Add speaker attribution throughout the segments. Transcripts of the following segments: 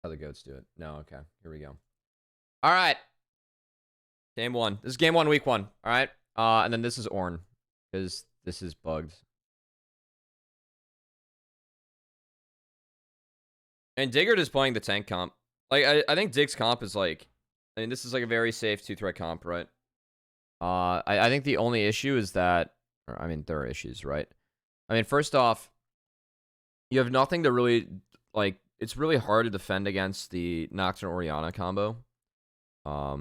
Speaker 1: How the goats do it. No, okay. Here we go. All right. Game 1. This is game 1, week 1. All right. And then this is Ornn. Because this is bugged. And Digger is playing the tank comp. Like, I think Dig's comp is like... I mean, this is like a very safe 2-threat comp, right? I think the only issue is that... Or, I mean, there are issues, right? I mean, first off, you have nothing to really... Like, it's really hard to defend against the Nocturne Orianna combo. I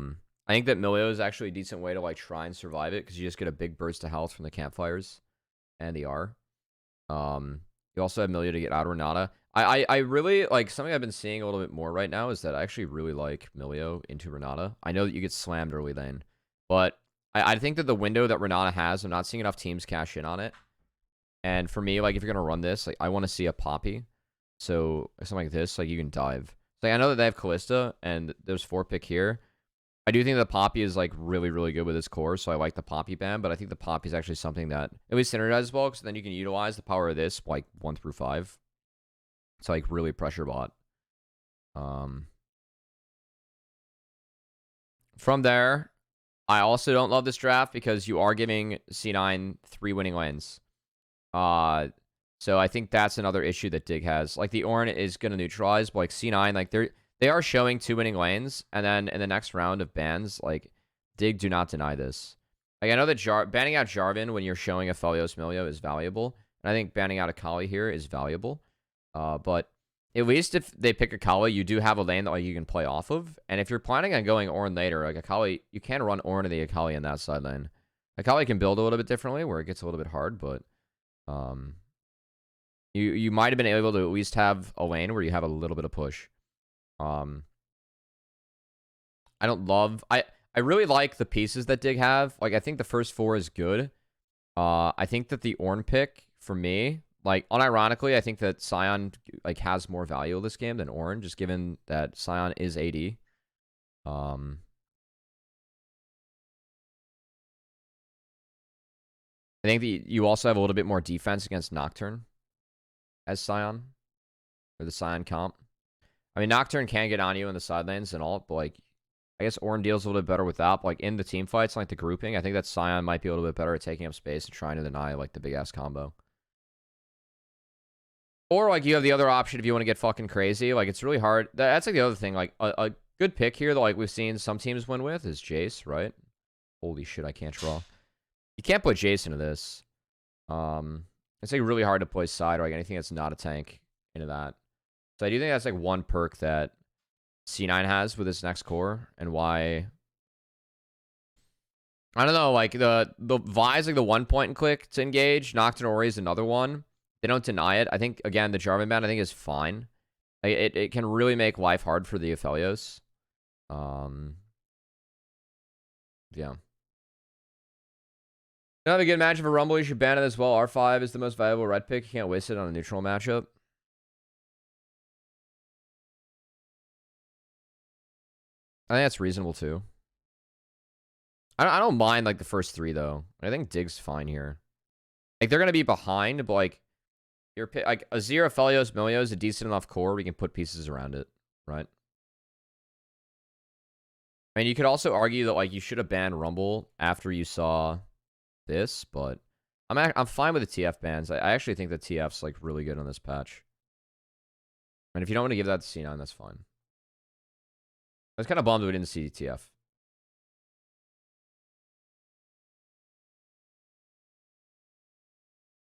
Speaker 1: think that Milio is actually a decent way to like try and survive it because you just get a big burst of health from the campfires and the R. You also have Milio to get out Renata. I really like something I've been seeing a little bit more right now is that I actually really like Milio into Renata. I know that you get slammed early lane, but I think that the window that Renata has, I'm not seeing enough teams cash in on it. And for me, like if you're gonna run this, like I want to see a Poppy. So something like this, like you can dive. So, like, I know that they have Callista and there's 4-pick here. I do think the Poppy is like really, really good with his core, so I like the Poppy ban, but I think the Poppy is actually something that at least synergizes well, because then you can utilize the power of this like 1 through 5. It's like really pressure bot. From there, I also don't love this draft because you are giving C9 3 winning lanes. So I think that's another issue that Dig has. Like the Ornn is gonna neutralize, but like C9, like they are showing 2 winning lanes, and then in the next round of bans, like, Dig do not deny this. Like, I know that banning out Jarvan when you're showing a Felios Milio is valuable, and I think banning out Akali here is valuable. But at least if they pick Akali, you do have a lane that like, you can play off of, and if you're planning on going Ornn later, like Akali, you can run Ornn to the Akali in that side lane. Akali can build a little bit differently, where it gets a little bit hard, but you might have been able to at least have a lane where you have a little bit of push. I don't love... I really like the pieces that Dig have. Like, I think the first 4 is good. I think that the Ornn pick, for me, like, unironically, I think that Sion, like, has more value this game than Ornn, just given that Sion is AD. I think that you also have a little bit more defense against Nocturne as Sion, or the Sion comp. I mean, Nocturne can get on you in the side lanes and all, but, like, I guess Ornn deals a little bit better with that. But, like, in the team fights, like the grouping, I think that Sion might be a little bit better at taking up space and trying to deny, like, the big-ass combo. Or, like, you have the other option if you want to get fucking crazy. Like, it's really hard. That's, like, the other thing. Like, a good pick here that, like, we've seen some teams win with is Jace, right? Holy shit, I can't draw. You can't put Jace into this. It's, like, really hard to play side or, like, anything that's not a tank into that. So I do think that's like one perk that C9 has with his next core, and why I don't know, like the Vi's like the 1 point and click to engage. Nocturne Ori is another one. They don't deny it. I think again the Jarvan ban I think is fine. It can really make life hard for the Aphelios. Yeah. Another good matchup for Rumble. You should ban it as well. R5 is the most valuable red pick. You can't waste it on a neutral matchup. I think that's reasonable too. I don't mind like the first 3 though. I think Dig's fine here. Like they're gonna be behind, but like you're like Azir, Aphelios, Milio is a decent enough core. We can put pieces around it, right? I mean, you could also argue that like you should have banned Rumble after you saw this, but I'm fine with the TF bans. I actually think the TF's like really good on this patch. And if you don't want to give that to C9, that's fine. I was kind of bummed we didn't see TF.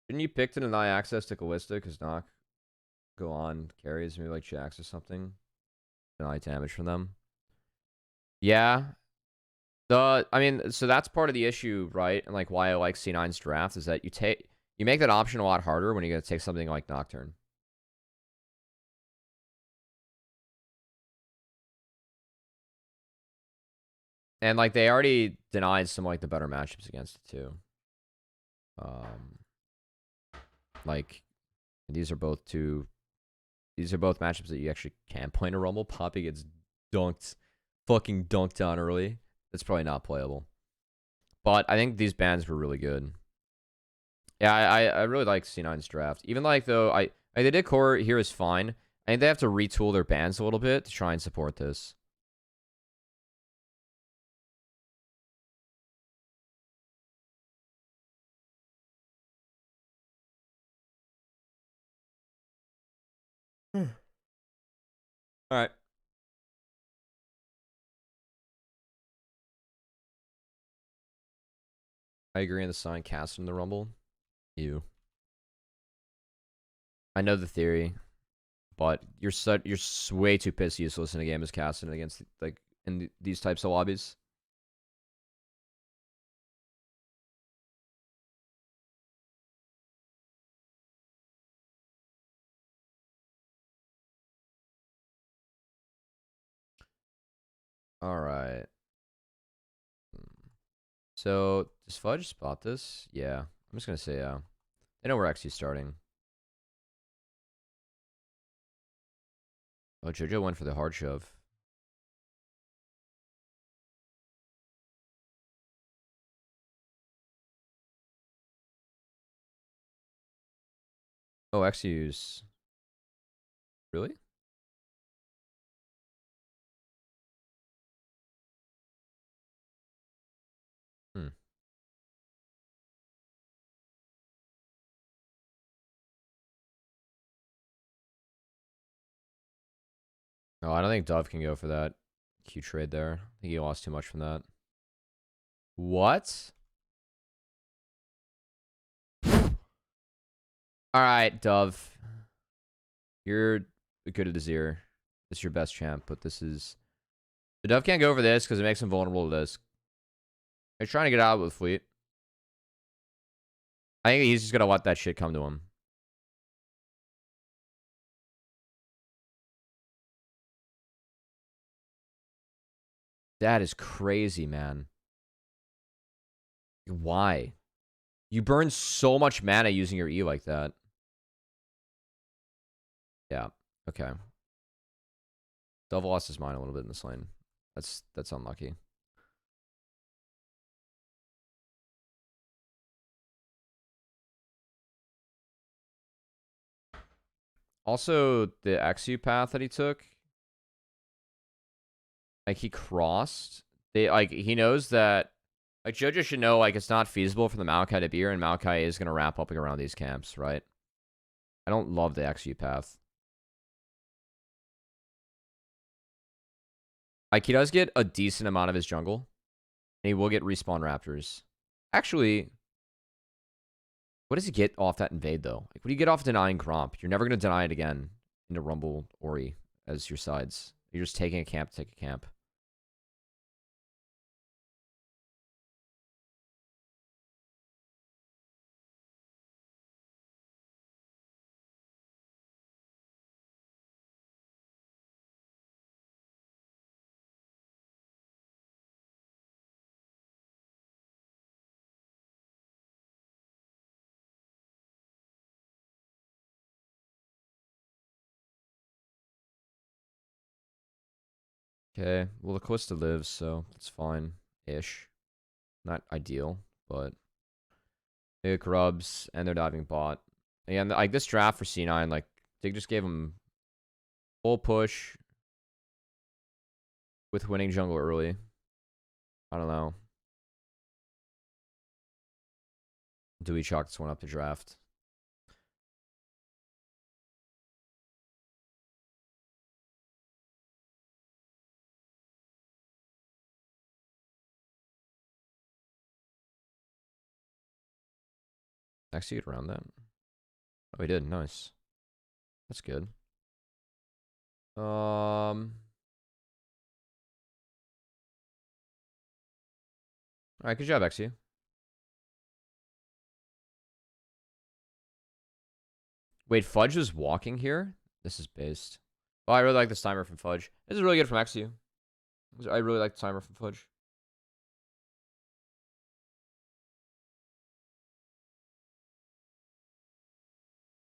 Speaker 1: Didn't you pick to deny access to Callista because Knock go on carries, maybe like Jax or something? Deny damage from them. Yeah. I mean, so that's part of the issue, right? And like why I like C9's draft is that you make that option a lot harder when you're gonna take something like Nocturne. And like they already denied some like the better matchups against it too. Like these are both matchups that you actually can play in a Rumble. Poppy gets fucking dunked on early. That's probably not playable. But I think these bans were really good. Yeah, I really like C9's draft. Even like though the decor here is fine. I think they have to retool their bans a little bit to try and support this. All right. I agree on the sign cast in the Rumble. You. I know the theory, but you're way too pissed useless in a game as casting against like in these types of lobbies. All right. So does Fudge spot this? Yeah, I'm just gonna say yeah. They know we're actually starting. Oh, JoJo went for the hard shove. Oh, XU's. Really? Hmm. Oh, I don't think Dove can go for that Q trade there. I think he lost too much from that. What? All right, Dove. You're good at Azir. This is your best champ, but this is... The Dove can't go for this because it makes him vulnerable to this. He's trying to get out with Fleet. I think he's just going to let that shit come to him. That is crazy, man. Why? You burn so much mana using your E like that. Yeah. Okay. Dove lost his mind a little bit in this lane. That's unlucky. Also, the XU path that he took, like he crossed. He knows that like JoJo should know like it's not feasible for the Maokai to be here, and Maokai is gonna wrap up around these camps, right? I don't love the XU path. Like he does get a decent amount of his jungle, and he will get respawn raptors. Actually, what does he get off that invade though? Like, what do you get off denying Gromp? You're never gonna deny it again into Rumble Ori as your sides. You're just taking a camp to take a camp. Okay, well the Quista lives, so that's fine-ish. Not ideal, but it grubs and they're diving bot. And like this draft for C9, like they just gave him full push with winning jungle early. I don't know. Do we chalk this one up to draft? Actually, get around that. Oh, we did. Nice. That's good. All right, good job, XU. Wait, Fudge was walking here? This is based. Oh, I really like this timer from Fudge. This is really good from XU. I really like the timer from Fudge.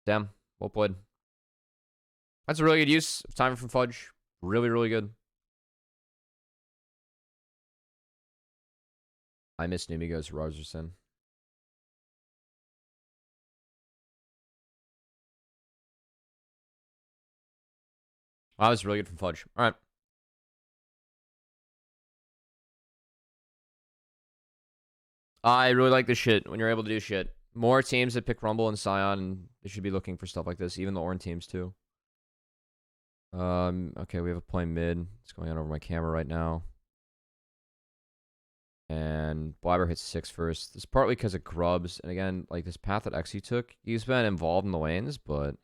Speaker 1: Damn. Well played. That's a really good use of timer from Fudge. Really, really good. I miss Numigos Rogerson. Wow, that was really good from Fudge. All right. I really like this shit when you're able to do shit. More teams that pick Rumble and Scion, and they should be looking for stuff like this. Even the Ornn teams too. Okay, we have a play mid. It's going on over my camera right now. And Blabber hits 6 first. This is partly because of Grubs. And again, like this path that Xe took, he's been involved in the lanes, but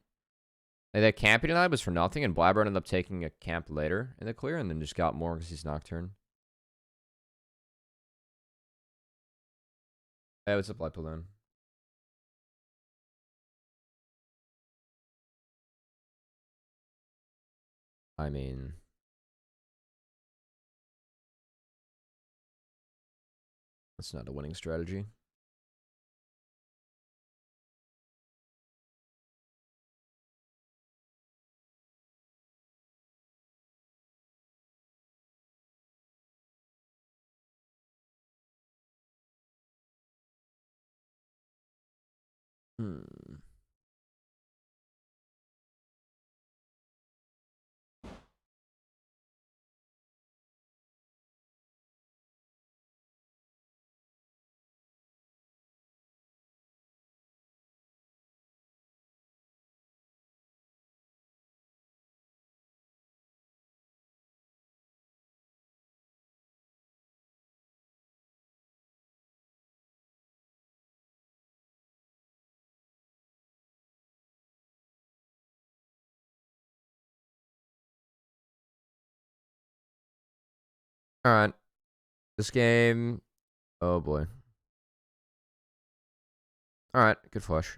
Speaker 1: like, that camping tonight was for nothing, and Blabber ended up taking a camp later in the clear and then just got more because he's Nocturne. Hey, what's up, Light Balloon? I mean, that's not a winning strategy. Hmm. All right. This game. Oh boy. All right. Good flush.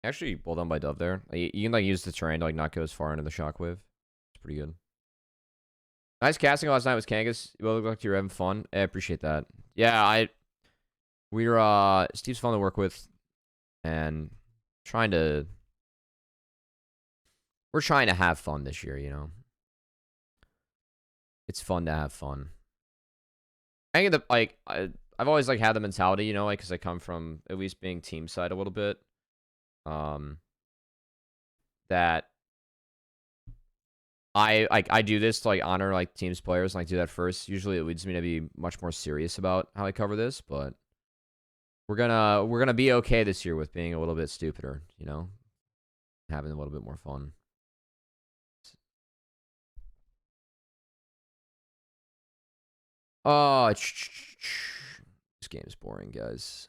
Speaker 1: Actually, well done by Dove there. Like, you can like use the terrain to like not go as far into the shockwave. It's pretty good. Nice casting last night with Kangas. You look like you're having fun. I appreciate that. Yeah, Steve's fun to work with, and trying to we're trying to have fun this year. You know, it's fun to have fun. I think I've always like had the mentality, you know, like because I come from at least being team side a little bit. That I do this to like honor like teams players and like do that first. Usually it leads me to be much more serious about how I cover this, but we're gonna be okay this year with being a little bit stupider, you know, having a little bit more fun. Oh, this game is boring, guys.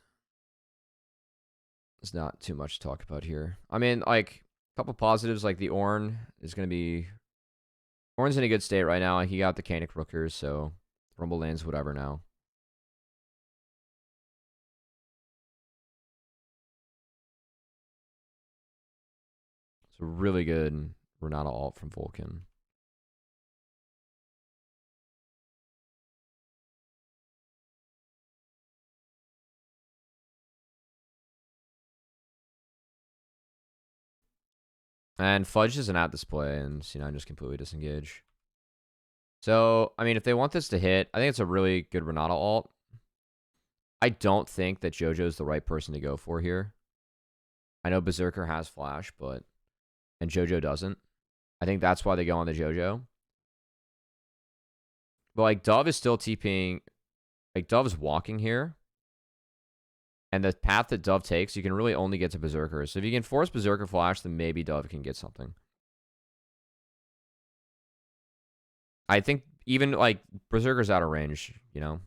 Speaker 1: There's not too much to talk about here. I mean, like a couple positives, like the Ornn is gonna be Ornn's in a good state right now. He got the Canic Rookers, so Rumble lands whatever now. It's a really good Renata ult from Vulcan. And Fudge isn't at this play, and C9 just completely disengage. So, I mean, if they want this to hit, I think it's a really good Renata ult. I don't think that JoJo's the right person to go for here. I know Berserker has flash, and JoJo doesn't. I think that's why they go on the JoJo. But like Dove is still TPing, like Dove's walking here. And the path that Dove takes, you can really only get to Berserker. So if you can force Berserker flash, then maybe Dove can get something. I think even like Berserker's out of range, you know?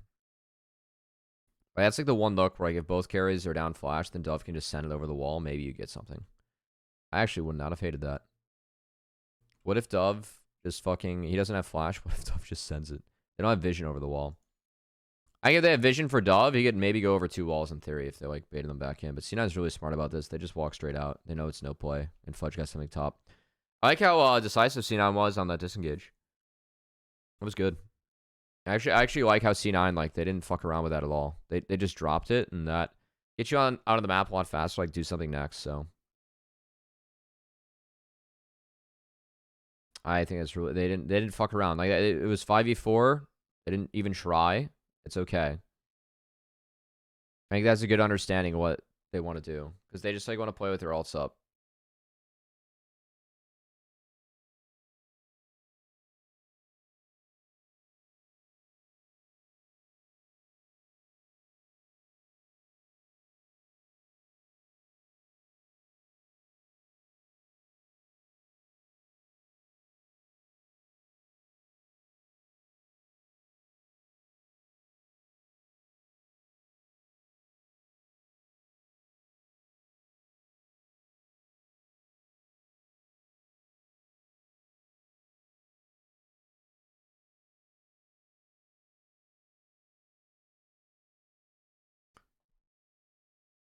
Speaker 1: But that's like the one look where like if both carries are down flash, then Dove can just send it over the wall. Maybe you get something. I actually would not have hated that. What if Dove just fucking... He doesn't have flash. What if Dove just sends it? They don't have vision over the wall. I think if they have vision for Dove, he could maybe go over 2 walls in theory if they like baited them back in. But C9's really smart about this. They just walk straight out. They know it's no play. And Fudge got something top. I like how decisive C9 was on that disengage. It was good. I actually like how C9, like, they didn't fuck around with that at all. They just dropped it, and that gets you out of the map a lot faster, like, do something next, so. I think that's really... They didn't fuck around. Like, it was 5v4. They didn't even try. It's okay. I think that's a good understanding of what they want to do. Because they just, like, want to play with their ults up.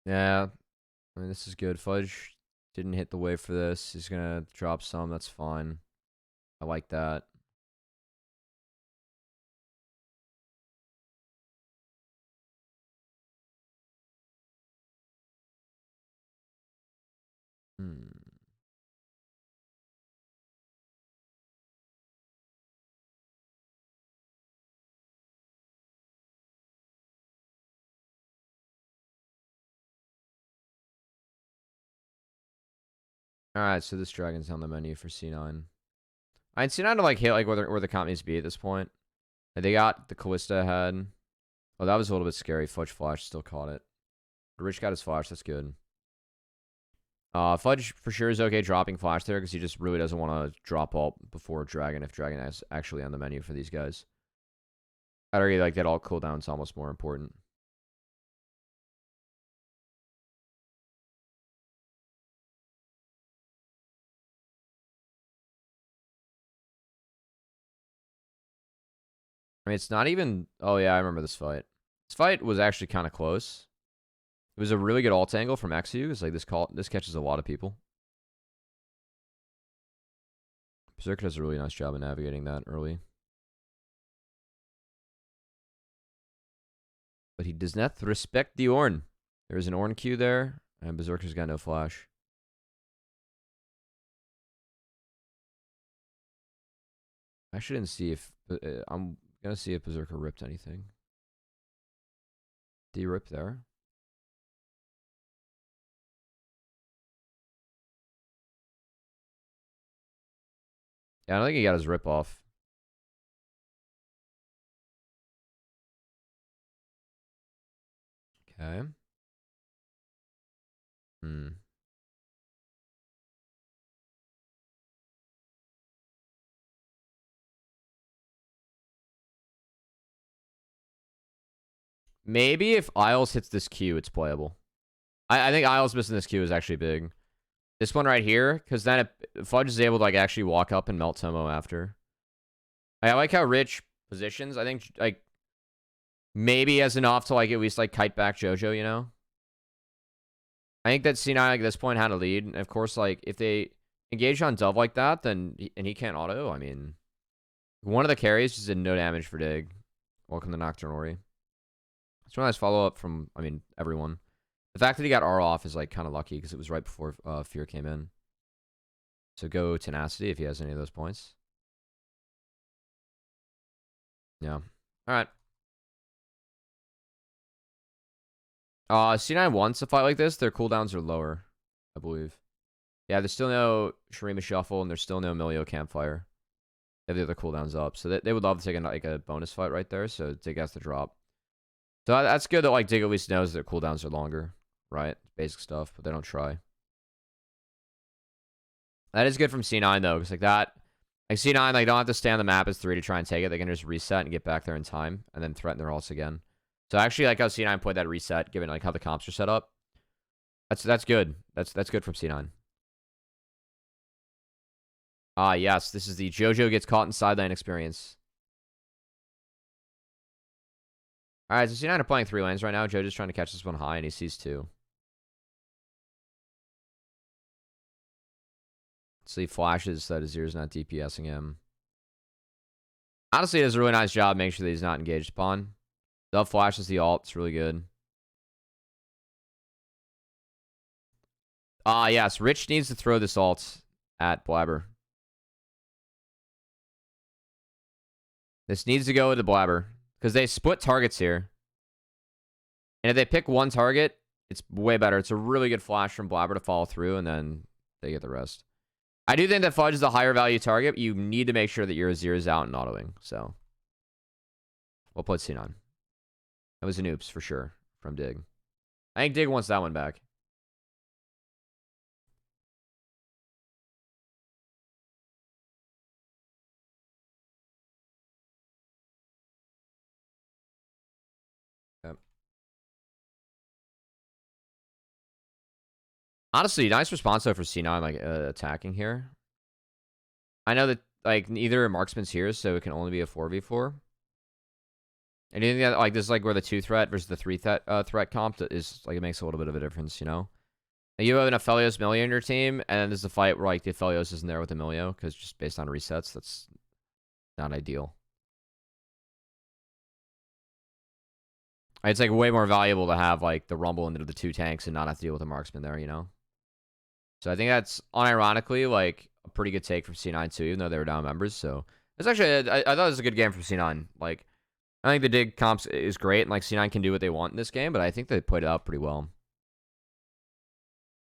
Speaker 1: Yeah. I mean, this is good. Fudge didn't hit the wave for this. He's gonna drop some. That's fine. I like that. Hmm. Alright, so this dragon's on the menu for C9. I C9 to like hit like where the comp needs to be at this point. Like, they got the Callista ahead. Oh, that was a little bit scary. Fudge flash still caught it. But Rich got his flash. That's good. Fudge for sure is okay dropping flash there because he just really doesn't want to drop ult before Dragon if Dragon is actually on the menu for these guys. I'd argue like that ult cooldown's almost more important. I mean, it's not even... Oh, yeah, I remember this fight. This fight was actually kind of close. It was a really good ult angle from XU. It's like this catches a lot of people. Berserker does a really nice job of navigating that early. But he does not respect the Ornn. There's an Ornn Q there, and Berserker's got no flash. I shouldn't see if... I'm gonna see if Berserker ripped anything. Did he rip there? Yeah, I don't think he got his rip off. Okay. Hmm. Maybe if Isles hits this Q, it's playable. I think Isles missing this Q is actually big. This one right here, because then Fudge is able to like actually walk up and melt Tomo after. I like how Rich positions. I think like maybe as enough to like at least like kite back JoJo, you know? I think that C9 like at this point had a lead. And of course, like if they engage on Dove like that, then and he can't auto, I mean, one of the carries just did no damage for Dig. Welcome to Nocturne Ori. It's a nice follow up from, I mean, everyone. The fact that he got R off is like kind of lucky because it was right before Fear came in. So go Tenacity if he has any of those points. Yeah. All right. C9 wants to fight like this. Their cooldowns are lower, I believe. Yeah, there's still no Shurima Shuffle, and there's still no Milio Campfire. They have the other cooldowns up. So they would love to take like a bonus fight right there, so Dig has to drop. So that's good that like Dig at least knows their cooldowns are longer, right? Basic stuff, but they don't try. That is good from C9, though, because like that... Like C9, like don't have to stay on the map as 3 to try and take it. They can just reset and get back there in time, and then threaten their ults again. So I actually like how C9 played that reset, given like how the comps are set up. That's good. That's good from C9. Ah, yes. This is the JoJo gets caught in sideline experience. Alright, so C9 are playing 3 lanes right now. JoJo's trying to catch this one high, and he sees 2. So he flashes that Azir's not DPSing him. Honestly, he does a really nice job making sure that he's not engaged upon. Dove flashes the ult. It's really good. Ah, yes. Rich needs to throw this ult at Blabber. This needs to go to Blabber. Because they split targets here. And if they pick one target, it's way better. It's a really good flash from Blabber to follow through, and then they get the rest. I do think that Fudge is a higher value target. You need to make sure that your Azir is out and autoing. So, we'll put C9. That was an oops for sure from Dig. I think Dig wants that one back. Yep. Honestly, nice response though for C9, like attacking here. I know that like neither marksman's here, so it can only be a 4v4. And you think that like this is like where the 2 threat versus the 3 threat comp is like it makes a little bit of a difference, you know? Like, you have an Aphelios Milio in your team, and then there's a fight where like the Aphelios isn't there with the Milio because just based on resets, that's not ideal. It's like way more valuable to have like the Rumble into the 2 tanks and not have to deal with a marksman there, you know? So I think that's unironically like a pretty good take from C9 too, even though they were down members. So it's actually I thought it was a good game from C9. Like I think the dig comps is great, and like C9 can do what they want in this game, but I think they played it out pretty well.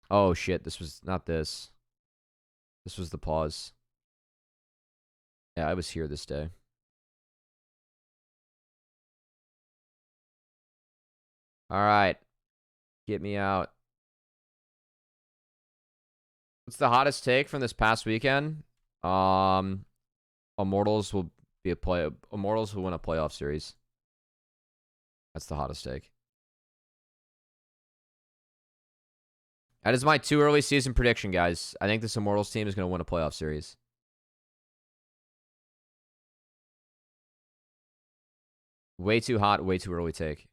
Speaker 1: Oh shit, this was not this. This was the pause. Yeah, I was here this day. All right, get me out. What's the hottest take from this past weekend? Immortals will be Immortals will win a playoff series. That's the hottest take. That is my too early season prediction, guys. I think this Immortals team is going to win a playoff series. Way too hot, way too early take.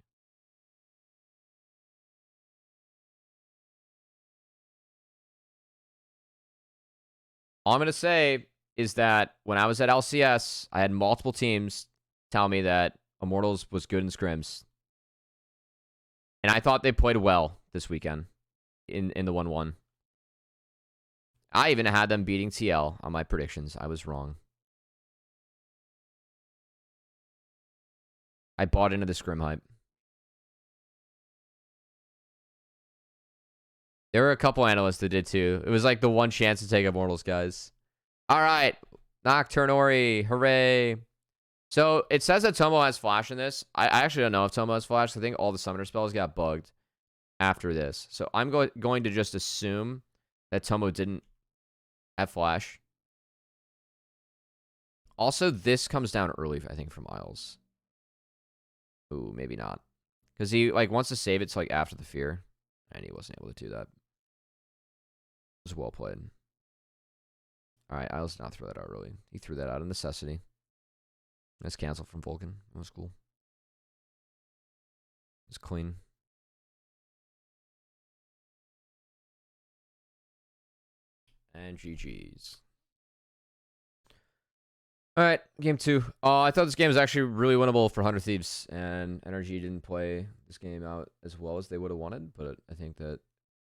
Speaker 1: All I'm going to say is that when I was at LCS, I had multiple teams tell me that Immortals was good in scrims. And I thought they played well this weekend in the 1-1. I even had them beating TL on my predictions. I was wrong. I bought into the scrim hype. There were a couple analysts that did too. It was like the one chance to take Immortals, guys. All right. Nocturne Ori. Hooray. So it says that Tomo has flash in this. I actually don't know if Tomo has flash. I think all the summoner spells got bugged after this. So I'm going to just assume that Tomo didn't have flash. Also, this comes down early, I think, from Isles. Ooh, maybe not. Because he like wants to save it to like after the fear. And he wasn't able to do that. It was well played. Alright, Isles did not throw that out early. He threw that out of necessity. Nice cancel from Vulcan. That was cool. It's clean. And GG's. Alright, game 2. I thought this game was actually really winnable for 100 Thieves, and NRG didn't play this game out as well as they would have wanted, but I think that it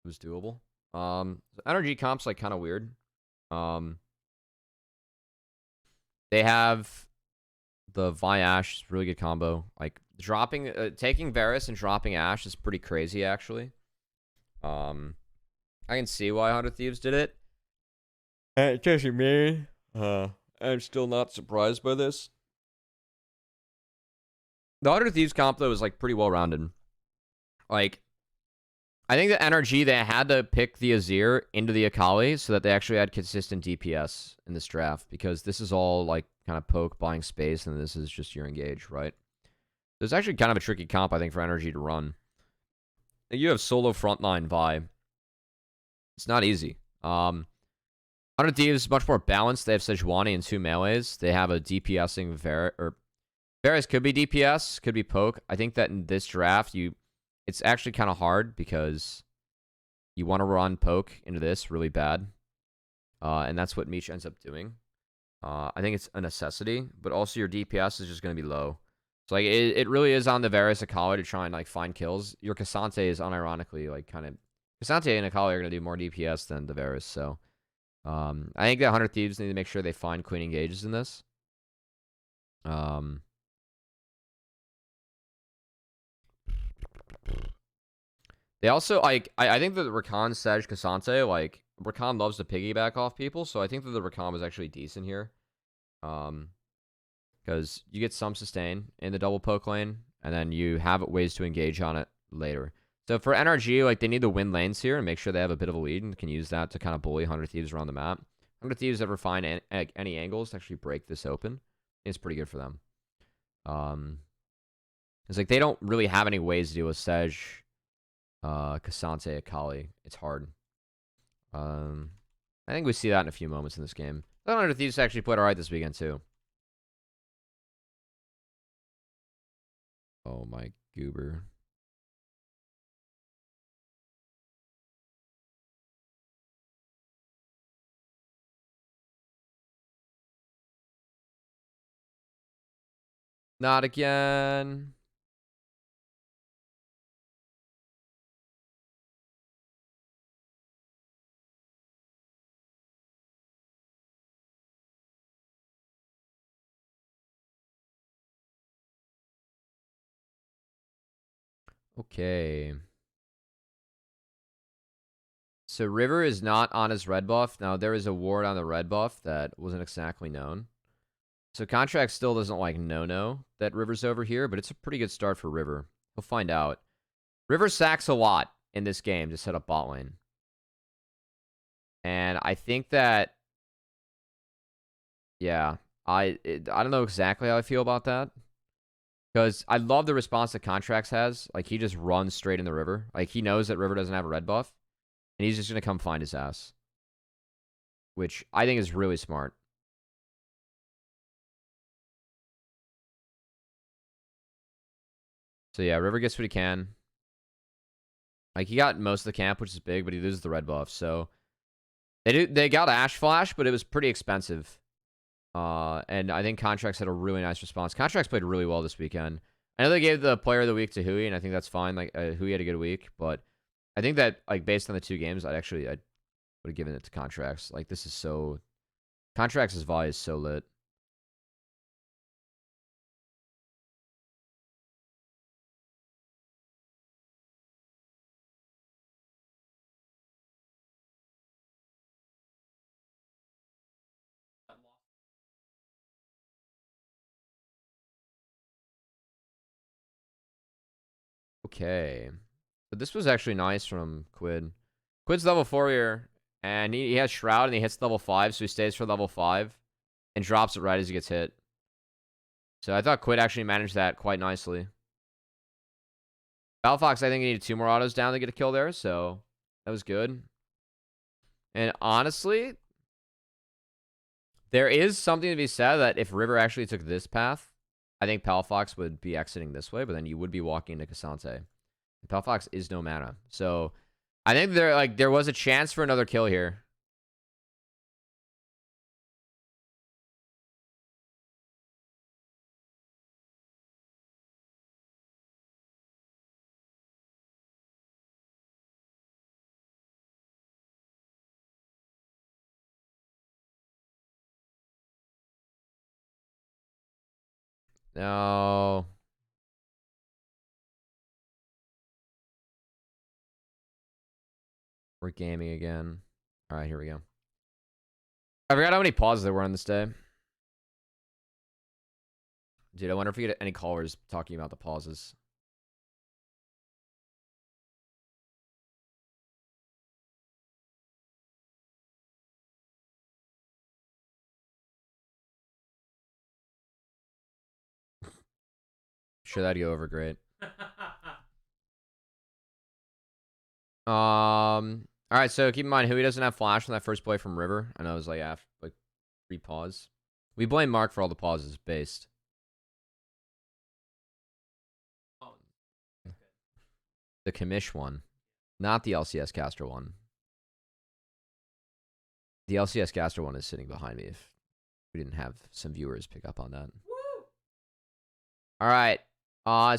Speaker 1: was doable. NRG comp's like kind of weird. They have the Vi Ash, really good combo. Like taking Varus and dropping Ash is pretty crazy, actually. I can see why 100 Thieves did it. It's actually me. I'm still not surprised by this. The 100 Thieves comp, though, is like pretty well rounded. Like, I think the NRG, they had to pick the Azir into the Akali so that they actually had consistent DPS in this draft, because this is all like kind of poke buying space, and this is just your engage, right? So it's actually kind of a tricky comp, I think, for NRG to run. You have solo frontline Vi. It's not easy. 100 Thieves is much more balanced. They have Sejuani and 2 melees. They have a DPSing Varus could be DPS, could be poke. I think that in this draft, it's actually kind of hard because you want to run poke into this really bad. And that's what Meech ends up doing. I think it's a necessity, but also your DPS is just going to be low. So like it really is on the Varus Akali to try and like find kills. Your Cassante is unironically like kind of Cassante and Akali are going to do more DPS than the Varus, so I think that 100 Thieves need to make sure they find Queen engages in this. They also like I think that the Rakan Sej Cassante, like Rakan loves to piggyback off people, so I think that the Rakan was actually decent here. Because you get some sustain in the double poke lane, and then you have ways to engage on it later. So for NRG, like they need to win lanes here and make sure they have a bit of a lead and can use that to kind of bully 100 Thieves around the map. 100 Thieves ever find any angles to actually break this open, it's pretty good for them. It's like they don't really have any ways to deal with Sej, Cassante, Akali. It's hard. I think we see that in a few moments in this game. 100 Thieves actually played alright this weekend too. Oh my goober. Not again. Okay. So River is not on his red buff. Now, there is a ward on the red buff that wasn't exactly known. So Contract still doesn't like no that River's over here, but it's a pretty good start for River. We'll find out. River sacks a lot in this game to set up bot lane. And I think that, yeah, I don't know exactly how I feel about that. Because I love the response that Contracts has. Like, he just runs straight in the River. Like, he knows that River doesn't have a red buff. And he's just going to come find his ass. Which I think is really smart. So yeah, River gets what he can. Like, he got most of the camp, which is big, but he loses the red buff. So they got Ash Flash, but it was pretty expensive. And I think Contracts had a really nice response. Contracts played really well this weekend. I know they gave the player of the week to Hui, and I think that's fine. Like, Hui had a good week, but I think that, like, based on the 2 games, I would have given it to Contracts. Like, this is so... Contracts' volley is so lit. Okay. But this was actually nice from Quid. Quid's level 4 here, and he has Shroud, and he hits level 5, so he stays for level 5, and drops it right as he gets hit. So I thought Quid actually managed that quite nicely. Fox, I think he needed 2 more autos down to get a kill there, so that was good. And honestly, there is something to be said that if River actually took this path, I think Fox would be exiting this way, but then you would be walking into Cassante. Fox is no mana. So I think there was a chance for another kill here. No. We're gaming again. All right, here we go. I forgot how many pauses there were on this day. Dude, I wonder if we get any callers talking about the pauses. Sure, that'd go over great. All right, so keep in mind, Hui doesn't have flash on that first play from River. I know it was like after like 3 pause. We blame Mark for all the pauses based. The commish one, not the LCS caster one. The LCS caster one is sitting behind me if we didn't have some viewers pick up on that. Woo! All right.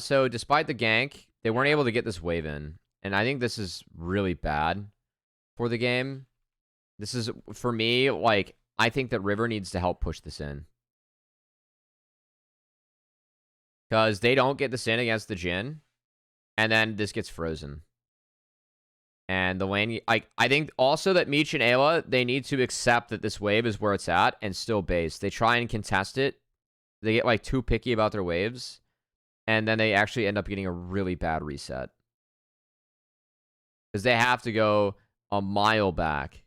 Speaker 1: So despite the gank, they weren't able to get this wave in. And I think this is really bad for the game. This is, for me, like, I think that River needs to help push this in. Because they don't get this in against the Jhin. And then this gets frozen. And the lane, I think also that Meech and Ayla, they need to accept that this wave is where it's at and still base. They try and contest it. They get like too picky about their waves. And then they actually end up getting a really bad reset. Because they have to go a mile back.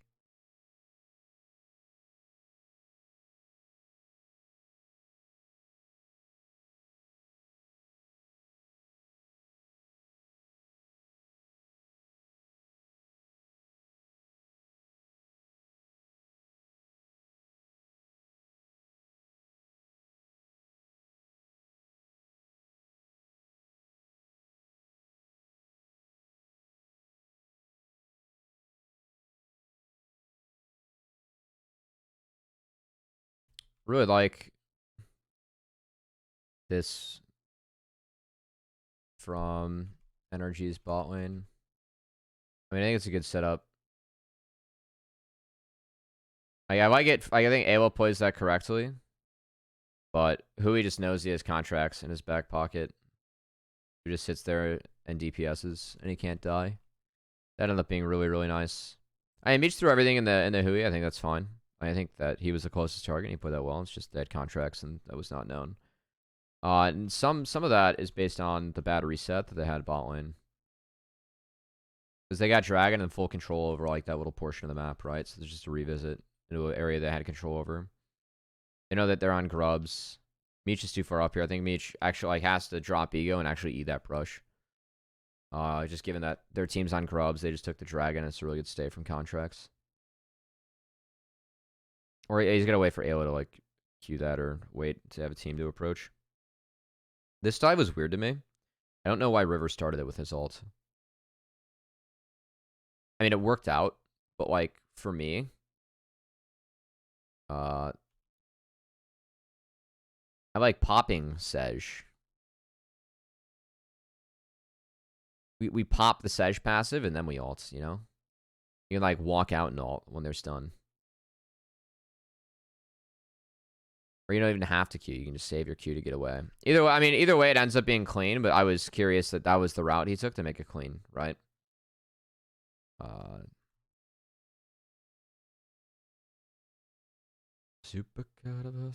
Speaker 1: Really like this from NRG's bot lane. I mean, I think it's a good setup. I think Ayla plays that correctly, but Hui just knows he has contracts in his back pocket. He just sits there and DPSs, and he can't die. That ended up being really, really nice. I Meech threw everything in the Hui. I think that's fine. I think that he was the closest target. And he played that well. It's just they had contracts, and that was not known. And some of that is based on the bad reset that they had bot lane. Because they got Dragon and full control over like that little portion of the map, right? So there's just a revisit into an area they had control over. They know that they're on grubs. Meech is too far up here. I think Meech actually like has to drop ego and actually eat that brush. Just given that their team's on grubs, they just took the Dragon. It's a really good stay from contracts. Or he's gonna wait for Ayla to like queue that or wait to have a team to approach. This dive was weird to me. I don't know why River started it with his ult. I mean, it worked out, but like for me, I like popping Sej. We pop the Sej passive and then we ult, you know? You can like walk out and ult when they're stunned. Or you don't even have to queue. You can just save your queue to get away. Either way, it ends up being clean, but I was curious that that was the route he took to make it clean, right? Super Cubby.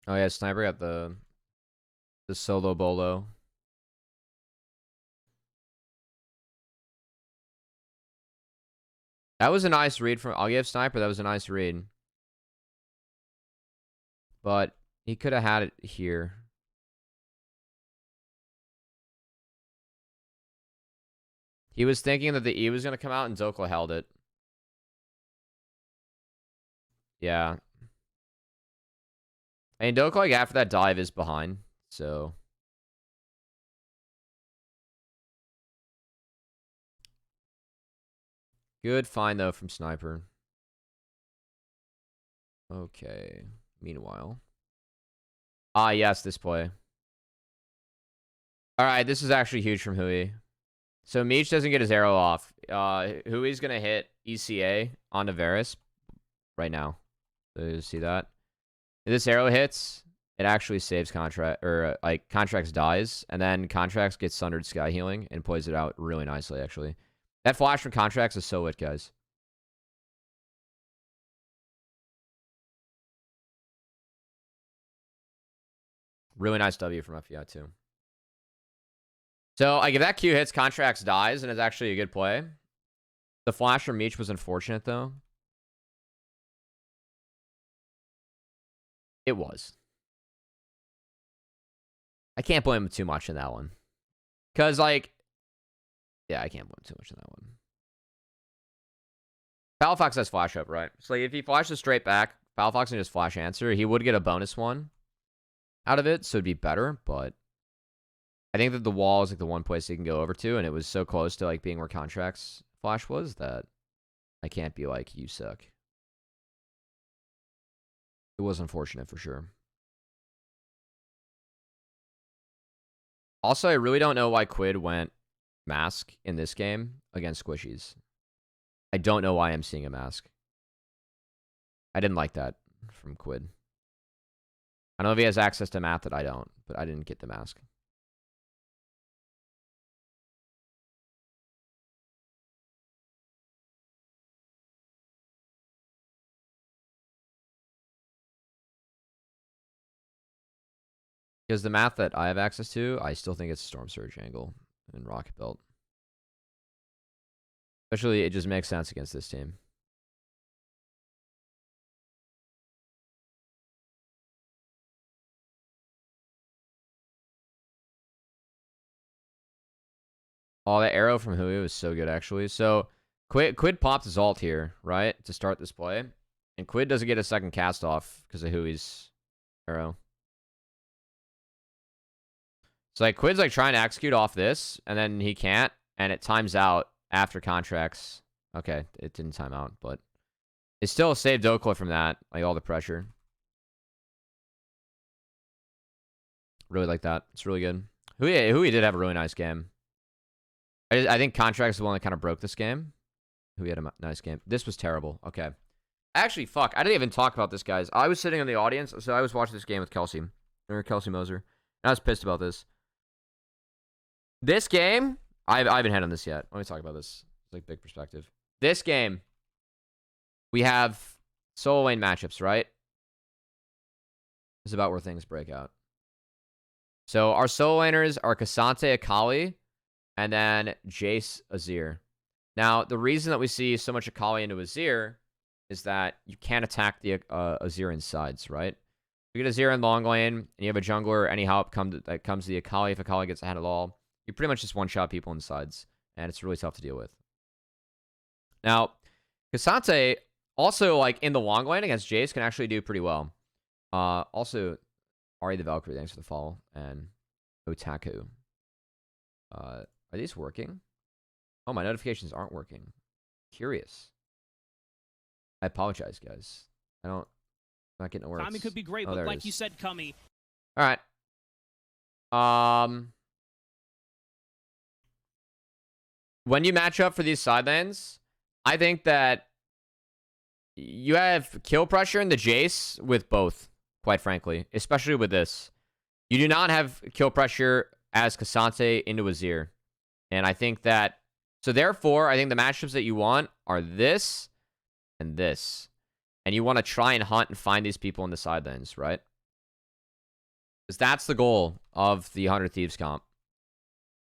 Speaker 1: Oh yeah, Sniper got the solo bolo. That was a nice read from. I'll give Sniper. That was a nice read, but he could have had it here. He was thinking that the E was gonna come out and Zokla held it. Yeah. I mean, Zokla like after that dive is behind, so. Good find, though, from Sniper. Okay. Meanwhile. Ah, yes, this play. Alright, this is actually huge from Hui. So Meech doesn't get his arrow off. Hui's going to hit ECA onto Varus right now. So you see that? If this arrow hits, it actually saves Contract, or like Contracts dies, and then Contracts gets Sundered Sky Healing and plays it out really nicely, actually. That flash from Contracts is so lit, guys. Really nice W from FBI, too. So, like, if that Q hits, Contracts dies, and it's actually a good play. The flash from Meech was unfortunate, though. It was. I can't blame him too much in that one. Because, like, yeah, I can't blame him too much in that one. Palafox has flash up, right? So, like, if he flashes straight back, Palafox can just flash answer. He would get a bonus one out of it, so it'd be better, but I think that the wall is, like, the one place he can go over to, and it was so close to, like, being where Contracts flash was that I can't be like, you suck. It was unfortunate for sure. Also, I really don't know why Quid went Mask in this game against Squishies. I don't know why I'm seeing a Mask. I didn't like that from Quid. I don't know if he has access to math that I don't, but I didn't get the Mask. Because the math that I have access to, I still think it's Storm Surge angle and Rocket Belt. Especially, it just makes sense against this team. Oh, that arrow from Hui was so good, actually. So, Quid popped his ult here, right, to start this play. And Quid doesn't get a second cast off because of Hui's arrow. So, like, Quid's, like, trying to execute off this, and then he can't, and it times out after contracts. Okay, it didn't time out, but it still saved Oakla from that, like, all the pressure. Really like that. It's really good. Hui did have a really nice game. I think contracts is the one that kind of broke this game. Hui had a nice game. This was terrible. Okay. Actually, fuck. I didn't even talk about this, guys. I was sitting in the audience, so I was watching this game with Kelsey. Or Kelsey Moser. And I was pissed about this. This game, I haven't had on this yet. Let me talk about this. It's like big perspective. This game, we have solo lane matchups, right? This is about where things break out. So our solo laners are Cassante Akali, and then Jace Azir. Now, the reason that we see so much Akali into Azir is that you can't attack the Azir in sides, right? You get Azir in long lane, and you have a jungler, any help that comes to the Akali. If Akali gets ahead at all, you pretty much just one-shot people in sides, and it's really tough to deal with. Now, Cassante also, like, in the long lane against Jace can actually do pretty well. Also, Ari the Valkyrie, thanks for the follow, and Otaku. Are these working? Oh, my notifications aren't working. Curious. I apologize, guys. I'm not getting it works.
Speaker 2: Timing could be great, but like you said, Cummy.
Speaker 1: All right. When you match up for these side lanes, I think that you have kill pressure in the Jace with both, quite frankly, especially with this. You do not have kill pressure as Cassante into Azir. And I think that, so therefore, I think the matchups that you want are this and this. And you want to try and hunt and find these people in the side lanes, right? Because that's the goal of the 100 Thieves comp.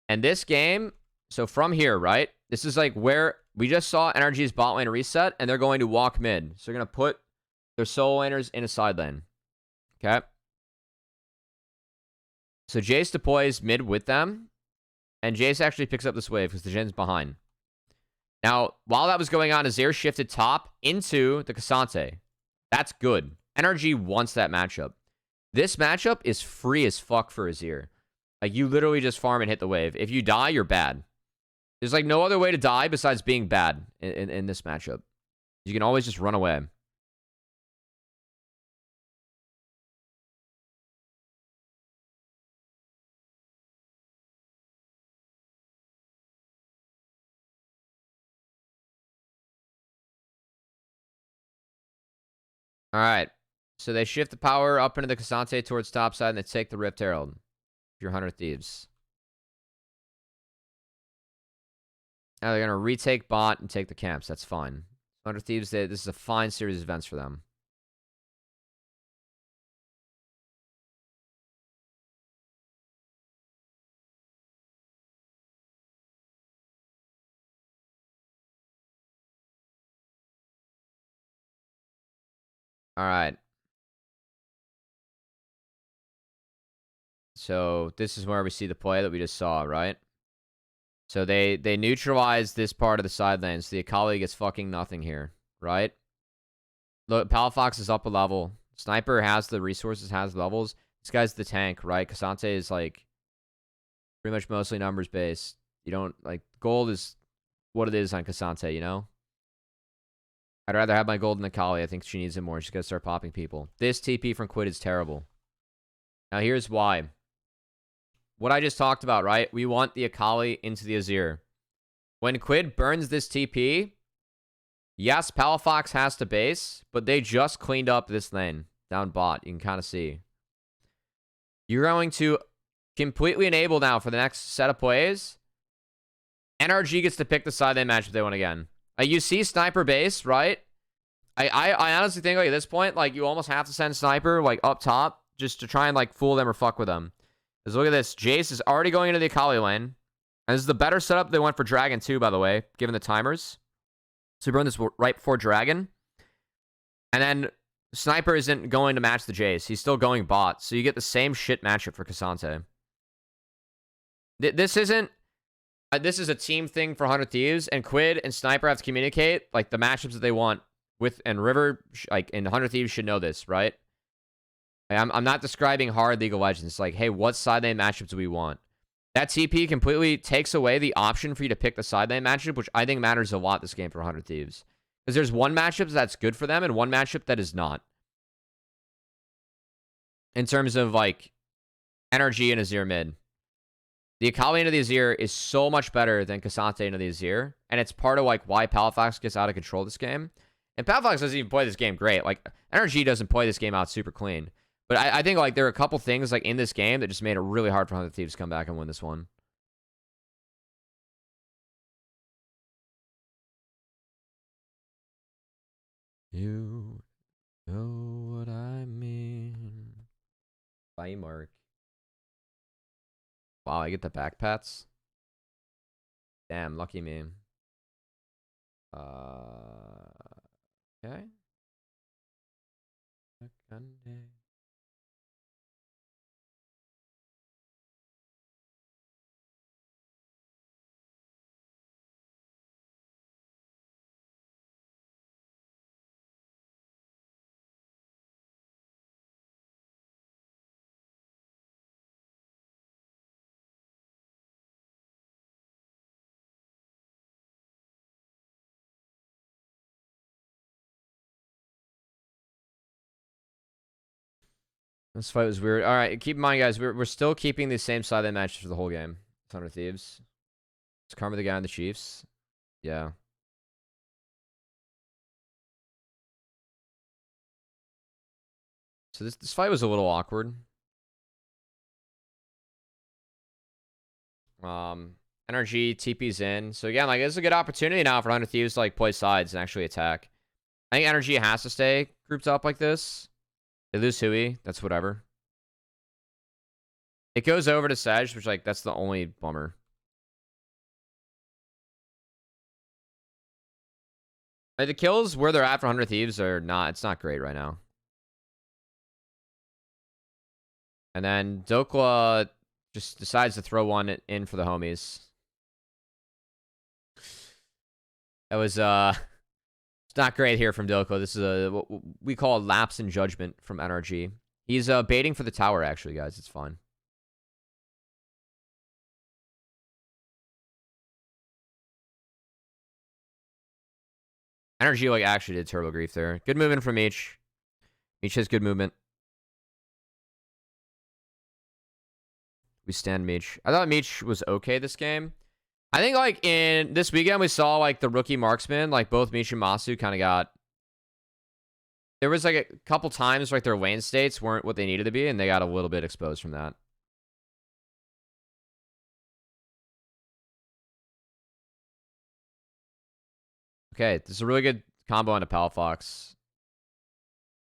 Speaker 1: And this game, so from here, right? This is like where we just saw NRG's bot lane reset, and they're going to walk mid. So they're going to put their solo laners in a side lane. Okay? So Jace deploys mid with them, and Jace actually picks up this wave because the Jin's behind. Now, while that was going on, Azir shifted top into the Cassante. That's good. NRG wants that matchup. This matchup is free as fuck for Azir. Like, you literally just farm and hit the wave. If you die, you're bad. There's, like, no other way to die besides being bad in this matchup. You can always just run away. All right. So they shift the power up into the Cassante towards top side, and they take the Rift Herald. Your 100 Thieves. Now they're going to retake bot and take the camps. That's fine. 100 Thieves, this is a fine series of events for them. All right. So this is where we see the play that we just saw, right? So they neutralize this part of the side lane. So the Akali gets fucking nothing here, right? Look, Palafox is up a level. Sniper has the resources, has levels. This guy's the tank, right? Cassante is, like, pretty much mostly numbers based. You don't, like, gold is what it is on Cassante, you know? I'd rather have my gold in the Kali. I think she needs it more. She's got to start popping people. This TP from Quid is terrible. Now, here's why. What I just talked about, right? We want the Akali into the Azir. When Quid burns this TP, yes, Palafox has to base, but they just cleaned up this lane down bot. You can kind of see. You're going to completely enable now for the next set of plays. NRG gets to pick the side they match if they win again. You see Sniper base, right? I honestly think like at this point, like you almost have to send Sniper like up top just to try and like fool them or fuck with them. Because look at this. Jace is already going into the Akali lane. And this is the better setup they went for Dragon too, by the way, given the timers. So we run this right before Dragon. And then Sniper isn't going to match the Jace. He's still going bot. So you get the same shit matchup for Cassante. This isn't... this is a team thing for 100 Thieves. And Quid and Sniper have to communicate like the matchups that they want with... And River, like, and 100 Thieves should know this, right? I'm not describing hard League of Legends. It's like, hey, what side lane matchups do we want? That TP completely takes away the option for you to pick the side lane matchup, which I think matters a lot this game for 100 Thieves. Because there's one matchup that's good for them and one matchup that is not. In terms of, like, energy in Azir mid. The Akali into the Azir is so much better than Cassante into the Azir. And it's part of, like, why Palafox gets out of control this game. And Palafox doesn't even play this game great. Like, energy doesn't play this game out super clean. But I think, like, there are a couple things, like, in this game that just made it really hard for 100 Thieves to come back and win this one. You know what I mean. Bye, Mark. Wow, I get the back pats? Damn, lucky me. Okay. This fight was weird. All right, keep in mind, guys, we're still keeping the same side of the matches for the whole game. 100 Thieves. Is Karma the guy on the Chiefs? Yeah. So this fight was a little awkward. Energy TP's in. So again, like, this is a good opportunity now for 100 Thieves to like play sides and actually attack. I think Energy has to stay grouped up like this. They lose Hui. That's whatever. It goes over to Sedge, which, like, that's the only bummer. Like, the kills where they're at for 100 Thieves are not... It's not great right now. And then Dokla just decides to throw one in for the homies. That was, it's not great here from Dokla. This is what we call a lapse in judgment from NRG. He's baiting for the tower, actually, guys. It's fine. Energy, like, actually did turbo grief there. Good movement from Meech. Meech has good movement. We stand Meech. I thought Meech was okay this game. I think, like, in this weekend, we saw, like, the rookie marksman, like, both Meech and Masu kind of got... There was, like, a couple times, like, their lane states weren't what they needed to be, and they got a little bit exposed from that. Okay, this is a really good combo on a Palafox.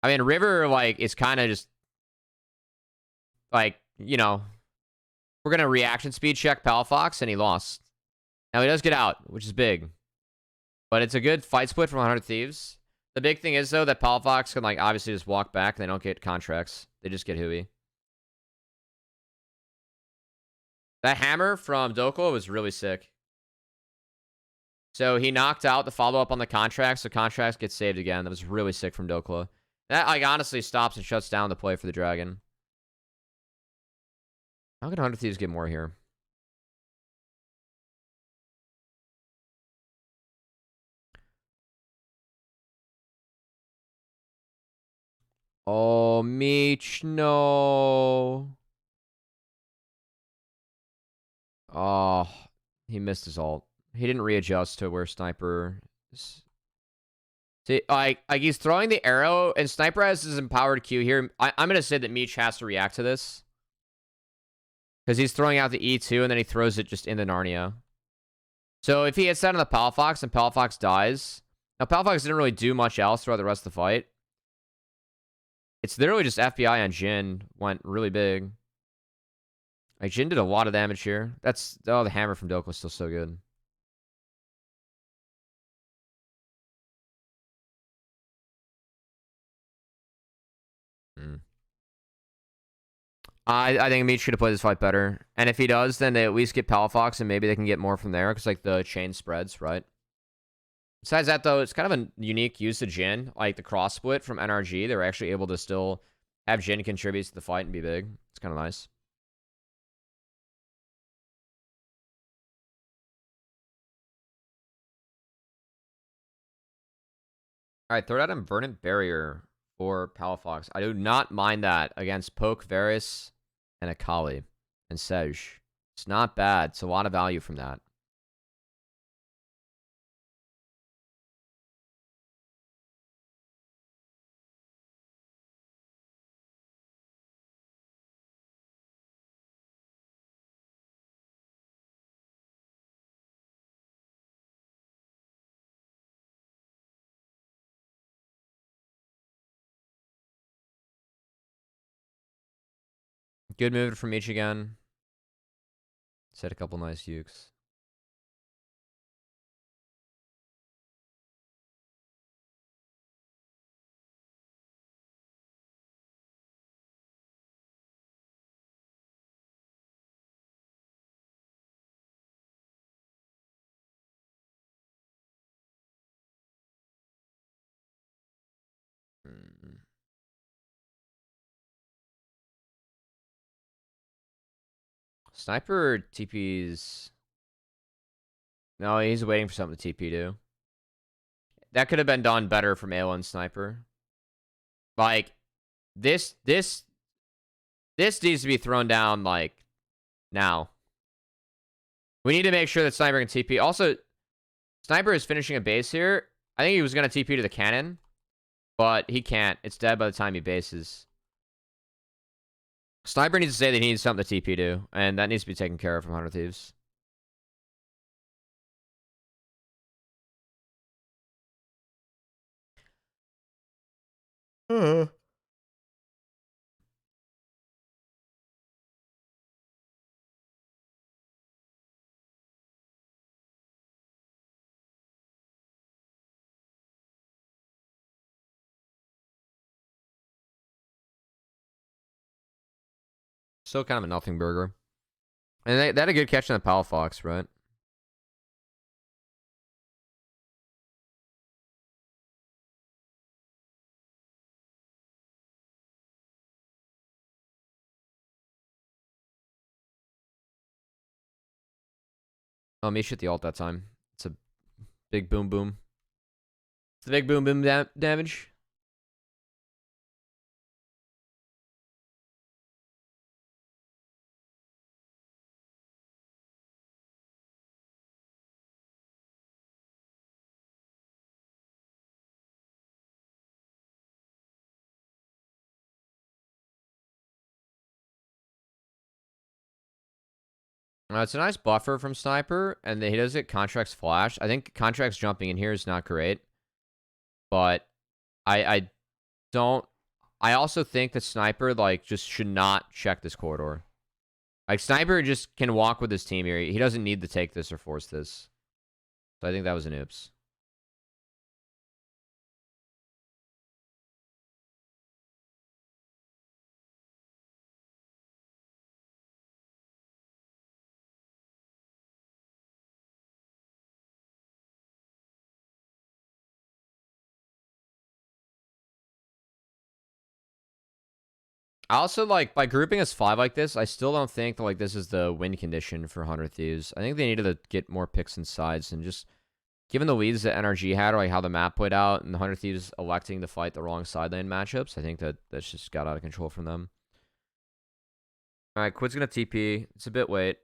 Speaker 1: I mean, River, like, is kind of just... Like, you know... We're going to reaction speed check Palafox, and he lost. Now, he does get out, which is big. But it's a good fight split from 100 Thieves. The big thing is, though, that Palafox can, like, obviously just walk back. They don't get contracts. They just get Hui. That hammer from Dokla was really sick. So he knocked out the follow-up on the contracts, so contracts get saved again. That was really sick from Dokla. That, like, honestly stops and shuts down the play for the Dragon. How can 100 Thieves get more here? Oh, Meech, no. Oh, he missed his ult. He didn't readjust to where Sniper is. See, like he's throwing the arrow, and Sniper has his empowered Q here. I'm going to say that Meech has to react to this. Because he's throwing out the E2, and then he throws it just into Narnia. So if he hits that on the Palafox, and Palafox dies... Now, Palafox didn't really do much else throughout the rest of the fight. It's literally just FBI on Jhin went really big. Like, Jhin did a lot of damage here. That's... Oh, the hammer from Doke was still so good. I think Meech should have played this fight better. And if he does, then they at least get Palafox, and maybe they can get more from there, because, like, the chain spreads, right? Besides that, though, it's kind of a unique use of Jhin. Like, the cross split from NRG, they were actually able to still have Jhin contribute to the fight and be big. It's kind of nice. Alright, third item, Verdant Barrier for Palafox. I do not mind that against Poke, Varus, and Akali, and Sej. It's not bad. It's a lot of value from that. Good move from each again. Set a couple nice ukes. Sniper TP's... No, he's waiting for something to TP do. That could have been done better from AO and Sniper. Like, this needs to be thrown down, like, now. We need to make sure that Sniper can TP. Also, Sniper is finishing a base here. I think he was going to TP to the cannon, but he can't. It's dead by the time he bases. Sniper needs to say that he needs something to TP to, and that needs to be taken care of from 100 Thieves. Still kind of a nothing burger. And they had a good catch on the Palafox, right? Oh, me shit the ult that time. It's a big boom boom. It's the big boom boom damage. It's a nice buffer from Sniper, and he does get Contract's flash. I think Contract's jumping in here is not great, but I don't. I also think that Sniper like just should not check this corridor. Like Sniper just can walk with his team here. He doesn't need to take this or force this. So I think that was an oops. I also, like, by grouping as 5 like this, I still don't think that, like, this is the win condition for 100 Thieves. I think they needed to get more picks and sides and just given the leads that NRG had, or like how the map played out, and the 100 Thieves electing to fight the wrong side lane matchups, I think that's just got out of control from them. All right, Quid's gonna TP. It's a bit late.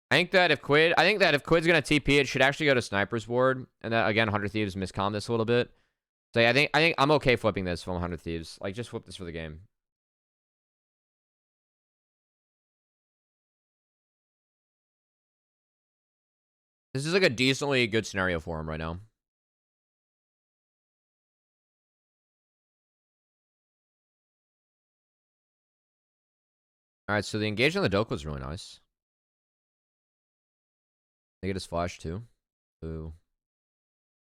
Speaker 1: I think that if Quid's gonna TP, it should actually go to Sniper's ward, and that again, 100 Thieves miscom this a little bit. So yeah, I think I'm okay flipping this from 100 Thieves. Like, just flip this for the game. This is like a decently good scenario for him right now. All right, so the engage on the Doke was really nice. They get his flash too. Ooh.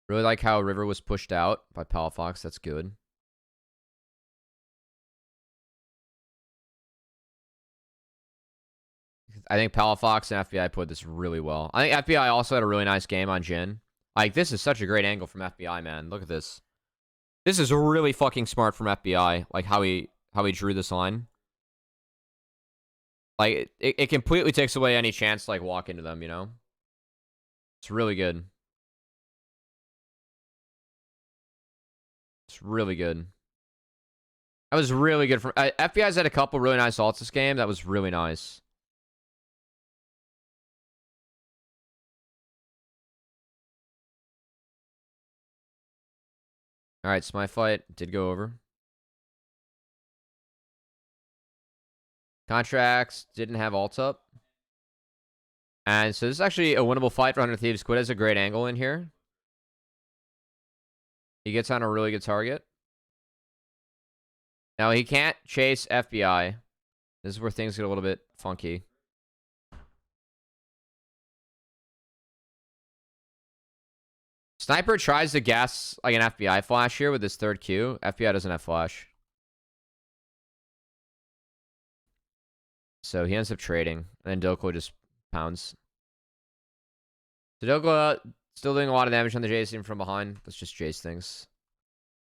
Speaker 1: Really like how River was pushed out by Palafox. That's good. I think Palafox and FBI put this really well. I think FBI also had a really nice game on Jhin. Like, this is such a great angle from FBI, man. Look at this. This is really fucking smart from FBI. Like, how he drew this line. Like, it completely takes away any chance to, like, walk into them, you know? It's really good. It's really good. That was really good. FBI's had a couple really nice ults this game. That was really nice. All right, so my fight did go over. Contracts didn't have ult up. And so this is actually a winnable fight for 100 Thieves. Quid has a great angle in here. He gets on a really good target. Now, he can't chase FBI. This is where things get a little bit funky. Sniper tries to gas like an FBI flash here with his third Q. FBI doesn't have flash. So he ends up trading. And then Doko just pounds. So Doko still doing a lot of damage on the Jace from behind. Let's just Jace things.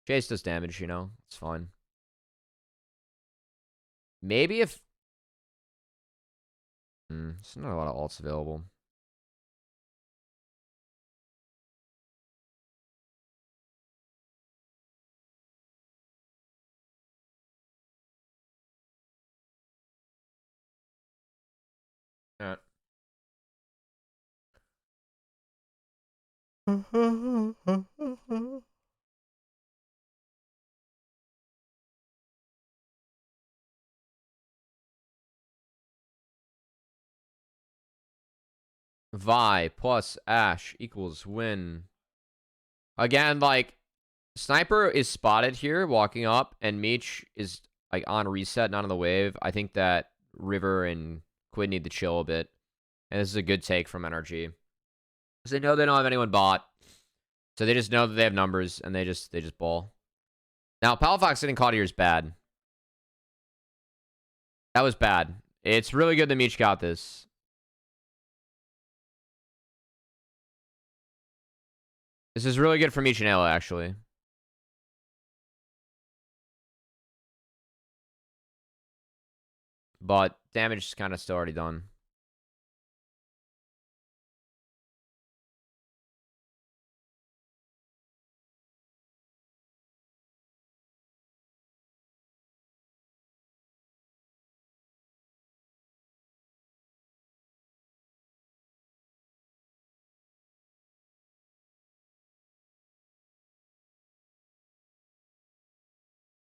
Speaker 1: Jace does damage, you know. It's fine. Maybe if... there's not a lot of ults available. Alright. Vi plus Ash equals win. Again, like, Sniper is spotted here walking up, and Meech is like on reset, not on the wave. I think that River and Quid need to chill a bit. And this is a good take from NRG. Because they know they don't have anyone bot. So they just know that they have numbers, and they just ball. Now, Palafox getting caught here is bad. That was bad. It's really good that Meech got this. This is really good for Meech and Ayla, actually. But damage is kind of still already done.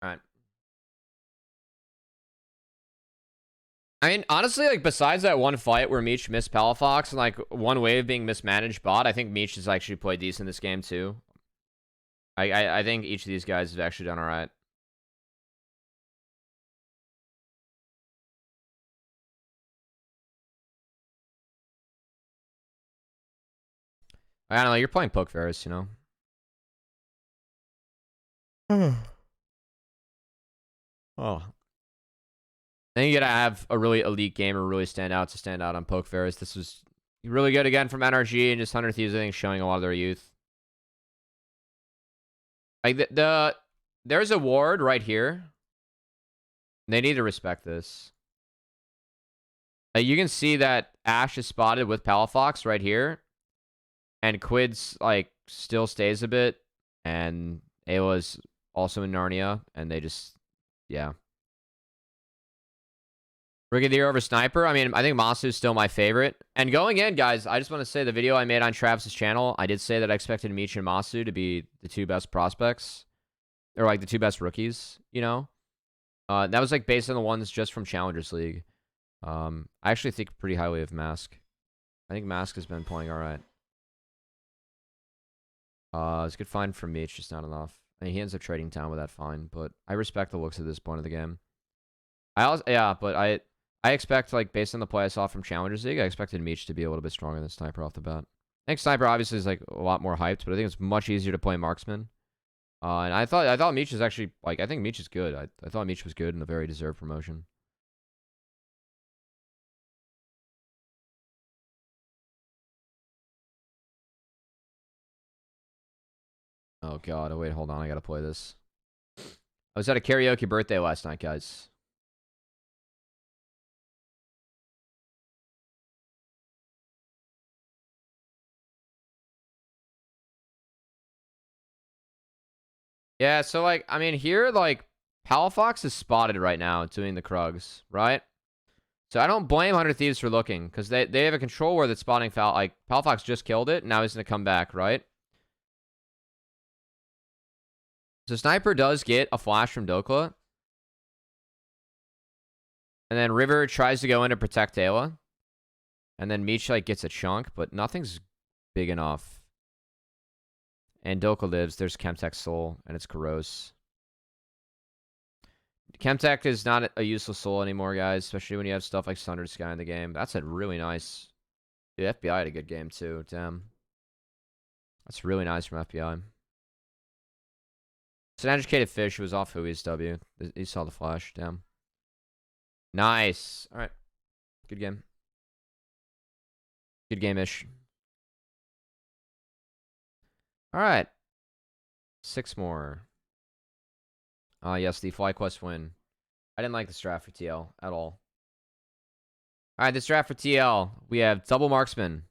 Speaker 1: Alright. I mean, honestly, like, besides that one fight where Meech missed Palafox and, like, one wave being mismanaged bot, I think Meech has actually played decent this game, too. I think each of these guys have actually done alright. I don't know, you're playing Poke Ferris, you know? Oh. Then you gotta have a really elite game or really stand out on Poke Ferris. This was really good again from NRG, and just 100 Thieves, I think, showing a lot of their youth. Like, there's a ward right here. They need to respect this. You can see that Ash is spotted with Palafox right here. And Quid's, like, still stays a bit, and Ayla's also in Narnia, and they just, yeah. Rookie of the Year over Sniper. I mean, I think Masu is still my favorite. And going in, guys, I just want to say the video I made on Travis's channel, I did say that I expected Meech and Masu to be the two best prospects. Or, like, the two best rookies, you know? That was, like, based on the ones just from Challengers League. I actually think pretty highly of Mask. I think Mask has been playing alright. It's a good find from Meech, just not enough. I mean, he ends up trading town with that fine, but I respect the looks at this point of the game. I expect, like, based on the play I saw from Challengers League, I expected Meech to be a little bit stronger than Sniper off the bat. I think Sniper obviously is, like, a lot more hyped, but I think it's much easier to play Marksman. And I thought Meech is actually, like, I think Meech is good. I thought Meech was good and a very deserved promotion. Oh, God. Oh, wait, hold on. I gotta play this. I was at a karaoke birthday last night, guys. Yeah, so, like, I mean, here, like, Palafox is spotted right now doing the Krugs, right? So I don't blame 100 Thieves for looking, because they have a control that's spotting like, Palafox just killed it, and now he's going to come back, right? So Sniper does get a flash from Dokla. And then River tries to go in to protect Ayla. And then Meech, like, gets a chunk, but nothing's big enough. And Dokla lives. There's Chemtech Soul, and it's Kuros. Chemtech is not a useless soul anymore, guys, especially when you have stuff like Sundered Sky in the game. That's a really nice... Dude, FBI had a good game, too. Damn. That's really nice from FBI. It's an educated fish who was off Huey's W. He saw the flash. Damn. Nice. All right. Good game. Good game-ish. All right. 6 more. Yes, the FlyQuest win. I didn't like this draft for TL at all. All right, this draft for TL, we have double marksman.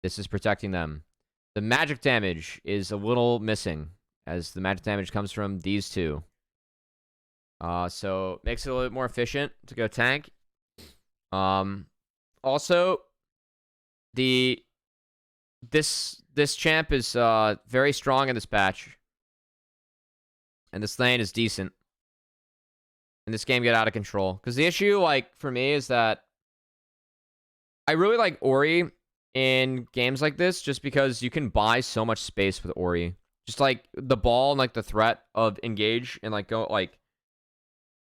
Speaker 1: This is protecting them. The magic damage is a little missing, as the magic damage comes from these two. So makes it a little bit more efficient to go tank. Also, this champ is very strong in this batch. And this lane is decent. And this game get out of control. Because the issue, like, for me is that I really like Ori in games like this just because you can buy so much space with Ori. Just, like, the ball and, like, the threat of engage and, like, go, like,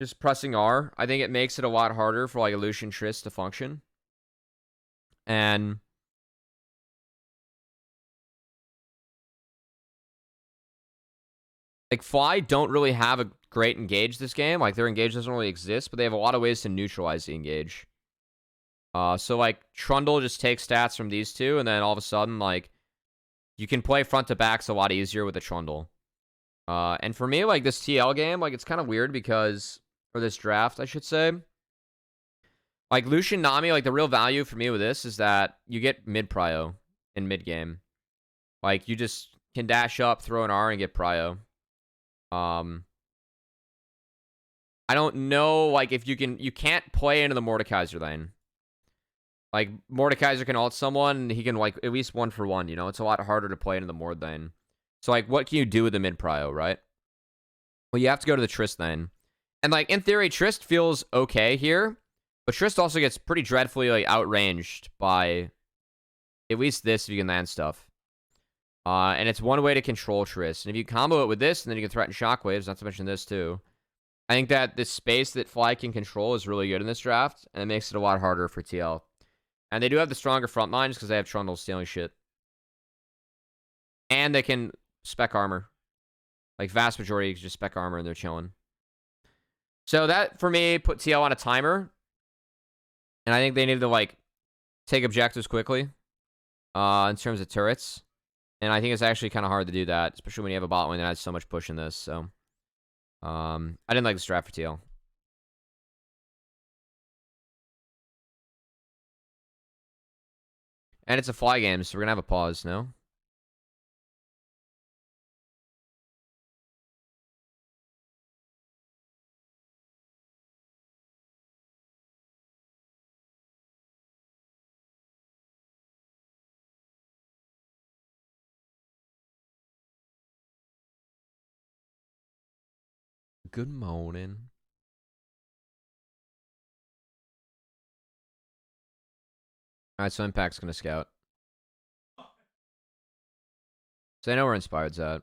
Speaker 1: just pressing R. I think it makes it a lot harder for, like, a Lucian Triss to function. And... like, Fly don't really have a great engage this game. Like, their engage doesn't really exist, but they have a lot of ways to neutralize the engage. So, like, Trundle just takes stats from these two, and then all of a sudden, like, you can play front to backs a lot easier with a Trundle. And for me, like, this TL game, like, it's kind of weird because, or this draft, I should say. Like, Lucian Nami, like, the real value for me with this is that you get mid-prio in mid-game. Like, you just can dash up, throw an R, and get prio. I don't know, like, if you can't play into the Mordekaiser lane. Like, Mordekaiser can ult someone, and he can, like, at least 1-for-1, you know? It's a lot harder to play into the Mord lane. So, like, what can you do with the mid-prio, right? Well, you have to go to the Trist lane. And, like, in theory, Trist feels okay here, but Trist also gets pretty dreadfully, like, outranged by at least this if you can land stuff. And it's one way to control Triss. And if you combo it with this, and then you can threaten shockwaves, not to mention this too. I think that this space that Fly can control is really good in this draft, and it makes it a lot harder for TL. And they do have the stronger front lines because they have Trundle stealing shit. And they can spec armor. Like, vast majority just spec armor and they're chilling. So that, for me, put TL on a timer. And I think they need to, like, take objectives quickly. In terms of turrets. And I think it's actually kind of hard to do that, especially when you have a bot lane that has so much push in this. So, I didn't like this draft for TL. And it's a Fly game, so we're going to have a pause, no? Good morning. Alright, so Impact's gonna scout. So they know where Inspired's at.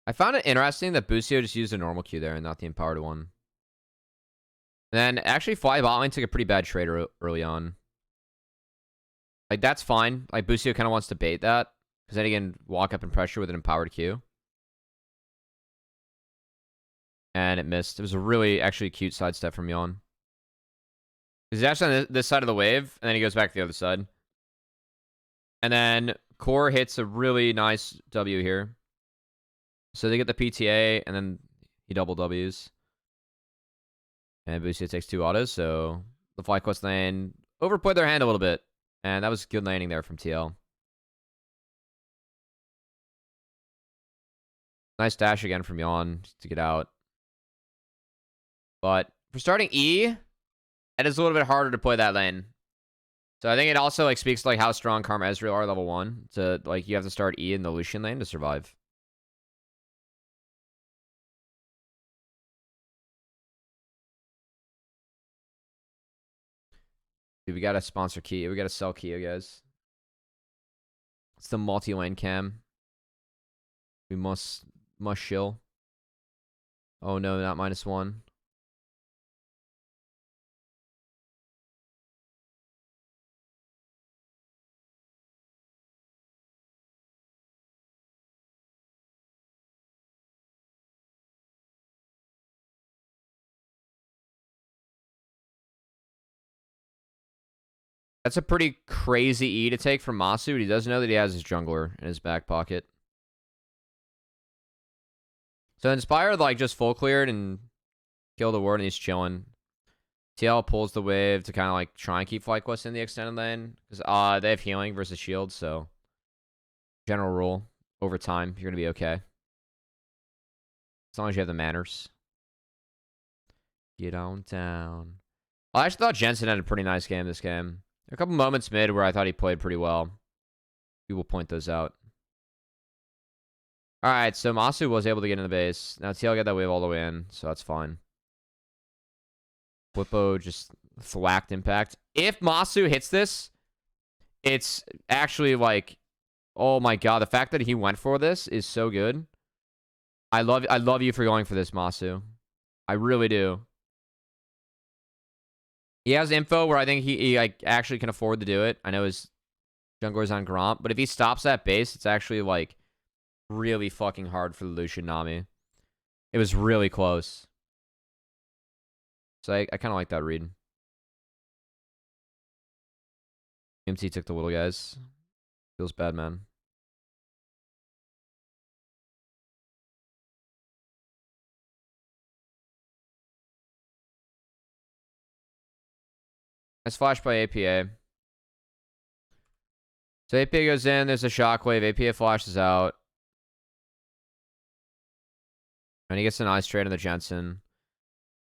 Speaker 1: I found it interesting that Busio just used a normal Q there and not the empowered one. And then actually Fly bot lane took a pretty bad trade early on. Like, that's fine. Like, Busio kind of wants to bait that. Because then he can walk up and pressure with an empowered Q. And it missed. It was a really, actually cute sidestep from Yon. He's actually on this side of the wave, and then he goes back to the other side. And then Core hits a really nice W here. So they get the PTA, and then he double Ws. And Busio takes 2 autos, so the FlyQuest lane overplayed their hand a little bit. And that was good laning there from TL. Nice dash again from Yon to get out. But for starting E, it is a little bit harder to play that lane. So I think it also like speaks to like how strong Karma Ezreal are level 1. To like you have to start E in the Lucian lane to survive. Dude, we got a sponsor key. We got to sell Kia, guys. It's the multi-lane cam. We must shill. Oh no, not -1. That's a pretty crazy E to take from Masu, but he does know that he has his jungler in his back pocket. So Inspired, like, just full cleared and killed the ward, and he's chilling. TL pulls the wave to kind of, like, try and keep FlyQuest in the extended lane. Because they have healing versus shield, so... General rule, over time, you're going to be okay. As long as you have the manners. Get on down. I actually thought Jensen had a pretty nice game this game. There are a couple moments mid where I thought he played pretty well. We will point those out. Alright, so Masu was able to get in the base. Now TL got that wave all the way in, so that's fine. Whippo just thwacked Impact. If Masu hits this, it's actually like, oh my god, the fact that he went for this is so good. I love you for going for this, Masu. I really do. He has info where I think he like actually can afford to do it. I know his jungler's on Gromp, but if he stops that base, it's actually like really fucking hard for the Lucian Nami. It was really close. So I kind of like that read. MT took the little guys. Feels bad, man. Nice flash by APA. So APA goes in, there's a shockwave, APA flashes out. And he gets an ice trade on the Jensen.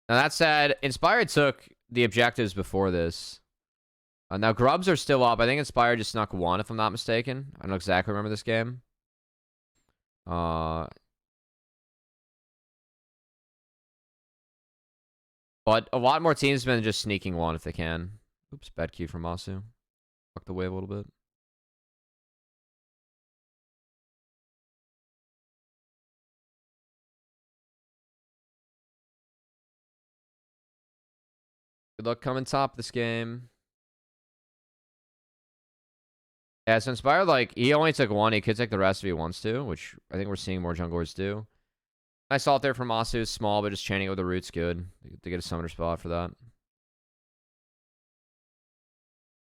Speaker 1: Now that said, Inspired took the objectives before this. Now Grubs are still up. I think Inspired just snuck 1, if I'm not mistaken. I don't exactly remember this game. But a lot more teams have been just sneaking 1 if they can. Oops, bad Q from Masu. Fuck the wave a little bit. Good luck coming top this game. Yeah, so Inspired, like, he only took 1. He could take the rest if he wants to, which I think we're seeing more junglers do. Nice ult there from Masu. Small, but just chaining it with the root's good. To get a summoner spot for that.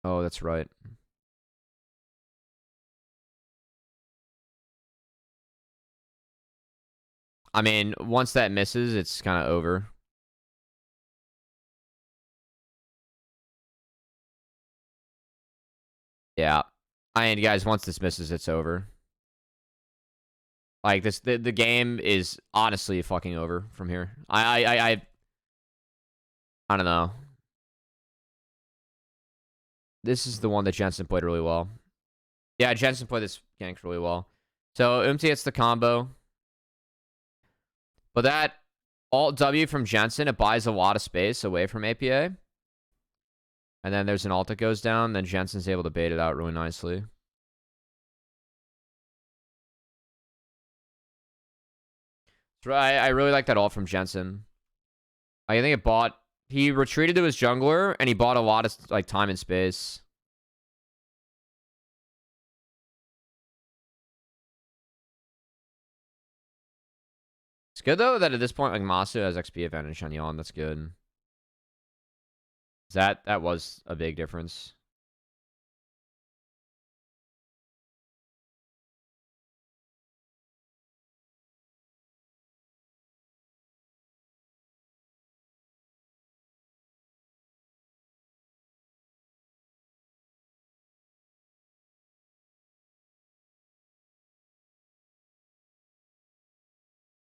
Speaker 1: Oh, that's right. I mean, once that misses, it's kind of over. Yeah. I mean, guys, once this misses, it's over. Like, the game is honestly fucking over from here. I don't know. This is the one that Jensen played really well. Yeah, Jensen played this gank really well. So, Umti hits the combo. But that alt W from Jensen, it buys a lot of space away from APA. And then there's an alt that goes down. Then Jensen's able to bait it out really nicely. So I really like that alt from Jensen. I think it bought... He retreated to his jungler, and he bought a lot of like time and space. It's good, though, that at this point, like, Masu has XP advantage on Yon. That's good. That was a big difference.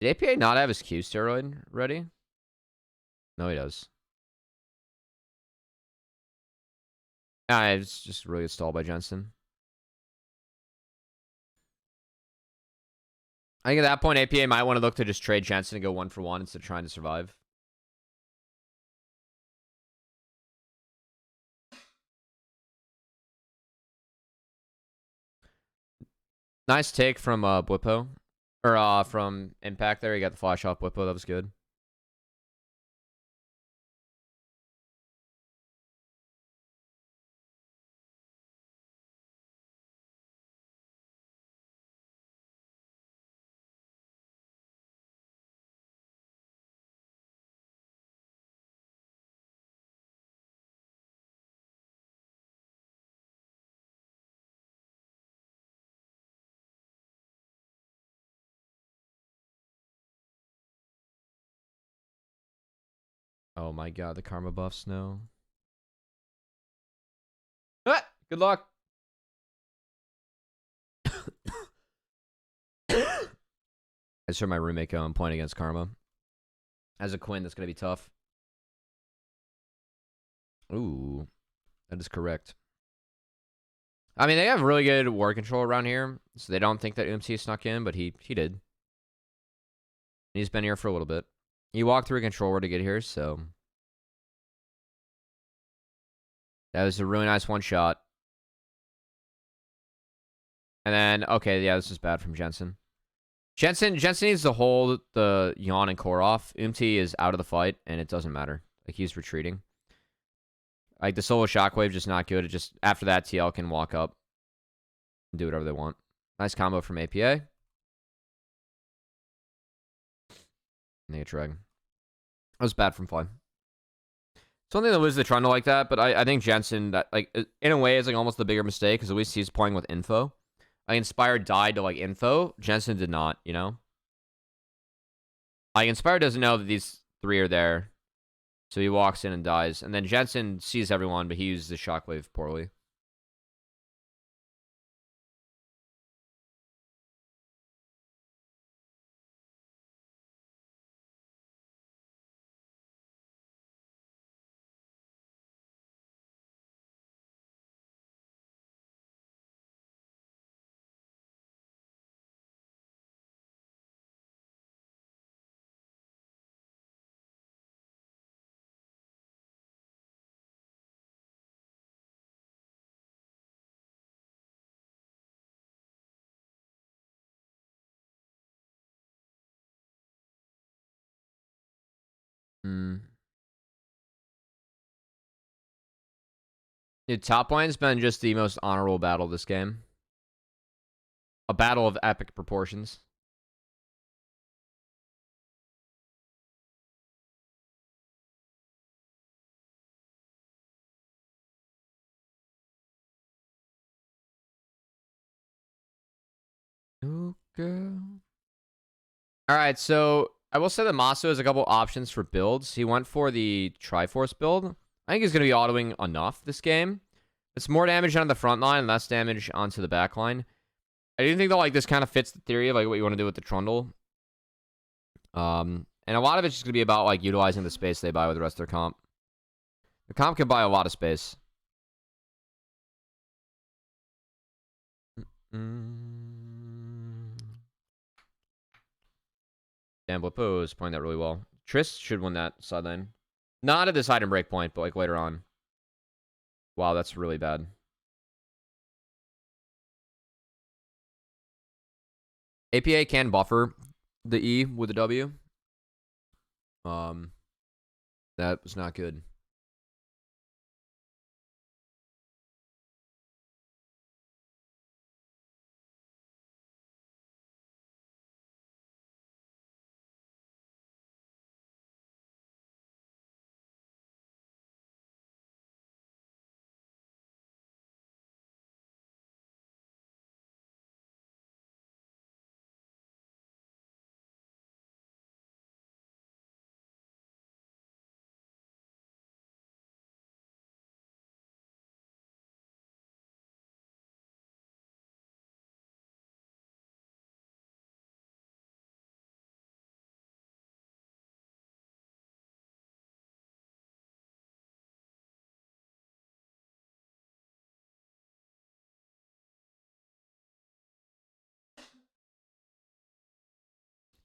Speaker 1: Did APA not have his Q steroid ready? No, he does. It's just really stalled by Jensen. I think at that point, APA might want to look to just trade Jensen and go 1-for-1 instead of trying to survive. Nice take from Bwipo. Or from Impact there. He got the flash off Bwipo. That was good. Oh my god, the karma buffs, no. Ah, good luck. I just heard my roommate go and point against karma. As a Quinn, that's going to be tough. Ooh, that is correct. I mean, they have really good ward control around here, so they don't think that UMC snuck in, but he did. He's been here for a little bit. He walked through a control ward to get here, so... That was a really nice one shot. And then, okay, yeah, this is bad from Jensen. Jensen needs to hold the Yon and core off. UMT is out of the fight, and it doesn't matter. Like, he's retreating. Like, the solo shockwave just not good. It just, after that, TL can walk up and do whatever they want. Nice combo from APA. And they get Drag. That was bad from Fly. Something that was the Trundle like that, but I think Jensen, that like in a way, is like almost the bigger mistake, because at least he's playing with info. Like, Inspired died to like info. Jensen did not, you know? Like, Inspired doesn't know that these three are there. So he walks in and dies. And then Jensen sees everyone, but he uses the shockwave poorly. Dude, top line's been just the most honorable battle this game. A battle of epic proportions. Oh, girl. Alright, so I will say that Maso has a couple options for builds. He went for the Triforce build. I think he's going to be autoing enough this game. It's more damage on the front line and less damage onto the back line. I do think that like this kind of fits the theory of like what you want to do with the Trundle. And a lot of it's just going to be about like utilizing the space they buy with the rest of their comp. The comp can buy a lot of space. Damn, Blippo is playing that really well. Triss should win that side lane. Not at this item break point, but like later on. Wow, that's really bad. APA can buffer the E with the W. That was not good.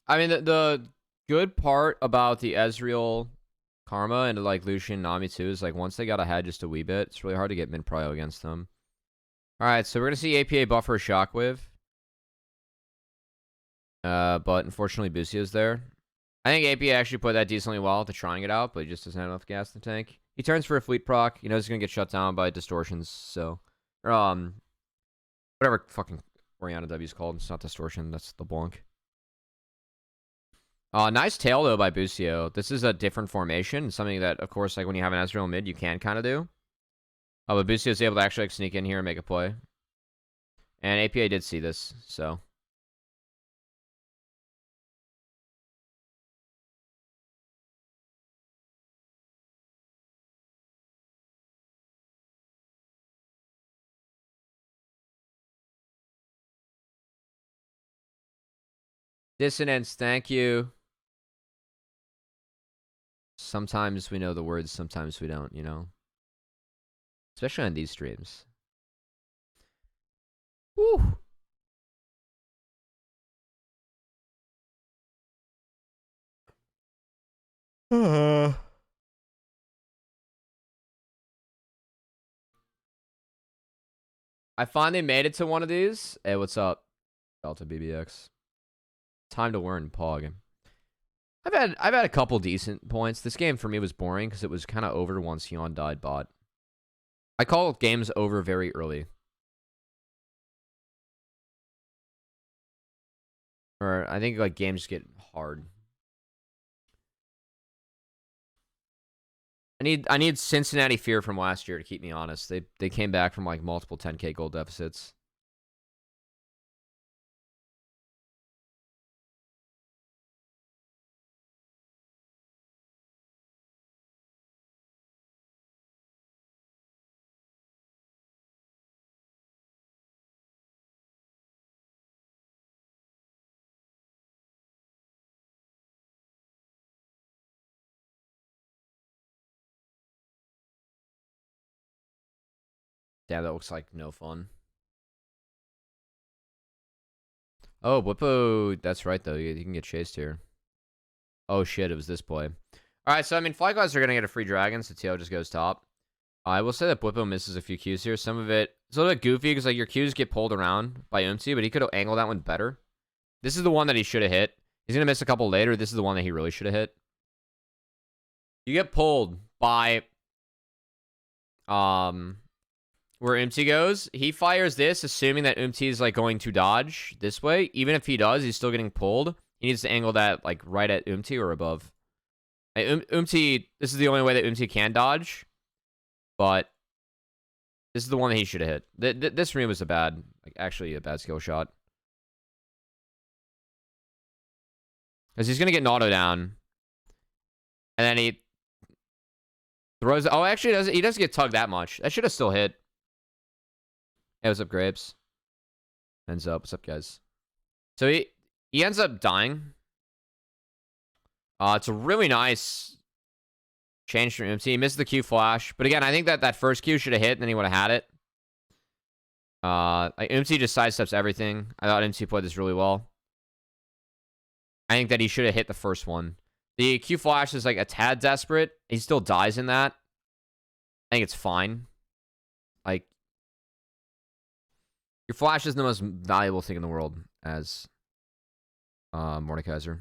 Speaker 1: I mean, the good part about the Ezreal Karma and like Lucian Nami too is like once they got ahead just a wee bit, it's really hard to get mid prio against them. Alright, so we're gonna see APA buffer Shockwave. But unfortunately Busio's there. I think APA actually put that decently well to trying it out, but he just doesn't have enough gas in the tank. He turns for a fleet proc. He knows he's gonna get shut down by distortions, so whatever fucking Oriana W is called. It's not distortion, that's the Blanc. Nice tail, though, by Busio. This is a different formation. Something that, of course, like when you have an Ezreal mid, you can kind of do. But Busio's able to actually like, sneak in here and make a play. And APA did see this, so. Dissonance, thank you. Sometimes we know the words, sometimes we don't, you know? Especially on these streams. Woo! I finally made it to one of these. Hey, what's up? Delta BBX. Time to learn Pog. I've had a couple decent points. This game for me was boring because it was kind of over once Yon died bot. I call games over very early. Or I think like games get hard. I need Cincinnati Fear from last year to keep me honest. They came back from like multiple 10k gold deficits. Damn, that looks like no fun. Oh, Whippo. That's right, though. You can get chased here. Oh, shit. It was this play. Alright, so, I mean, Flyclaws are going to get a free dragon, so TL just goes top. I will say that Blippo misses a few Qs here. Some of it... It's a little bit goofy, because, like, your Qs get pulled around by Umti, but he could have angled that one better. This is the one that he should have hit. He's going to miss a couple later. This is the one that he really should have hit. You get pulled by... where Umti goes, he fires this, assuming that Umti is, like, going to dodge this way. Even if he does, he's still getting pulled. He needs to angle that, like, right at Umti or above. Umti, this is the only way that Umti can dodge. But this is the one that he should have hit. This for me was a bad, like, actually a bad skill shot. Because he's going to get an auto down. And then he throws... Oh, actually, he doesn't get tugged that much. That should have still hit. Hey, what's up, Grapes? Ends up. What's up, guys? So he ends up dying. It's a really nice change from MC. He missed the Q flash. But again, I think that first Q should have hit, and then he would have had it. Like, MC just sidesteps everything. I thought MC played this really well. I think that he should have hit the first one. The Q flash is like a tad desperate. He still dies in that. I think it's fine. Like, your flash is the most valuable thing in the world as Mordekaiser.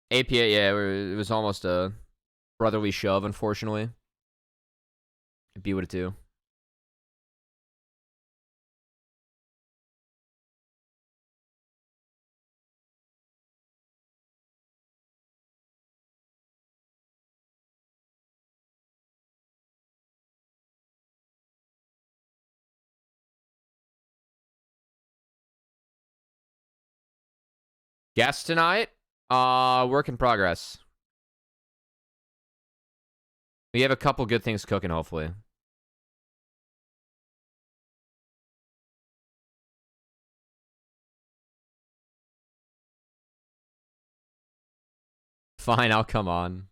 Speaker 1: APA, yeah, it was almost a brotherly shove, unfortunately. It'd be what it do. Guess tonight? Work in progress. We have a couple good things cooking, hopefully. Fine, I'll come on.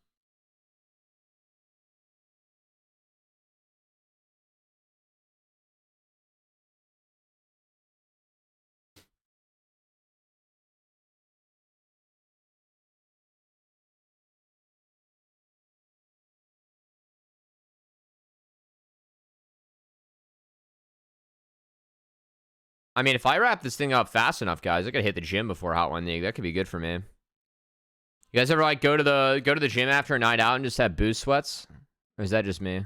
Speaker 1: I mean, if I wrap this thing up fast enough, guys, I could hit the gym before Hotline League. That could be good for me. You guys ever like go to the gym after a night out and just have booze sweats? Or is that just me?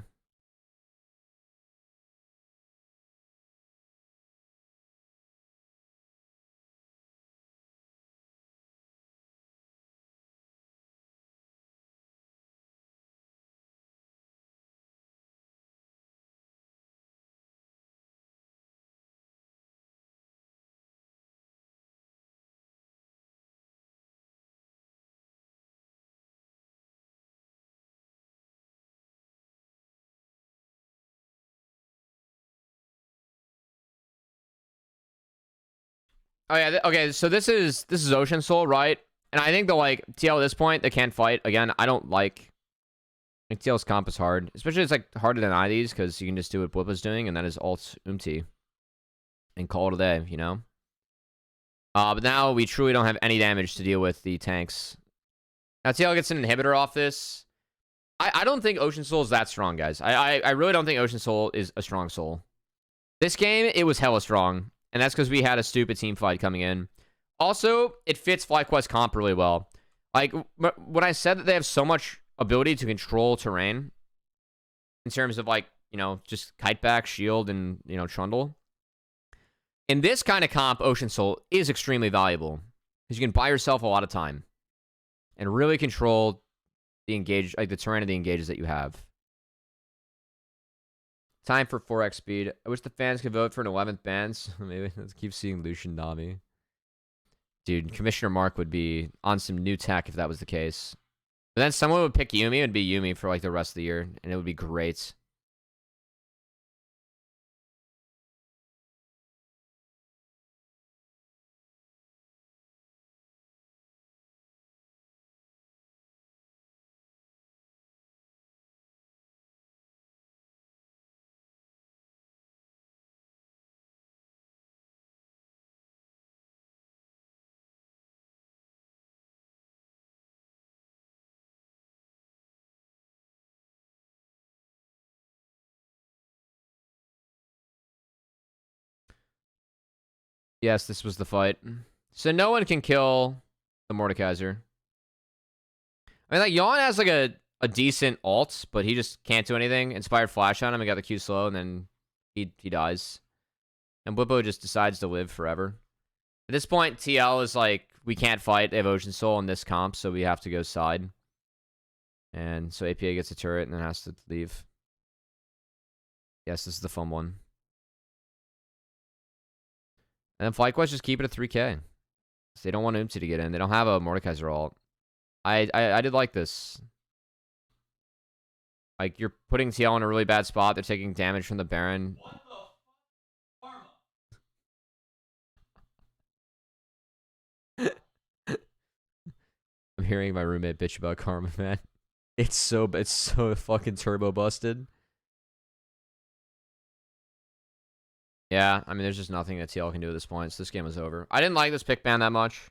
Speaker 1: Oh yeah, okay, so this is Ocean Soul, right? And I think the like TL at this point, they can't fight. Again, I don't like TL's comp is hard. Especially it's like hard to deny these because you can just do what Blippa's doing and that is alt Umti. And call it a day, you know? But now we truly don't have any damage to deal with the tanks. Now TL gets an inhibitor off this. I don't think Ocean Soul is that strong, guys. I really don't think Ocean Soul is a strong soul. This game, it was hella strong. And that's because we had a stupid team fight coming in. Also, it fits FlyQuest comp really well. Like, when I said that they have so much ability to control terrain, in terms of, like, you know, just kite back, shield, and, you know, trundle. In this kind of comp, Ocean Soul is extremely valuable. Because you can buy yourself a lot of time. And really control the engage, like, the terrain of the engages that you have. Time for 4x speed. I wish the fans could vote for an 11th bans. Maybe let's keep seeing Lucian Nami. Dude, Commissioner Mark would be on some new tech if that was the case. But then someone would pick Yuumi. It would be Yuumi for like the rest of the year. And it would be great. Yes, this was the fight. So no one can kill the Mordekaiser. I mean, like, Yawn has, like, a decent ult, but he just can't do anything. Inspired Flash on him and got the Q slow, and then he dies. And Blippo just decides to live forever. At this point, TL is like, we can't fight. They have Ocean Soul in this comp, so we have to go side. And so APA gets a turret and then has to leave. Yes, this is the fun one. And then FlyQuest just keep it at 3k. So they don't want Umti to get in. They don't have a Mordekaiser ult. I did like this. Like, you're putting TL in a really bad spot. They're taking damage from the Baron. What the fuck, Karma? I'm hearing my roommate bitch about Karma, man. It's so fucking turbo busted. Yeah, I mean, there's just nothing that TL can do at this point. So this game is over. I didn't like this pick ban that much.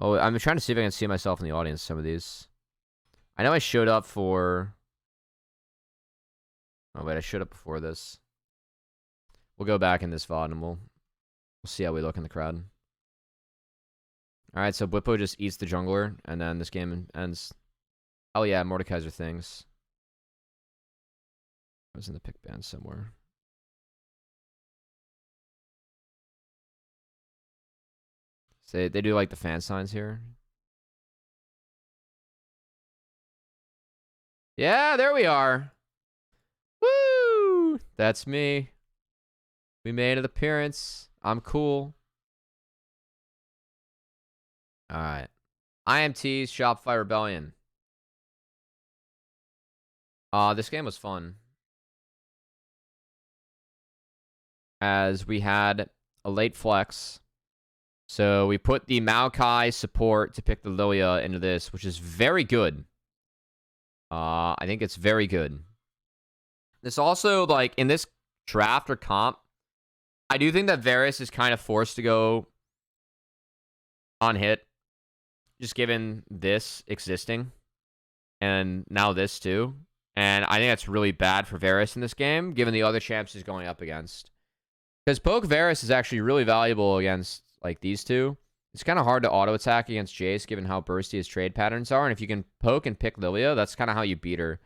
Speaker 1: Oh, I'm trying to see if I can see myself in the audience. Some of these. I know I showed up for. Oh wait, I showed up before this. We'll go back in this VoD and we'll see how we look in the crowd. All right, so Bwipo just eats the jungler, and then this game ends. Oh yeah, Mordekaiser things. I was in the pick ban somewhere. So they do like the fan signs here. Yeah, there we are. Woo! That's me. We made an appearance. I'm cool. All right. IMT's Shopify Rebellion. This game was fun. As we had a late flex. So we put the Maokai support to pick the Lilia into this, which is very good. I think it's very good. This also, like, in this draft or comp, I do think that Varus is kind of forced to go on hit, just given this existing, and now this too. And I think that's really bad for Varus in this game, given the other champs he's going up against. Because poke Varus is actually really valuable against, like, these two. It's kind of hard to auto-attack against Jace, given how bursty his trade patterns are. And if you can poke and pick Lilia, that's kind of how you beat her.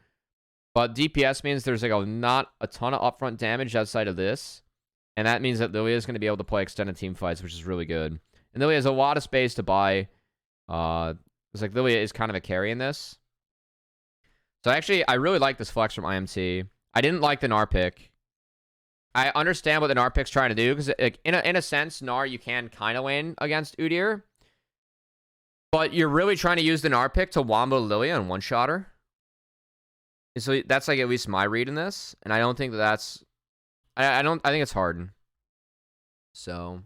Speaker 1: But DPS means there's, like, not a ton of upfront damage outside of this. And that means that Lilia is going to be able to play extended team fights, which is really good. And Lilia has a lot of space to buy. It's like Lilia is kind of a carry in this. So actually, I really like this flex from IMT. I didn't like the Gnar pick. I understand what the Gnar pick's trying to do, because like, in a sense, Gnar you can kind of win against Udyr. But you're really trying to use the Gnar pick to wombo Lilia and one-shot her. So that's like at least my read in this. And I don't think that's... I think it's hard. So...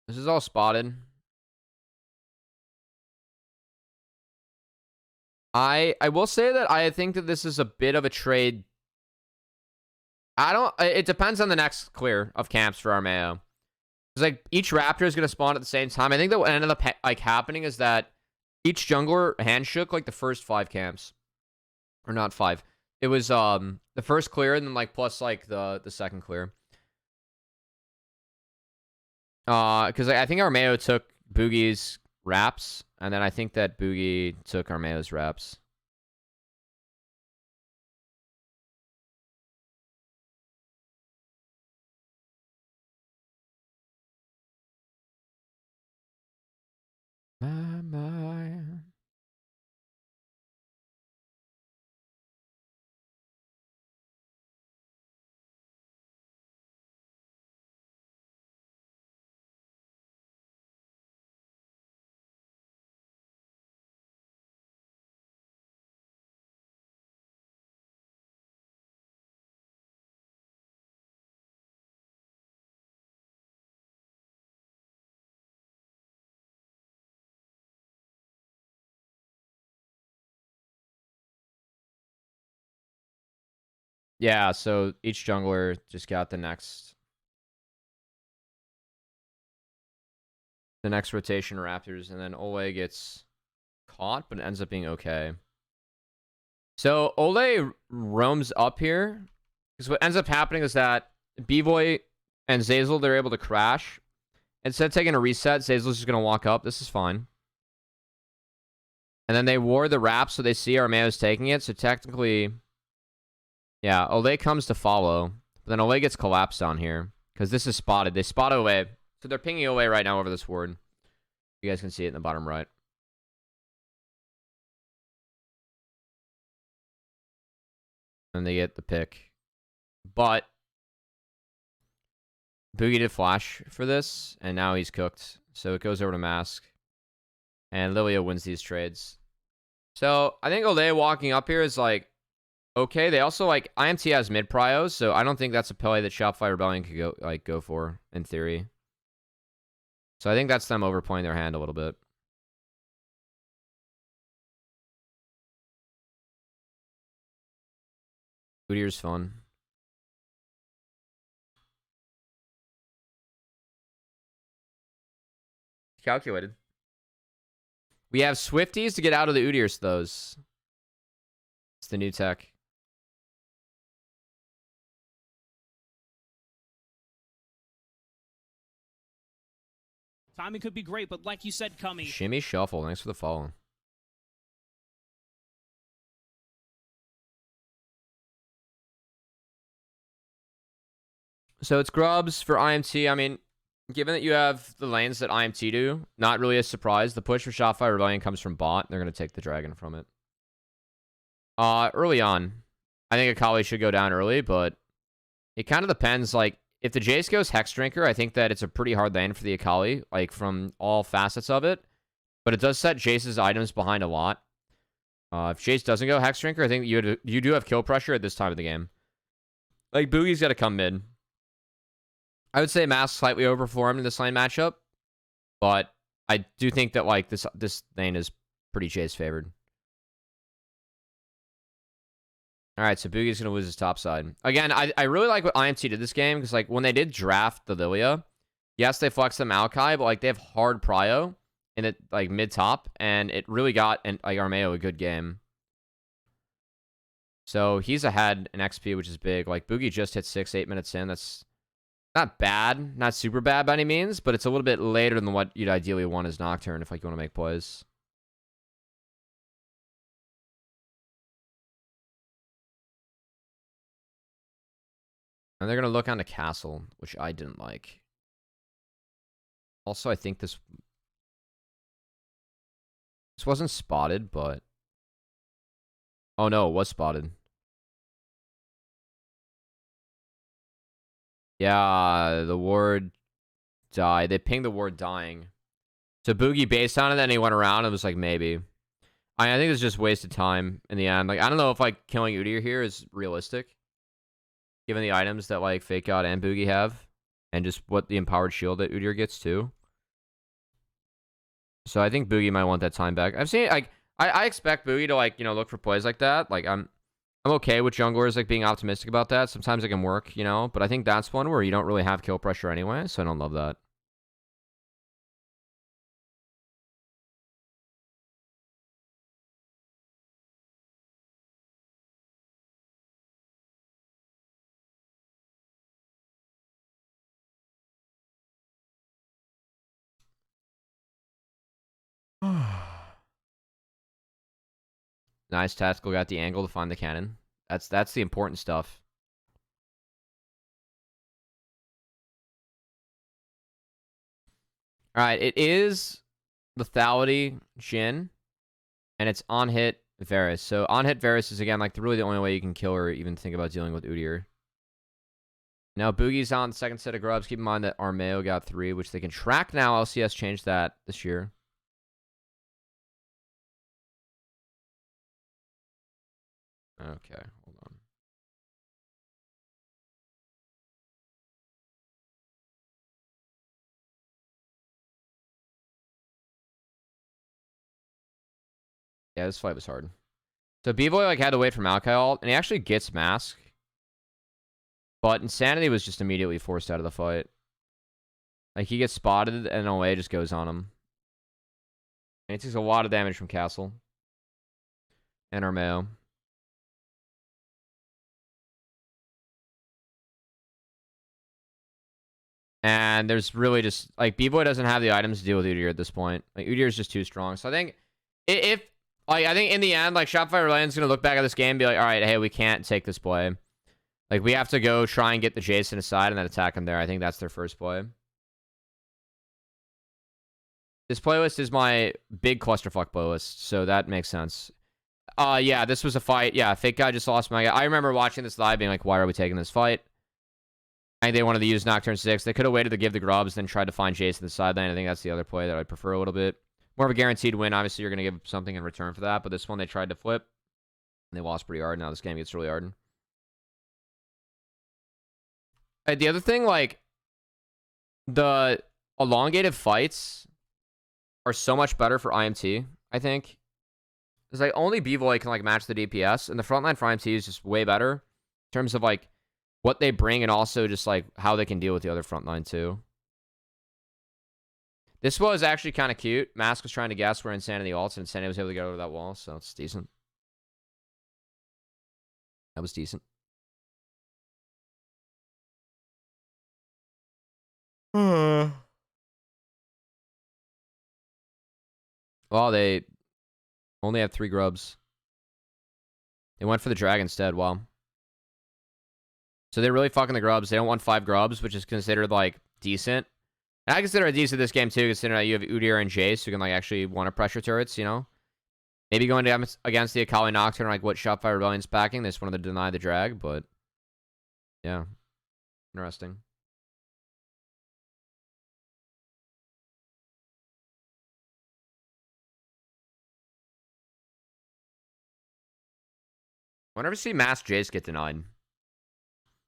Speaker 1: This is all spotted. I will say that I think that this is a bit of a trade. It depends on the next clear of camps for Armeo. Because like each Raptor is going to spawn at the same time. I think that what ended up like happening is that each jungler hand shook like the first 5 camps. Or not 5. It was the first clear and then like plus like the second clear. Because I think Armeo took Boogie's wraps, and then I think that Boogie took Armeo's wraps. My. Yeah, so each jungler just got the next rotation Raptors, and then Ole gets caught, but it ends up being okay. So Ole roams up here, because what ends up happening is that B-Boy and Zeyzal, they're able to crash. Instead of taking a reset, Zeyzal's just going to walk up. This is fine. And then they ward the wrap, so they see Armeo's taking it, so technically... Yeah, Ole comes to follow. But then Ole gets collapsed on here. Because this is spotted. They spot Ole. So they're pinging Ole right now over this ward. You guys can see it in the bottom right. And they get the pick. But Boogie did flash for this. And now he's cooked. So it goes over to Mask. And Lilia wins these trades. So I think Olay walking up here is like okay. They also like IMT has mid prios, so I don't think that's a play that Shopify Rebellion could go for in theory. So I think that's them overplaying their hand a little bit. Udyr's fun. Calculated. We have Swifties to get out of the Udyrs, those. It's the new tech.
Speaker 2: Timing could be great, but like you said, Cummy.
Speaker 1: Shimmy shuffle. Thanks for the follow. So it's grubs for IMT. I mean, given that you have the lanes that IMT do, not really a surprise. The push for Shopify Rebellion comes from bot. They're going to take the dragon from it. Early on, I think Akali should go down early, but it kind of depends. Like, if the Jace goes Hex Drinker, I think that it's a pretty hard lane for the Akali, like, from all facets of it. But it does set Jace's items behind a lot. If Jace doesn't go Hex Drinker, I think you do have kill pressure at this time of the game. Like, Boogie's got to come mid. I would say Mask slightly overperformed in this lane matchup, but I do think that like this lane is pretty Jace favored. All right, so Boogie's gonna lose his top side again. I really like what IMT did this game because like when they did draft the Lilia, yes they flexed the Maokai, but like they have hard prio in it like mid top, and it really got like Armeo a good game. So he's ahead in XP, which is big. Like Boogie just hit 6-8 minutes in. That's not bad, not super bad by any means, but it's a little bit later than what you'd ideally want as Nocturne if like you want to make plays. And they're going to look on the castle, which I didn't like. Also, I think this wasn't spotted, but... Oh no, it was spotted. Yeah, the ward died. They pinged the ward dying. So Boogie based on it, then he went around and was like, maybe. I think it's just wasted time in the end. Like, I don't know if, like, killing Udyr here is realistic. Given the items that, like, Fake God and Boogie have. And just what the empowered shield that Udyr gets, too. So I think Boogie might want that time back. I've seen, like, I expect Boogie to, like, you know, look for plays like that. Like, I'm okay with junglers like being optimistic about that. Sometimes it can work, you know, but I think that's one where you don't really have kill pressure anyway, so I don't love that. Nice tactical, got the angle to find the cannon. That's the important stuff. Alright, it is lethality Jhin, and it's on hit Varus. So on hit Varus is again like really the only way you can kill or even think about dealing with Udyr. Now Boogie's on the second set of grubs. Keep in mind that Armeo got 3, which they can track now. LCS changed that this year. Okay, hold on. Yeah, this fight was hard. So B-Boy like had to wait for Maokai ult, and he actually gets Mask. But Insanity was just immediately forced out of the fight. Like, he gets spotted, and OA just goes on him. And he takes a lot of damage from Castle. And Armeo. And there's really just... Like, B-Boy doesn't have the items to deal with Udyr at this point. Like, Udyr is just too strong. So I think... If... Like, I think in the end, like, Shopify Rebellion's going to look back at this game and be like, alright, hey, we can't take this play. Like, we have to go try and get the Jason aside and then attack him there. I think that's their first play. This playlist is my big clusterfuck playlist, so that makes sense. Yeah, this was a fight. Yeah, Fake Guy just lost my guy. I remember watching this live being like, why are we taking this fight? I think they wanted to use Nocturne 6. They could have waited to give the grubs, then tried to find Jason the sideline. I think that's the other play that I'd prefer a little bit. more of a guaranteed win. Obviously, you're going to give something in return for that. But this one, they tried to flip. And they lost pretty hard. Now this game gets really hard. The other thing, like, the elongated fights are so much better for IMT, I think. It's like only VoD can like match the DPS, and the frontline for IMT is just way better in terms of like what they bring and also just like how they can deal with the other frontline too. This was actually kind of cute. Mask was trying to guess where Insanity ults, and Insanity was able to get over that wall, so it's decent. That was decent. Well, they only have 3 grubs. They went for the drag instead. Wow. So they're really fucking the grubs. They don't want 5 grubs, which is considered like decent. And I consider it decent this game too, considering that you have Udyr and Jace who can like actually want to pressure turrets, you know? Maybe going against the Akali Nocturne, like what Shopify Rebellion's packing. They just wanted to deny the drag, but yeah. Interesting. I'll never see Mass Jace get denied.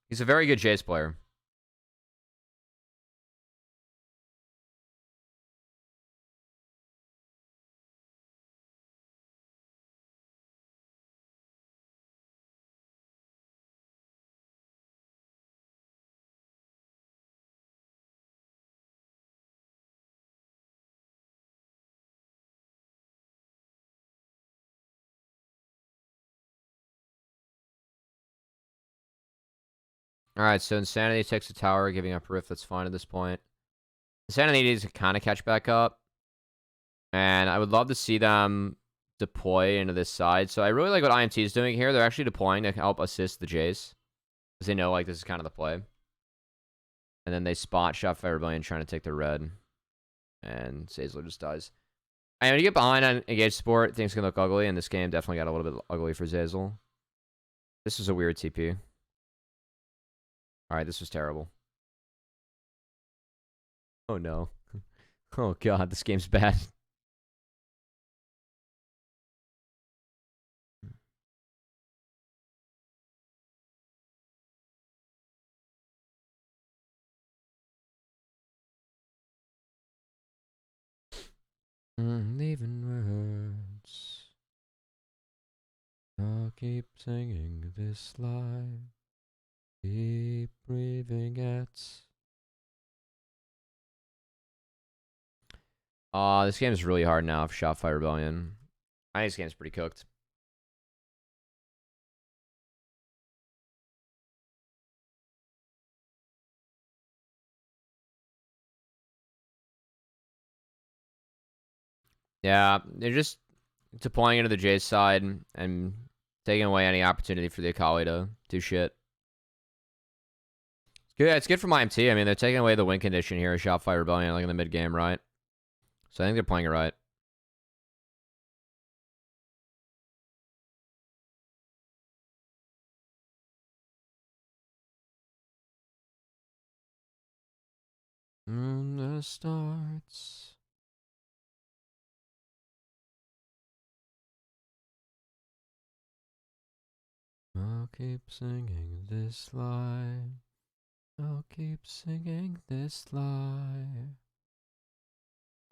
Speaker 1: He's a very good Jace player. Alright, so Insanity takes the tower, giving up Rift. That's fine at this point. Insanity needs to kind of catch back up. And I would love to see them deploy into this side. So I really like what IMT is doing here. They're actually deploying to help assist the Jace. Because they know like this is kind of the play. And then they spot Shopify Rebellion trying to take the red. And Zazler just dies. And when you get behind on Engage Support, things can look ugly. And this game definitely got a little bit ugly for Zazel. This was a weird TP. Alright, this was terrible. Oh no. Oh god, this game's bad. Leaving words. I'll keep singing this line. Keep breathing at. This game is really hard now for Shopify Rebellion. I think this game's pretty cooked. Yeah, they're just deploying into the Jace side and taking away any opportunity for the Akali to do shit. It's good for my MT. I mean, they're taking away the win condition here at Shopify Rebellion, like in the mid game, right? So I think they're playing it right. The starts. I'll keep singing this line. I'll keep singing this line.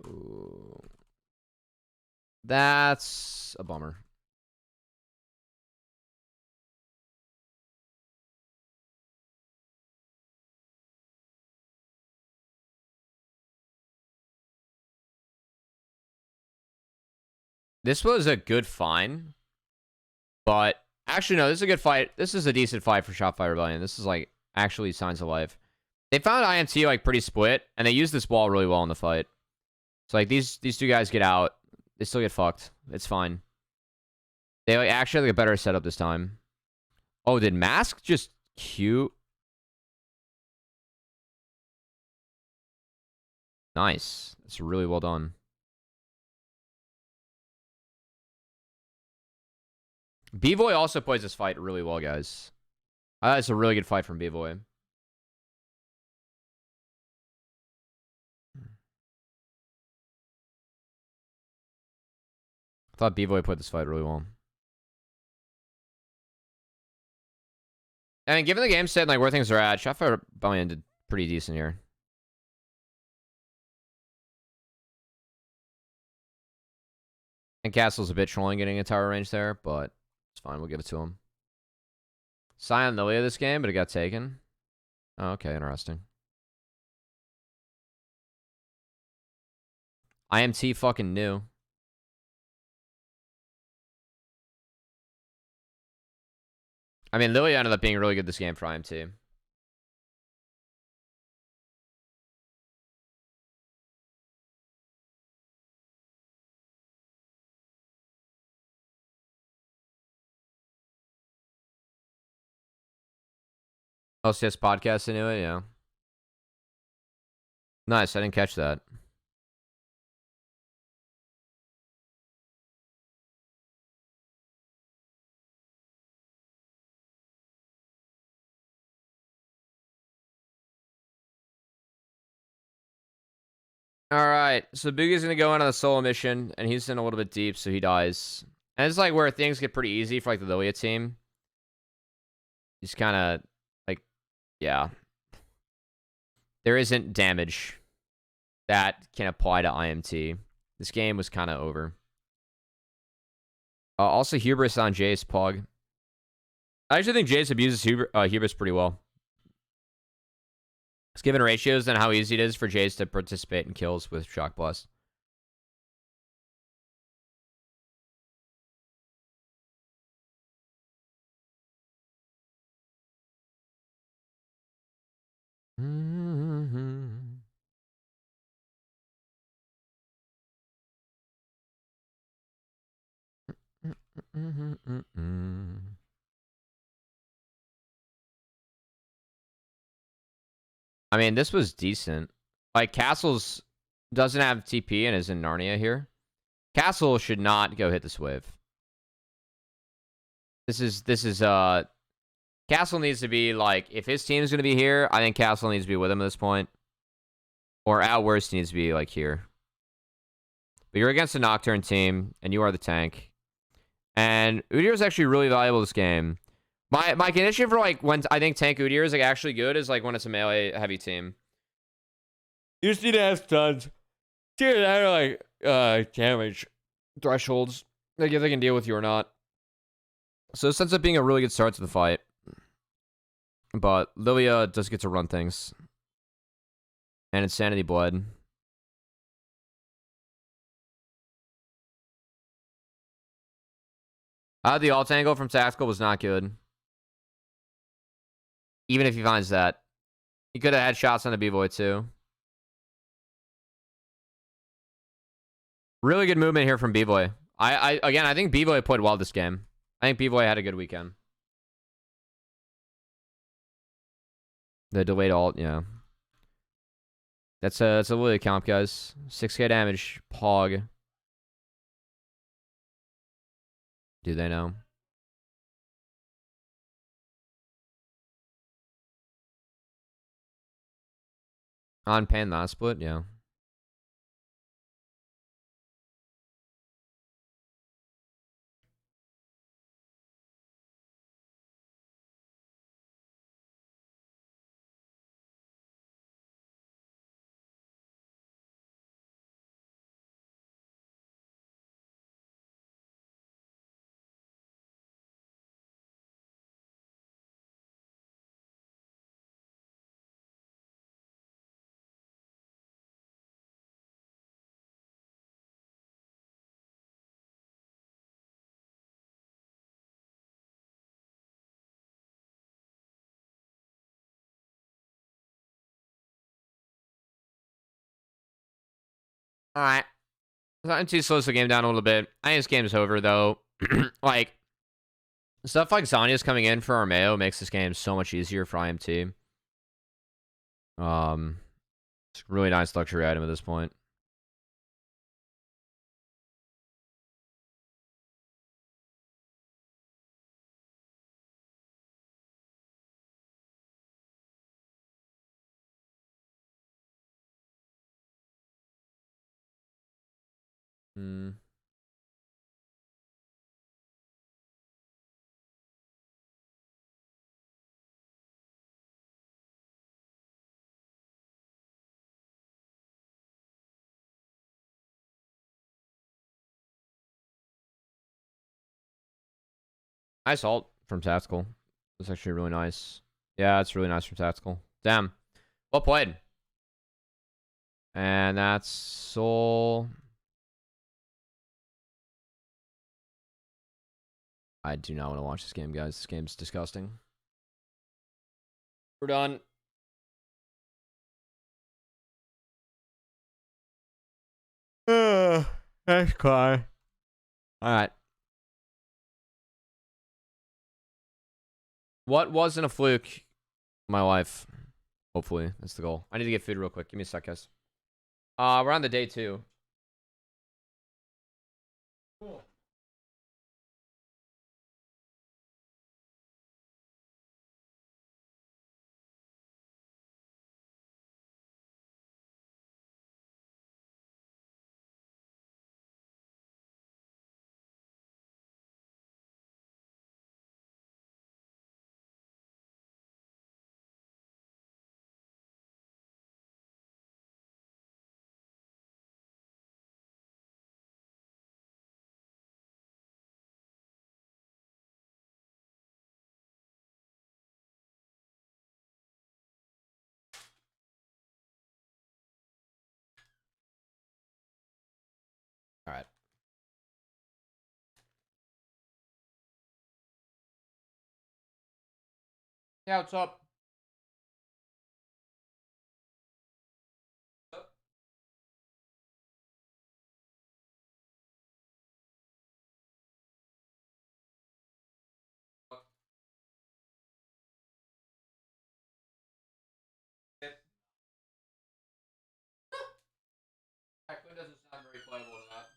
Speaker 1: Ooh. That's a bummer. This was a good find, but actually no, this is a good fight. This is a decent fight for Shopify Rebellion. This is like actually signs of life. They found IMT like pretty split, and they used this wall really well in the fight. So like these 2 guys get out, they still get fucked. It's fine. They like actually have like, a better setup this time. Oh, did Mask just Q? Nice. That's really well done. B-Boy also plays this fight really well, guys. It's a really good fight from B-Boy. thought B-Boy played this fight really well. I mean, given the game set and like where things are at, Shotfire Balian did pretty decent here. And Castle's a bit trolling getting a tower range there, but it's fine. We'll give it to him. Scion Lilia this game, but it got taken. Oh, okay, interesting. IMT fucking new. I mean, Lilia ended up being really good this game for IMT. LCS podcast into it, yeah. Nice, I didn't catch that. Alright, so Boogie's gonna go on a solo mission, and he's in a little bit deep, so he dies. And it's like where things get pretty easy for like the Lilia team. He's kind of like, yeah. There isn't damage that can apply to IMT. This game was kind of over. Also, Hubris on Jace, Pog. I actually think Jace abuses Hubris pretty well. It's given ratios and how easy it is for Jace to participate in kills with Shock Blast. I mean, this was decent. Like, Castles doesn't have TP and is in Narnia here. Castle should not go hit this wave. This is Castle needs to be like, if his team is going to be here, I think Castle needs to be with him at this point. Or at worst, he needs to be like here. But you're against a Nocturne team, and you are the tank. And Udyr is actually really valuable this game. My condition for like when I think tank Udyr is like actually good is like when it's a melee heavy team. You just need to have stuns. Dude, that are like damage thresholds. Like if they can deal with you or not. So this ends up being a really good start to the fight. But Lilia does get to run things. And Insanity Blood. The alt angle from Tactical was not good. Even if he finds that. He could have had shots on the B-Boy too. Really good movement here from B-Boy. Again, I think B-Boy played well this game. I think B-Boy had a good weekend. The delayed alt, yeah. That's a Lilia comp, guys. 6k damage. Pog. Do they know? On pan not split, yeah. Alright. Starting to slow the game down a little bit. I think this game's over, though. Like, stuff like Zanya's coming in for Armeo makes this game so much easier for IMT. It's a really nice luxury item at this point. Nice ult from Tactical. That's actually really nice. Yeah, it's really nice from Tactical. Damn. Well played. And that's Soul. I do not want to watch this game, guys. This game's disgusting. We're done. Nice cry. Alright. What wasn't a fluke in my life? Hopefully, that's the goal. I need to get food real quick. Give me a sec, guys. We're on the day 2. Cool. Alright. Yeah, what's up? Actually, doesn't sound very playable to that.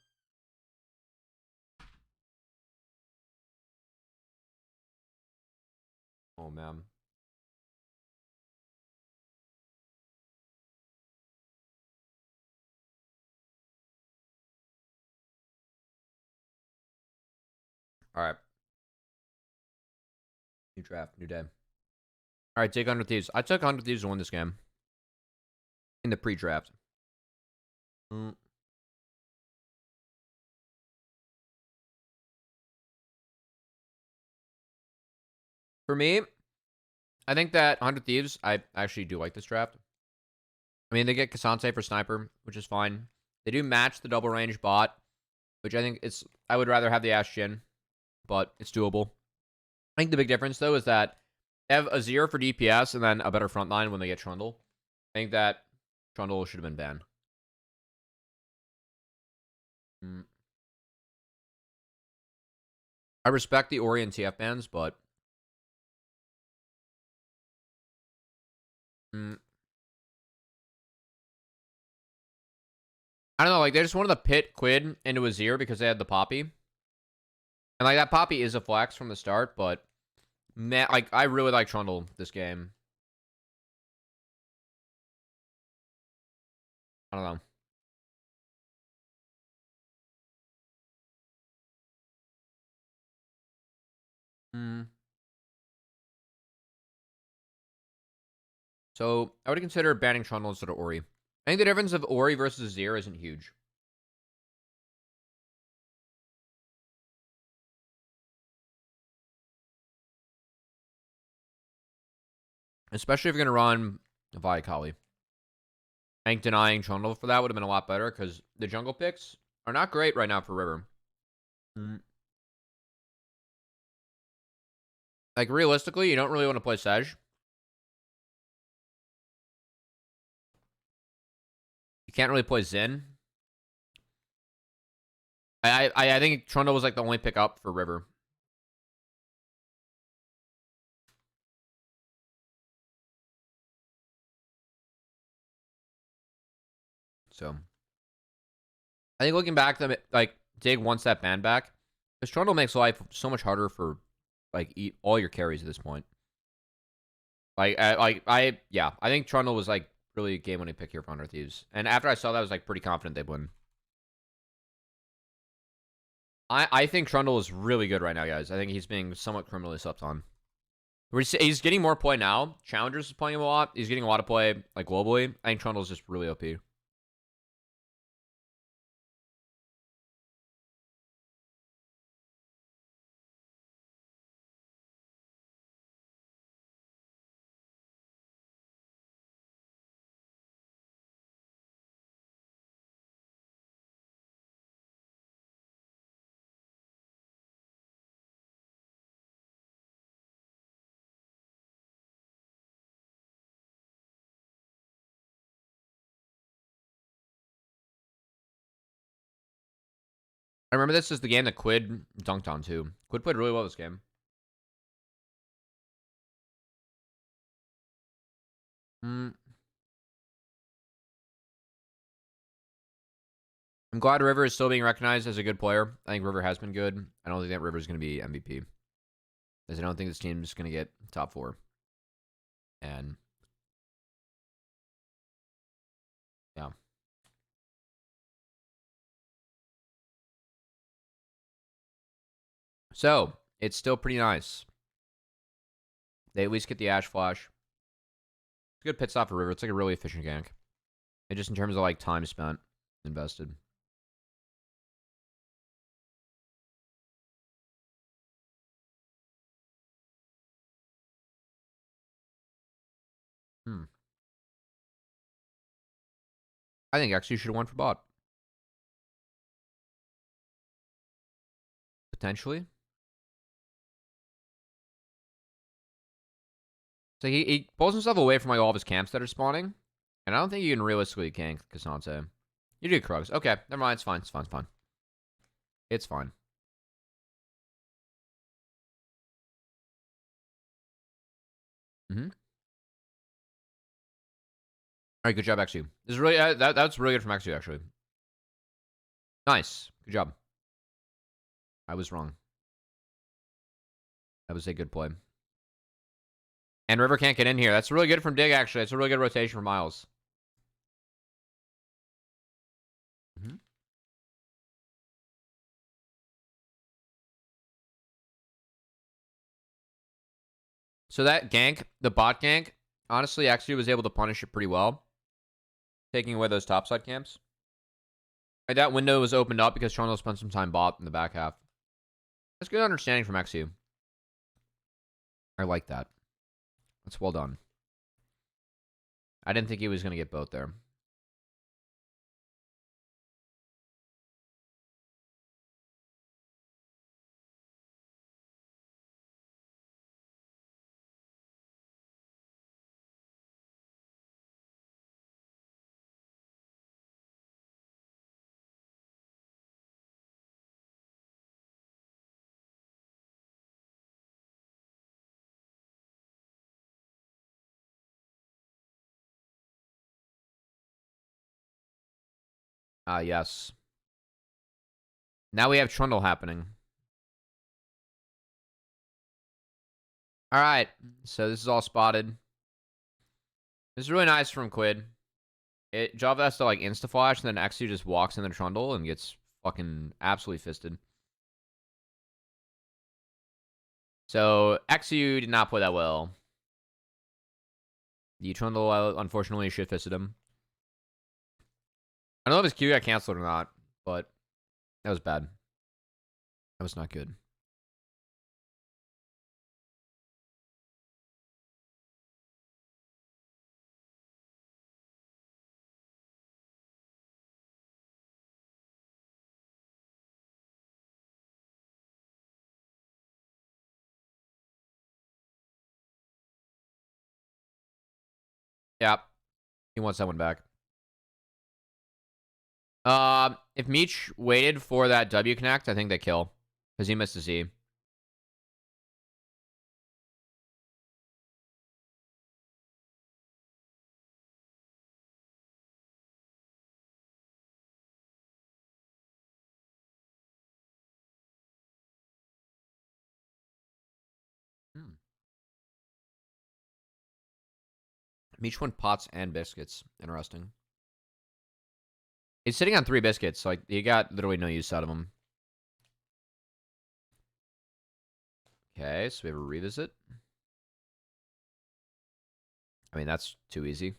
Speaker 1: Oh, man. Alright. New draft, new day. Alright, take 100 Thieves. I took 100 Thieves to win this game. In the pre-draft. For me, I think that 100 Thieves, I actually do like this draft. I mean, they get Kasante for Sniper, which is fine. They do match the double range bot, which I think I would rather have the Ash Jhin, but it's doable. I think the big difference, though, is that they have a 0 for DPS and then a better front line when they get Trundle. I think that Trundle should have been banned. I respect the Ori and TF bans, but I don't know, like, they just wanted to pit Quid into a 0 because they had the Poppy. And, like, that Poppy is a flex from the start, but, man, like, I really like Trundle this game. I don't know. So, I would consider banning Trundle instead of Ori. I think the difference of Ori versus Azir isn't huge. Especially if you're going to run via Kali. I think denying Trundle for that would have been a lot better because the jungle picks are not great right now for River. Like, realistically, you don't really want to play Sedge. You can't really play Xin. I think Trundle was, like, the only pick up for River. So, I think looking back, like, Dig wants that ban back. Because Trundle makes life so much harder for, like, all your carries at this point. Yeah, I think Trundle was, like, really a game-winning pick here for 100 Thieves. And after I saw that, I was, like, pretty confident they'd win. I think Trundle is really good right now, guys. I think he's being somewhat criminally slept on. He's getting more play now. Challengers is playing him a lot. He's getting a lot of play, like, globally. I think Trundle's just really OP. I remember this is the game that Quid dunked on too. Quid played really well this game. I'm glad River is still being recognized as a good player. I think River has been good. I don't think that River is going to be MVP. Because I don't think this team is going to get top 4. And yeah. So, it's still pretty nice. They at least get the Ash Flash. It's a good pit stop for River. It's like a really efficient gank. And just in terms of like time spent, invested. I think XU should have won for bot. Potentially. So he pulls himself away from like all of his camps that are spawning. And I don't think you can realistically gank Cassante. You do Krugs. Okay, never mind. It's fine. It's fine. It's fine. It's fine. All right, good job, XU. This is really that's really good from XU actually. Nice, good job. I was wrong. That was a good play. And River can't get in here. That's really good from Dig actually. It's a really good rotation for Miles. So that gank, the bot gank, honestly, XU was able to punish it pretty well, taking away those topside camps. Like that window was opened up because Trundle spent some time bot in the back half. That's good understanding from XU. I like that. That's well done. I didn't think he was going to get both there. Yes. Now we have Trundle happening. All right. So this is all spotted. This is really nice from Quid. Java has to like insta flash, and then XU just walks in the Trundle and gets fucking absolutely fisted. So XU did not play that well. The Trundle unfortunately shit fisted him. I don't know if his Q got canceled or not, but that was bad. That was not good. Yeah, he wants that one back. If Meech waited for that W connect, I think they kill. Because he missed a Z. Meech won pots and biscuits. Interesting. He's sitting on 3 biscuits, so like, he got literally no use out of them. Okay, so we have a revisit. I mean, that's too easy.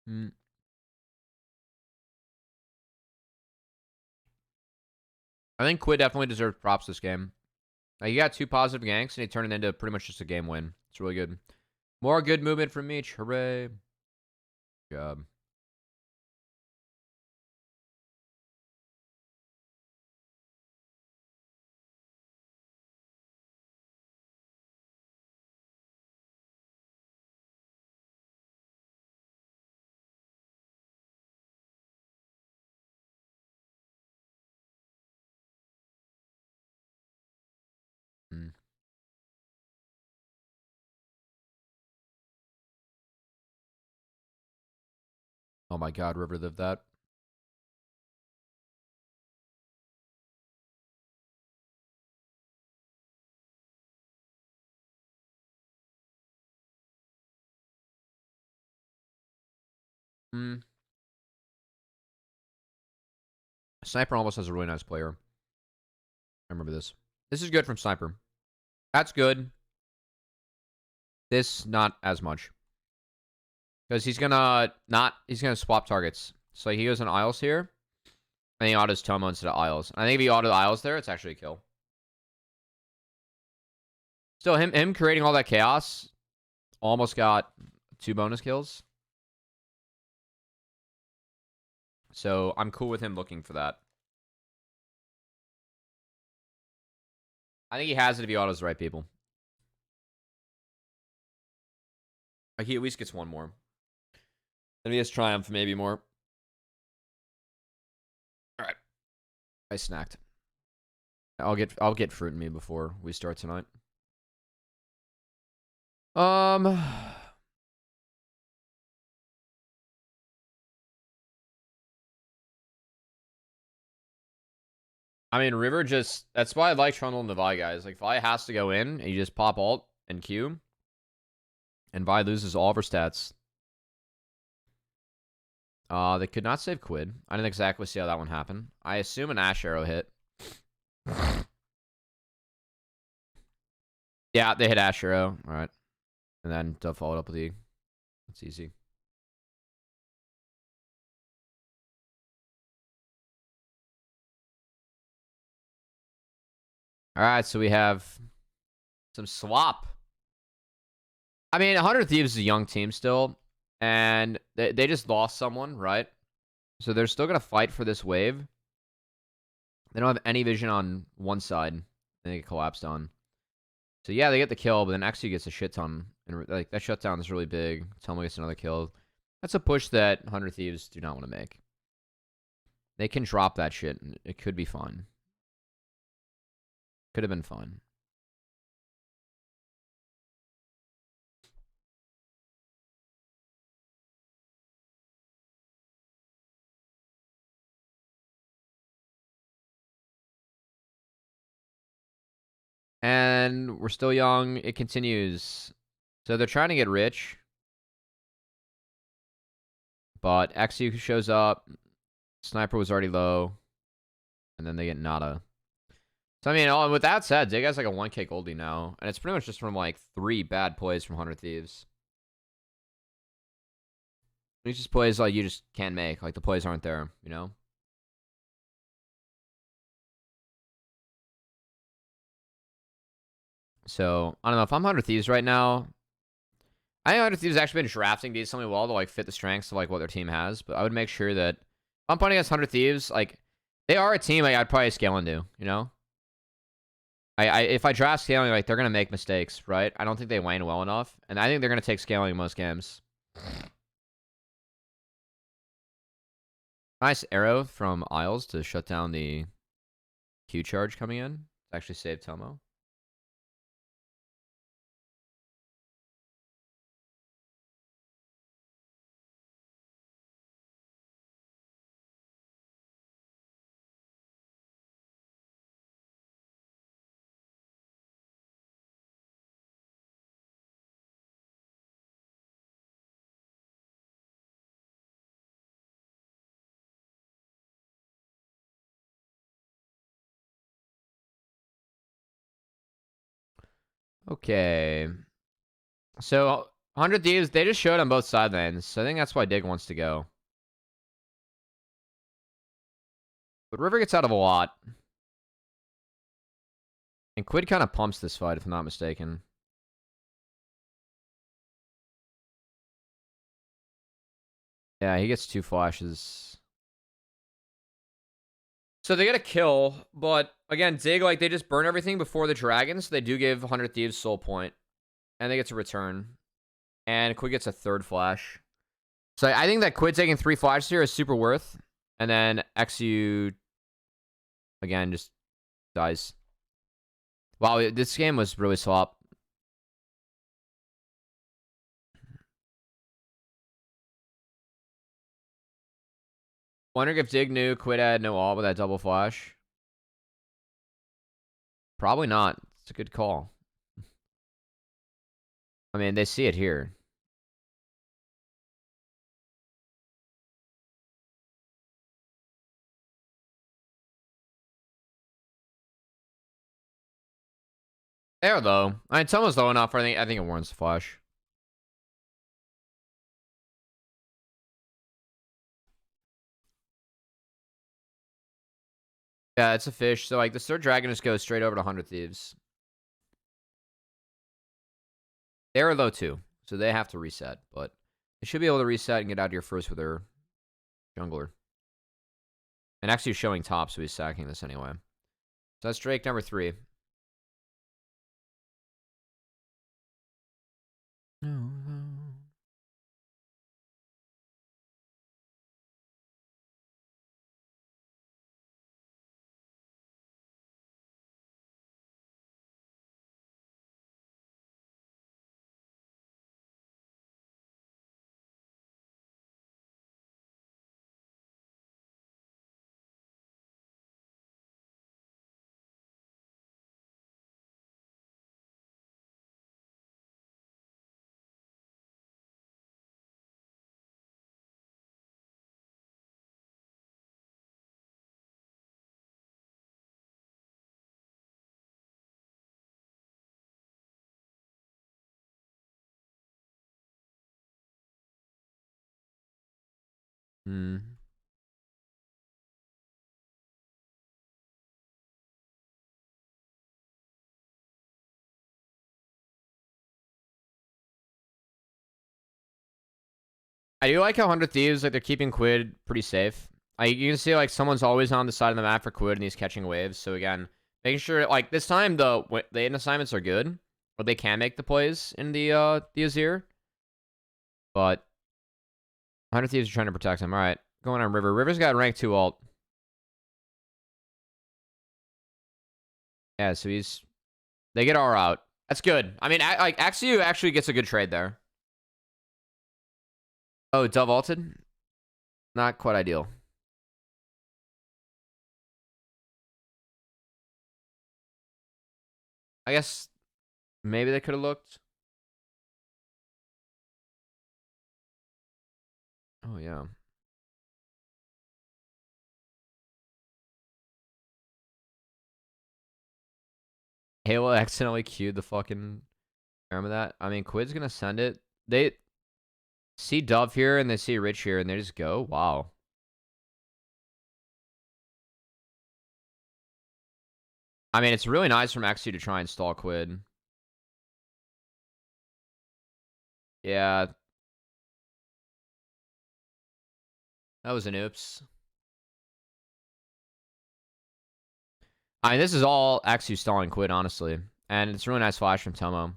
Speaker 1: I think Quid definitely deserved props this game. He got 2 positive ganks, and he turned it into pretty much just a game win. It's really good. More good movement from Meech. Hooray. Good job. Oh my god, River lived that. Hmm. Sniper almost has a really nice player. I remember this. This is good from Sniper. That's good. This, not as much. Because he's gonna swap targets. So he goes on Isles here. And he autos Tomo instead of Isles. I think if he auto Isles there, it's actually a kill. Still, him creating all that chaos almost got 2 bonus kills. So I'm cool with him looking for that. I think he has it if he autos the right people. Like he at least gets 1 more. Then he has Triumph, maybe more. Alright. I snacked. I'll get fruit in me before we start tonight. I mean, River just... That's why I like Trundle and the Vi, guys. Like, Vi has to go in, and you just pop ult and Q. And Vi loses all of her stats. They could not save Quid. I didn't exactly see how that one happened. I assume an Ash Arrow hit. Yeah, they hit Ash Arrow. Alright. And then Dove followed up with E. That's easy. Alright, so we have some swap. I mean, 100 Thieves is a young team still. And they just lost someone, right? So they're still going to fight for this wave. They don't have any vision on one side. They get collapsed on. So yeah, they get the kill, but then Xu gets a shit ton. And like that shutdown is really big. Tomo gets another kill. That's a push that 100 Thieves do not want to make. They can drop that shit, and it could be fun. Could have been fun. And we're still young. It continues. So they're trying to get rich. But Xu shows up. Sniper was already low. And then they get nada. So, I mean, with that said, Dig has like a 1k Goldie now. And it's pretty much just from like 3 bad plays from 100 Thieves. These just plays like you just can't make. Like the plays aren't there, you know? So, I don't know. If I'm 100 Thieves right now, I think 100 Thieves actually been drafting decently well to like fit the strengths of like what their team has. But I would make sure that if I'm playing against 100 Thieves, like they are a team like I'd probably scale into, you know? If I draft scaling, like they're gonna make mistakes, right? I don't think they lane well enough. And I think they're gonna take scaling in most games. Nice arrow from Isles to shut down the Q charge coming in. Actually saved Tomo. Okay. So 100 Thieves, they just showed on both side lanes. So I think that's why Dig wants to go. But River gets out of a lot. And Quid kind of pumps this fight, if I'm not mistaken. Yeah, he gets 2 flashes. So they get a kill, but again, Dig, like, they just burn everything before the dragons. So they do give 100 Thieves soul point. And they get to return. And Quid gets a 3rd flash. So I think that Quid taking 3 flashes here is super worth. And then Xu, again, just dies. Wow, this game was really slop. Wondering if Dig knew Quid had no ult with that double flash. Probably not. It's a good call. I mean, they see it here. There though. I mean, it's almost low enough. I think it warrants the flash. Yeah, it's a fish. So like the third dragon just goes straight over to 100 Thieves. They're low too, so they have to reset. But they should be able to reset and get out of here first with their jungler. And actually showing top, so he's sacking this anyway. So that's Drake number 3. Hmm. I do like how 100 Thieves, like, they're keeping Quid pretty safe. You can see, like, someone's always on the side of the map for Quid, and he's catching waves. So, again, making sure, like, this time, the end assignments are good. But they can make the plays in the Azir. But 100 Thieves are trying to protect him. All right, going on River. River's got rank 2 ult. Yeah, so they get R out. That's good. I mean, like, Axu actually gets a good trade there. Oh, Dove ulted? Not quite ideal. I guess maybe they could have looked. Oh, yeah. Halo accidentally queued the fucking... Remember that? I mean, Quid's gonna send it. They see Dove here, and they see Rich here, and they just go. Wow. I mean, it's really nice from Axu to try and stall Quid. Yeah. That was an oops. I mean, this is all Axu stalling Quid, honestly. And it's a really nice flash from Tomo.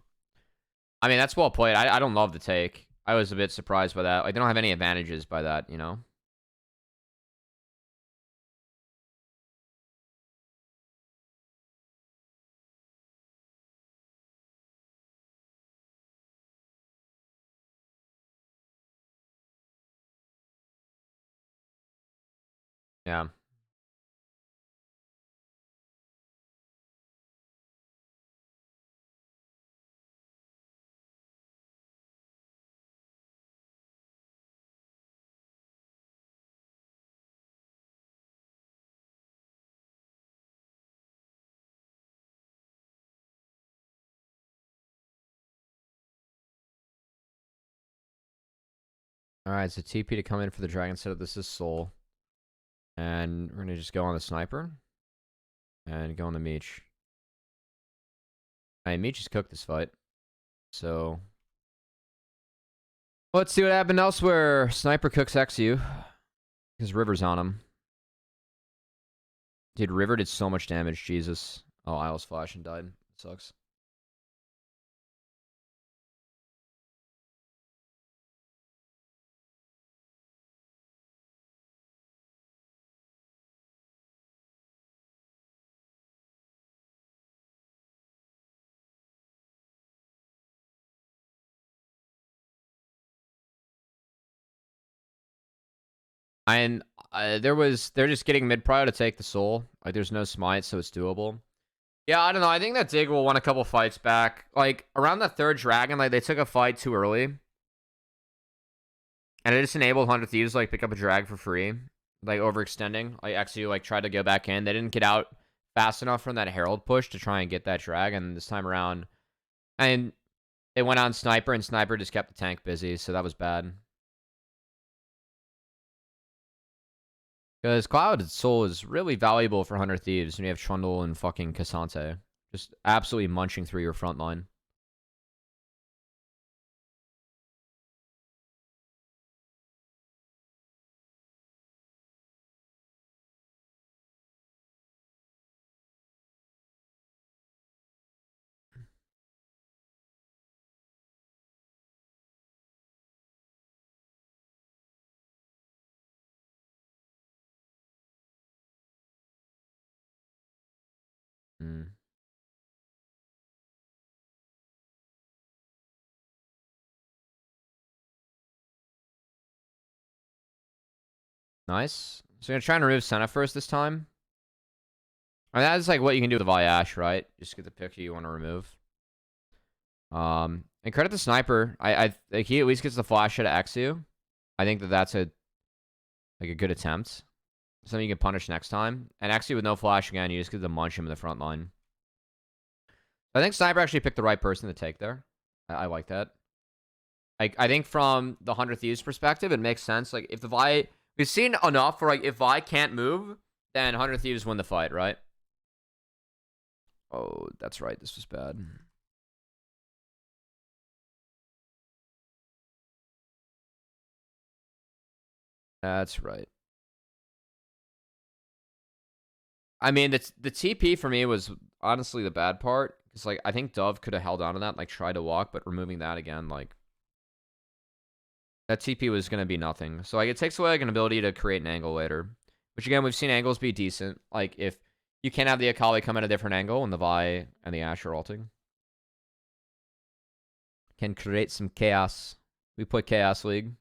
Speaker 1: I mean, that's well played. I don't love the take. I was a bit surprised by that. Like, they don't have any advantages by that, you know? Yeah. Alright, so TP to come in for the Dragon setup. This is Soul. And we're going to just go on the Sniper. And go on the Meech. I mean, Meech has cooked this fight. So... let's see what happened elsewhere. Sniper cooks XU. Because River's on him. Dude, River did so much damage. Jesus. Oh, Isles flash and died. Sucks. And They're just getting mid prio to take the soul. Like there's no smite, so it's doable. Yeah, I don't know. I think that Dig will want a couple fights back. Like around the third dragon, like they took a fight too early, and it just enabled 100 Thieves like pick up a drag for free, like overextending. Like XU like tried to go back in. They didn't get out fast enough from that Herald push to try and get that drag. And this time around, and they went on Sniper, and Sniper just kept the tank busy, so that was bad. Because Cloud Soul is really valuable for 100 Thieves when you have Trundle and fucking Cassante. Just absolutely munching through your front line. Mm. Nice. So you're going to try and remove Senna first this time? I mean, that's like what you can do with Vayash, right? Just get the pick who you want to remove. And credit the Sniper. I like he at least gets the flash at Exu. I think that that's a good attempt. Something you can punish next time. And Exu with no flash again, you just get to munch him in the front line. I think Sniper actually picked the right person to take there. I like that. Like I think from the 100 Thieves perspective, it makes sense. Like if the Vi, we've seen enough for like if Vi can't move, then 100 Thieves win the fight, right? Oh, that's right. This was bad. That's right. I mean, the TP for me was honestly the bad part. Because, like, I think Dove could have held on to that, like, tried to walk, but removing that again, like, that TP was going to be nothing. So, like, it takes away, like, an ability to create an angle later. Which, again, we've seen angles be decent. Like, if you can't have the Akali come at a different angle and the Vi and the Ashe are ulting. Can create some chaos. We play Chaos League.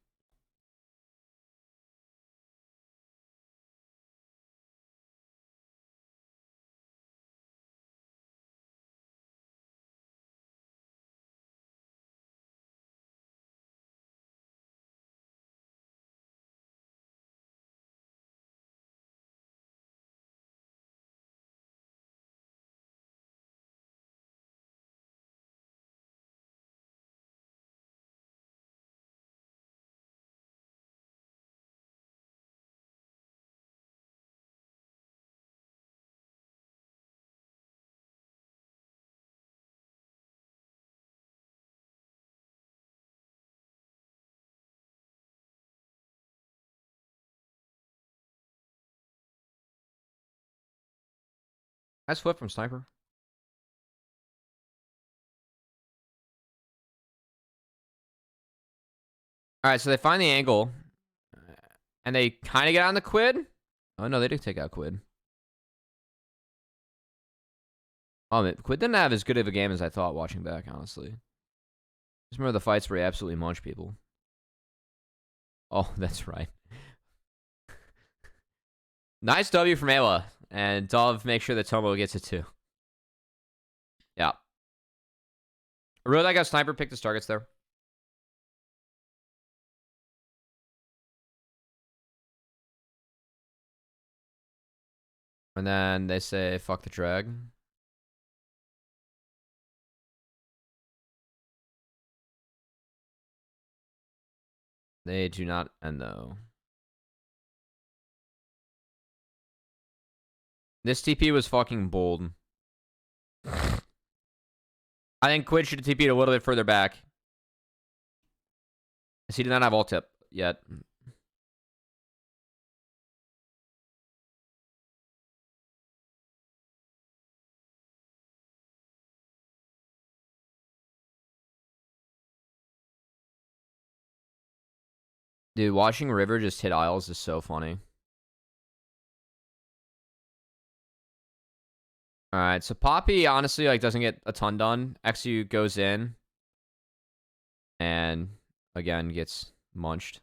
Speaker 1: Nice flip from Sniper. Alright, so they find the angle. And they kind of get on the Quid. Oh, no, they did take out Quid. Oh, man, Quid didn't have as good of a game as I thought watching back, honestly. Just remember the fights where he absolutely munched people. Oh, that's right. Nice W from Ayla. And Dove make sure that Tomo gets it too. Yeah. I really like how Sniper picked his targets there. And then they say, fuck the drag. They do not end though. This TP was fucking bold. I think Quid should have TP'd a little bit further back. He did not have ult tip yet. Dude, watching River just hit Isles is so funny. Alright, so Poppy honestly like doesn't get a ton done. XU goes in. And again gets munched.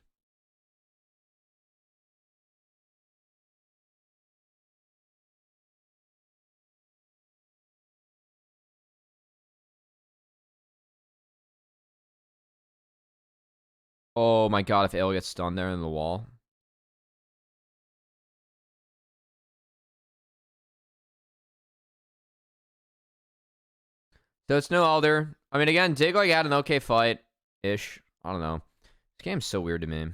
Speaker 1: Oh my god, if Ale gets stunned there in the wall. So it's no Elder. I mean, again, Dig like had an okay fight-ish. I don't know. This game's so weird to me.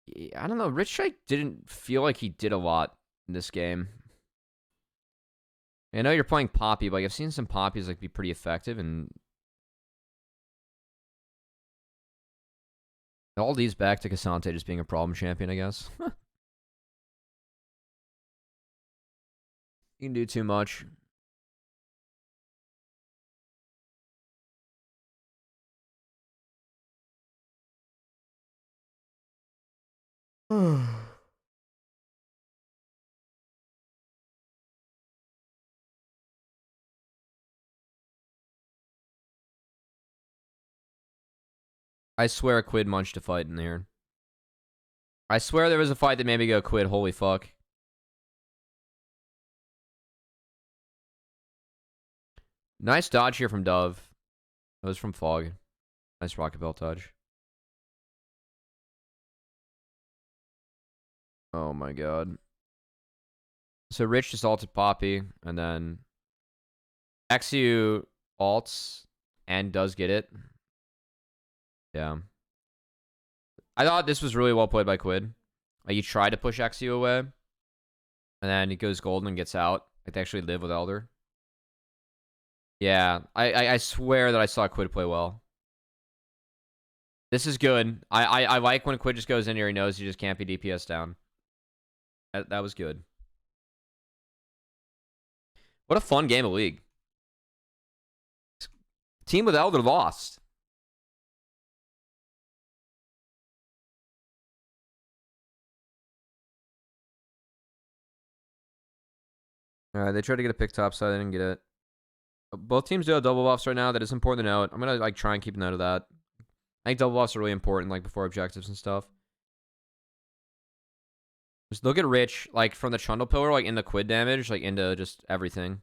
Speaker 1: Yeah, I don't know. Rich Strike didn't feel like he did a lot in this game. I know you're playing Poppy, but like, I've seen some Poppies like be pretty effective, and all these back to Cassante just being a problem champion, I guess. You can do too much. I swear Quid munched a fight in here. I swear there was a fight that made me go Quid. Holy fuck. Nice dodge here from Dove. That was from Fog. Nice Rocket Bell touch. Oh my god. So Rich just ulted Poppy, and then Xu ults and does get it. Yeah. I thought this was really well played by Quid. Like, he tried to push Xu away, and then he goes golden and gets out. Like, they actually live with Elder. Yeah, I swear that I saw Quid play well. This is good. I like when Quid just goes in here. He knows he just can't be DPS down. That was good. What a fun game of League. Team with Elder lost. Alright, they tried to get a pick top side. They didn't get it. Both teams do have double buffs right now. That is important to note. I'm going to like try and keep a note of that. I think double buffs are really important, like before objectives and stuff. Just look at Rich, like from the Trundle Pillar, like in the Quid damage, like into just everything.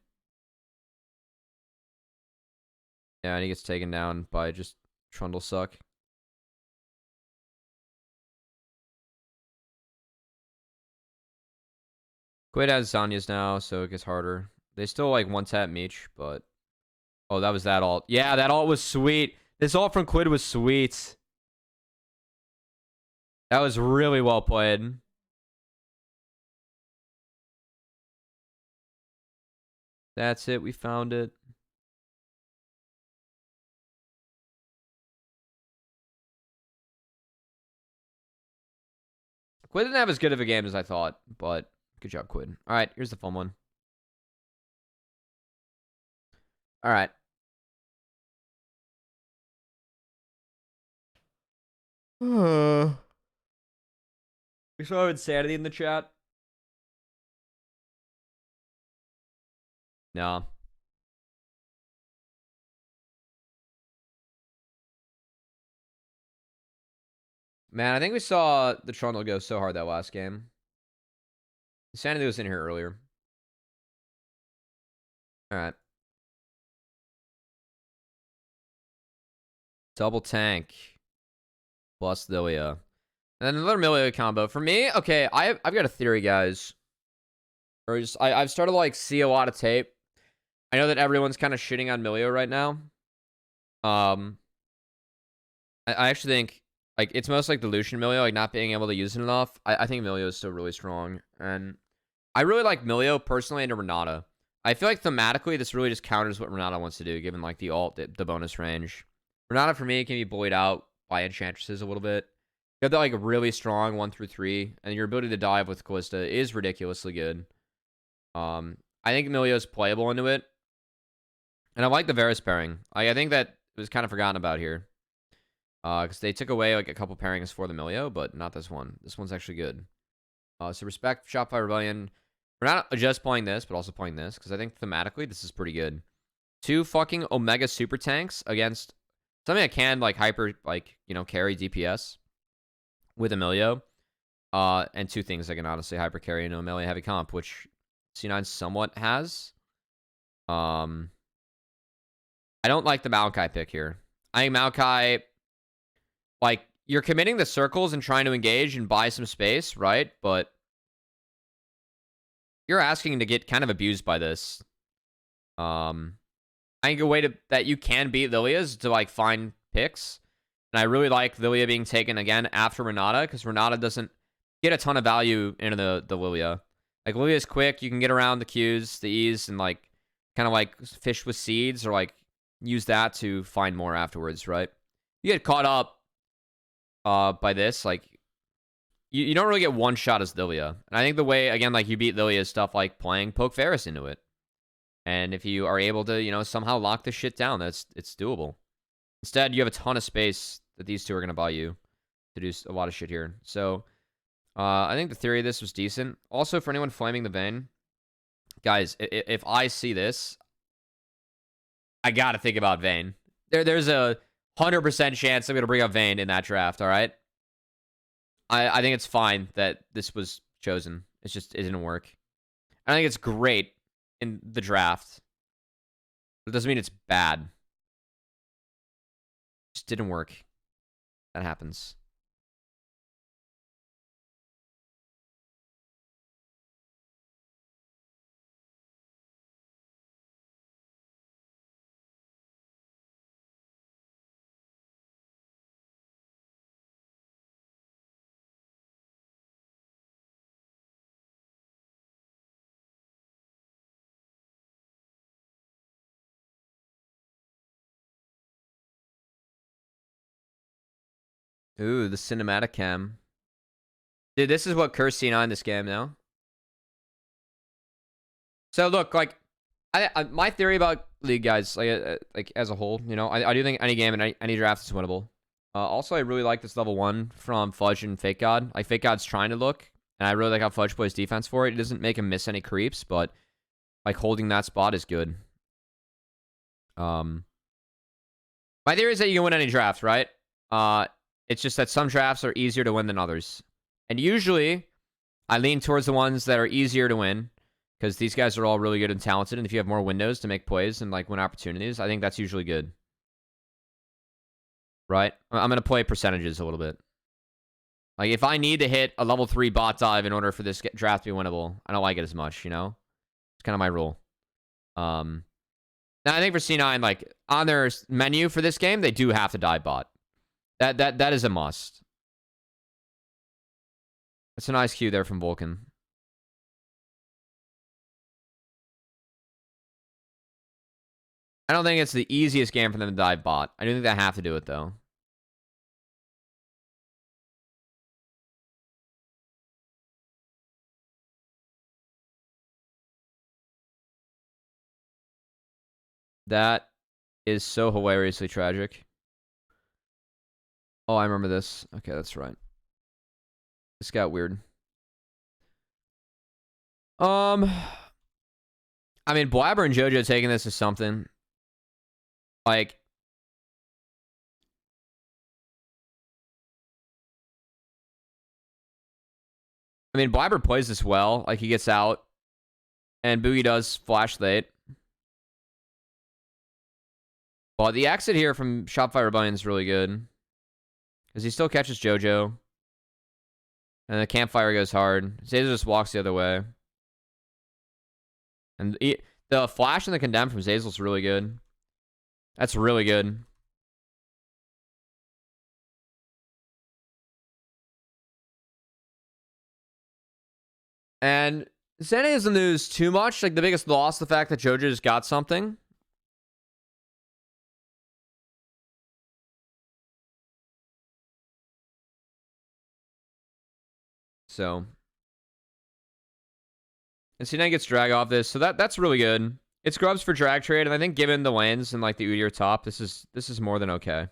Speaker 1: Yeah, and he gets taken down by just Trundle suck. Quid has Zanya's now, so it gets harder. They still like one tap Meech, but oh, that was that ult. Yeah, that ult was sweet. This ult from Quid was sweet. That was really well played. That's it. We found it. Quid didn't have as good of a game as I thought, but good job, Quid. All right, here's the fun one. All right. We saw insanity in the chat. No. Man, I think we saw the Trundle go so hard that last game. Insanity was in here earlier. All right. Double tank. Plus Lilia. And then another Lilia combo. For me, okay, I've got a theory, guys. Or just I've started to like see a lot of tape. I know that everyone's kind of shitting on Milio right now. I actually think like it's most like the Lucian Milio, like not being able to use it enough. I think Milio is still really strong, and I really like Milio personally into Renata. I feel like thematically this really just counters what Renata wants to do, given like the ult, the bonus range. Renata for me can be bullied out by enchantresses a little bit. You have that like really strong 1 through 3, and your ability to dive with Callista is ridiculously good. I think Milio's playable into it. And I like the Varus pairing. I think that was kind of forgotten about here. Because they took away like a couple pairings for the Milio, but not this one. This one's actually good. So respect Shopify Rebellion. We're not just playing this, but also playing this. Because I think thematically, this is pretty good. 2 fucking Omega Super Tanks against something that can like hyper, like, you know, carry DPS with Emilio. And 2 things that can honestly hyper carry into Emilio heavy comp, which C9 somewhat has. I don't like the Maokai pick here. I think Maokai, like, you're committing the circles and trying to engage and buy some space, right? But you're asking to get kind of abused by this. I think a way that you can beat Lilia is to, like, find picks. And I really like Lilia being taken again after Renata, because Renata doesn't get a ton of value into the Lilia. Like, Lilia's quick. You can get around the Qs, the Es, and, like, kind of, like, fish with seeds, or, like, use that to find more afterwards, right? You get caught up by this, like, you don't really get one shot as Lilia. And I think the way, again, like, you beat Lilia is stuff like playing Poke Ferris into it. And if you are able to, you know, somehow lock this shit down, it's doable. Instead, you have a ton of space that these two are going to buy you to do a lot of shit here. So, I think the theory of this was decent. Also, for anyone flaming the Vayne, guys, if I see this, I got to think about Vayne. There's a 100% chance I'm going to bring up Vayne in that draft, all right? I think it's fine that this was chosen. It's just, it didn't work. I think it's great in the draft. But it doesn't mean it's bad. It just didn't work. That happens. Ooh, the cinematic cam. Dude, this is what cursed C9 this game now. So look, like, my theory about League, guys, like as a whole, you know, I do think any game and any draft is winnable. Also, I really like this level 1 from Fudge and Fake God. Like, Fake God's trying to look, and I really like how Fudge plays defense for it. He doesn't make him miss any creeps, but, like, holding that spot is good. My theory is that you can win any draft, right? It's just that some drafts are easier to win than others. And usually, I lean towards the ones that are easier to win, because these guys are all really good and talented, and if you have more windows to make plays and, like, win opportunities, I think that's usually good. Right? I'm going to play percentages a little bit. Like, if I need to hit a level 3 bot dive in order for this draft to be winnable, I don't like it as much, you know? It's kind of my rule. Now, I think for C9, like, on their menu for this game, they do have to dive bot. That is a must. That's a nice cue there from Vulcan. I don't think it's the easiest game for them to dive bot. I do think they have to do it, though. That is so hilariously tragic. Oh, I remember this. Okay, that's right. This got weird. I mean, Blabber and JoJo taking this is something. Like, I mean, Blabber plays this well. Like, he gets out, and Boogie does flash late. But the exit here from Shopify Rebellion is really good, because he still catches JoJo. And the campfire goes hard. Zazer just walks the other way. And the flash and the condemn from Zazel's really good. That's really good. And Zane doesn't lose too much. Like, the biggest loss, the fact that JoJo just got something. So, and C9 gets drag off this, so that's really good. It's grubs for drag trade, and I think given the lanes and, like, the Udyr top, this is more than okay.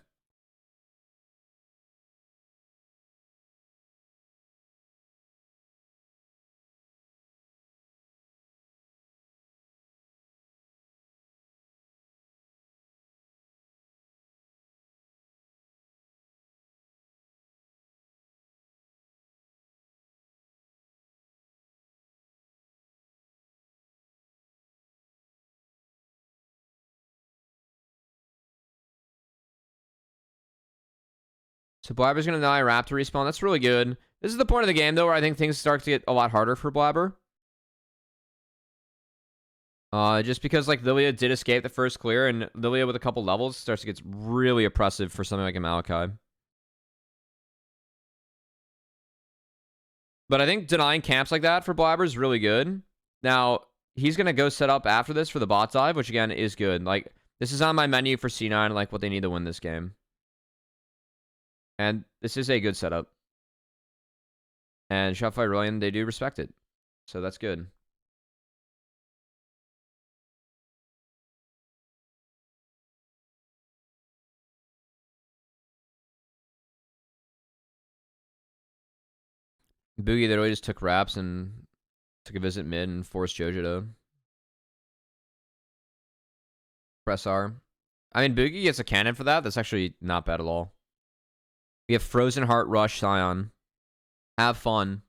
Speaker 1: So Blabber's going to deny Raptor respawn. That's really good. This is the point of the game, though, where I think things start to get a lot harder for Blabber. Just because, like, Lilia did escape the first clear, and Lilia with a couple levels starts to get really oppressive for something like a Maokai. But I think denying camps like that for Blabber is really good. Now, he's going to go set up after this for the bot dive, which, again, is good. Like, this is on my menu for C9, like, what they need to win this game. And this is a good setup. And Shopify Rillian, they do respect it. So that's good. Boogie literally just took raps and took a visit mid and forced Jojo to press R. I mean, Boogie gets a cannon for that. That's actually not bad at all. We have Frozen Heart Rush Scion. Have fun.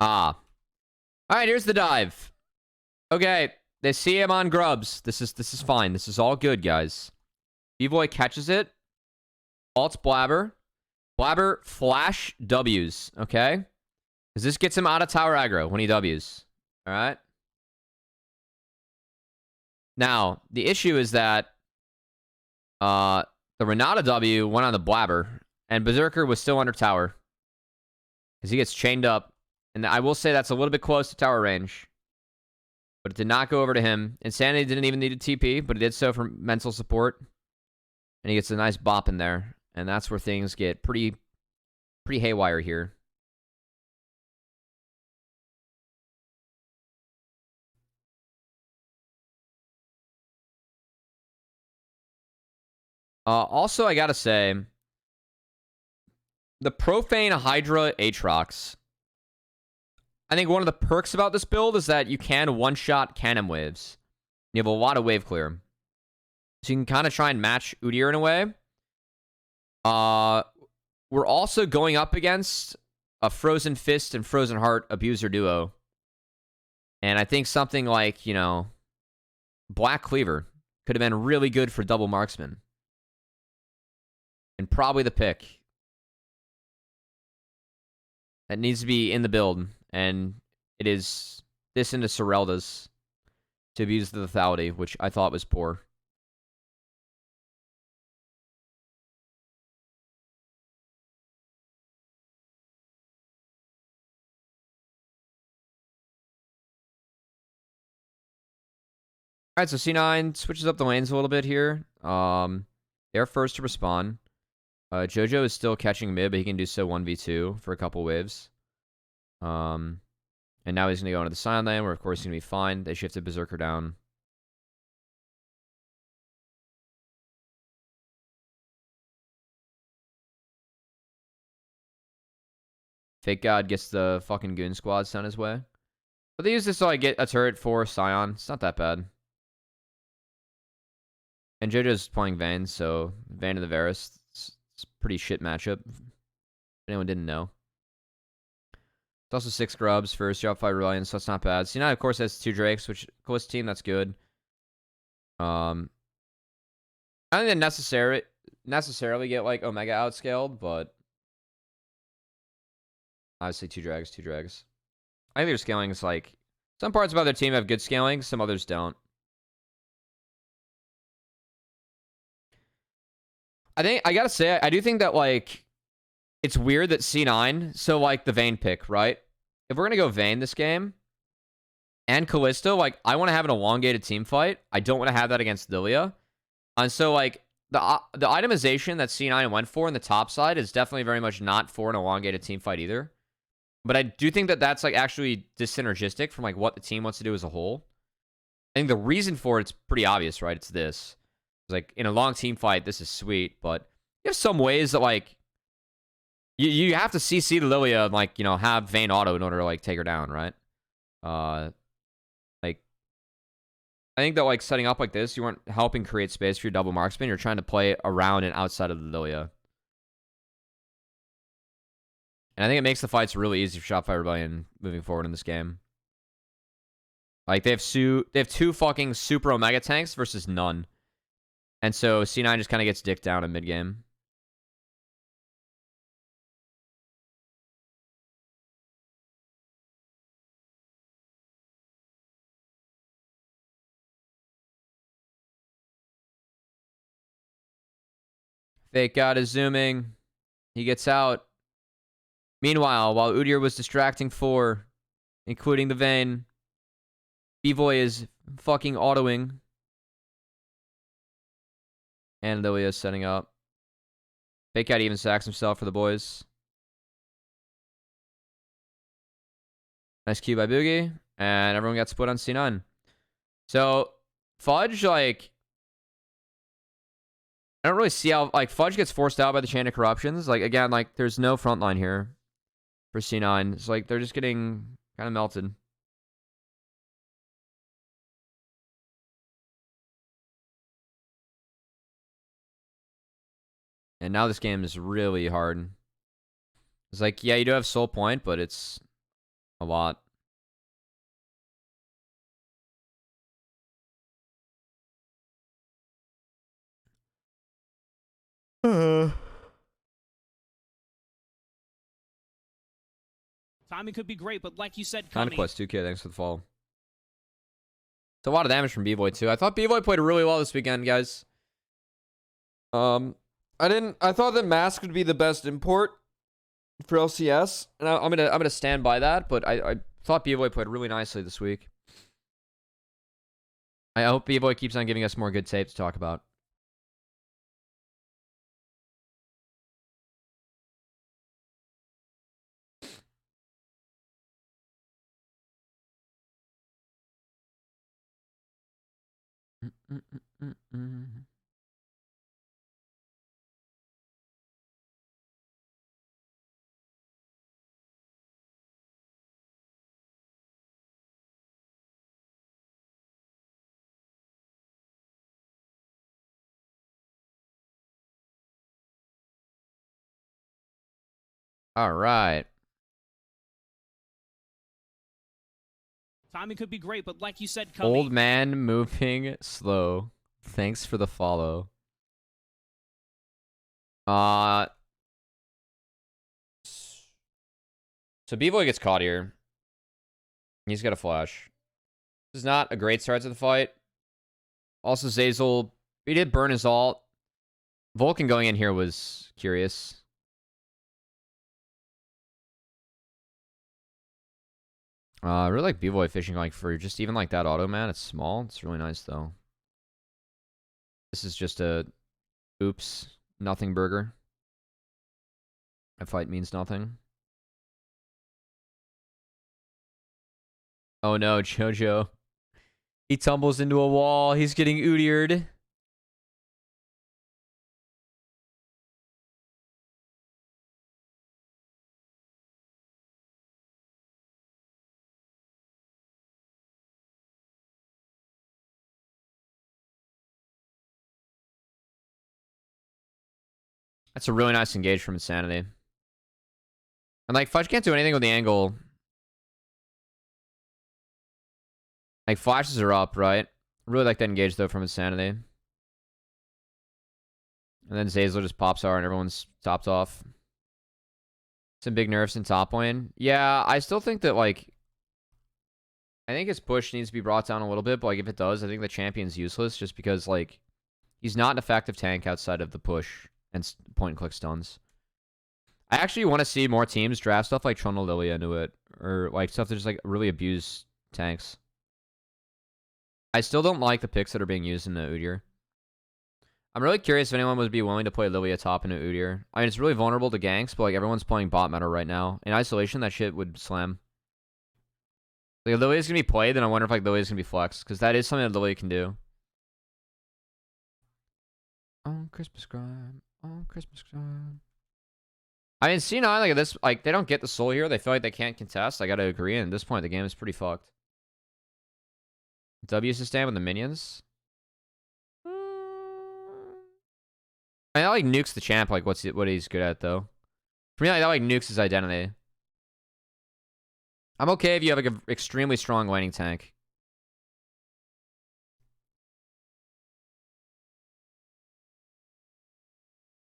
Speaker 1: Ah. Alright, here's the dive. Okay, they see him on grubs. This is fine. This is all good, guys. VoD catches it. Alts Blabber. Blabber flash W's, okay? Because this gets him out of tower aggro when he W's. Alright? Now, the issue is that the Renata W went on the Blabber, and Berserker was still under tower. Because he gets chained up. And I will say that's a little bit close to tower range. But it did not go over to him. Insanity didn't even need a TP, but he did so for mental support. And he gets a nice bop in there. And that's where things get pretty haywire here. Also, I gotta say, the Profane Hydra Aatrox. I think one of the perks about this build is that you can one-shot cannon waves. You have a lot of wave clear. So you can kind of try and match Udyr in a way. We're also going up against a Frozen Fist and Frozen Heart abuser duo. And I think something like, you know, Black Cleaver could have been really good for double marksman. And probably the pick. That needs to be in the build. And it is this into Sorelda's to abuse the lethality, which I thought was poor. Alright, so C9 switches up the lanes a little bit here. They're first to respawn. Jojo is still catching mid, but he can do so 1v2 for a couple waves. And now he's going to go into the Scion lane, where of course he's going to be fine. They shifted Berserker down. Fake God gets the fucking Goon Squad sent his way. But they use this to like get a turret for Scion. It's not that bad. And Jojo's playing Vayne, so Vayne to the Varus. It's a pretty shit matchup. If anyone didn't know. It's also 6 grubs for Shopify Rebellion, so that's not bad. C9, of course, has 2 Drakes, which, close team, that's good. I don't think they necessarily get, like, Omega outscaled, but obviously 2 drags, 2 drags. I think their scaling is, like, some parts of other team have good scaling, some others don't. I gotta say, I do think that, like, it's weird that C9, so, like, the Vayne pick, right? If we're gonna go Vayne this game, and Callisto, like, I want to have an elongated team fight. I don't want to have that against Lilia. And so, like, the itemization that C9 went for in the top side is definitely very much not for an elongated team fight either. But I do think that that's, like, actually dissynergistic from, like, what the team wants to do as a whole. I think the reason for it's pretty obvious, right? It's this. It's like, in a long team fight, this is sweet, but you have some ways that, like, you have to CC Lilia and, like, you know, have Vayne auto in order to, like, take her down, right? Like, I think that like setting up like this, you weren't helping create space for your double marksman. You're trying to play around and outside of the Lilia. And I think it makes the fights really easy for Shopify Rebellion moving forward in this game. Like they have two fucking super Omega tanks versus none. And so C9 just kind of gets dicked down in mid game. Fake God is zooming. He gets out. Meanwhile, while Udyr was distracting 4, including the Vayne, B-Boy is fucking autoing. And Lilia is setting up. Fake God even sacks himself for the boys. Nice Q by Boogie. And everyone got split on C9. So, Fudge, like... I don't really see how... Like, Fudge gets forced out by the Chain of Corruptions. Like, again, like, there's no front line here for C9. It's like, they're just getting kind of melted. And now this game is really hard. It's like, yeah, you do have Soul Point, but it's a lot.
Speaker 2: Timing could be great, but like you said, Cubby.
Speaker 1: Conquest 2K, thanks for the follow. It's a lot of damage from B-Boy too. I thought B-Boy played really well this weekend, guys. I thought that Mask would be the best import for LCS, and I'm gonna stand by that. But I thought B-Boy played really nicely this week. I hope B-Boy keeps on giving us more good tape to talk about. All right.
Speaker 2: Timing could be great, but like you said, Cubby.
Speaker 1: Old man moving slow. Thanks for the follow. So B-Boy gets caught here. He's got a flash. This is not a great start to the fight. Also, Zeyzal, he did burn his ult. Vulcan going in here was curious. I really like B-Boy fishing like for just even like that auto, man. It's small. It's really nice, though. This is just a oops, nothing burger. A fight means nothing. Oh no, Jojo. He tumbles into a wall. He's getting Udyr'd. That's a really nice engage from Insanity. And like Fudge can't do anything with the angle. Like flashes are up, right? Really like that engage though from Insanity. And then Zeyzal just pops R and everyone's topped off. Some big nerfs in top lane. Yeah, I still think that like I think his push needs to be brought down a little bit, but like if it does, I think the champion's useless just because like he's not an effective tank outside of the push and point and click stuns. I actually want to see more teams draft stuff like Trundle Lilia into it, or like stuff that just like really abuse tanks. I still don't like the picks that are being used in the Udyr. I'm really curious if anyone would be willing to play Lilia top into Udyr. I mean, it's really vulnerable to ganks, but like everyone's playing bot meta right now. In isolation, that shit would slam. Like if Lilia's gonna be played, then I wonder if like Lilia's gonna be flexed, because that is something that Lilia can do. On Christmas time. On Christmas time. I mean, C9, like, this, like, they don't get the soul here. They feel like they can't contest. I gotta agree. And at this point, the game is pretty fucked. W sustain with the minions. I like nukes the champ, like what he's good at though. For me, like, that like nukes his identity. I'm okay if you have like an extremely strong laning tank.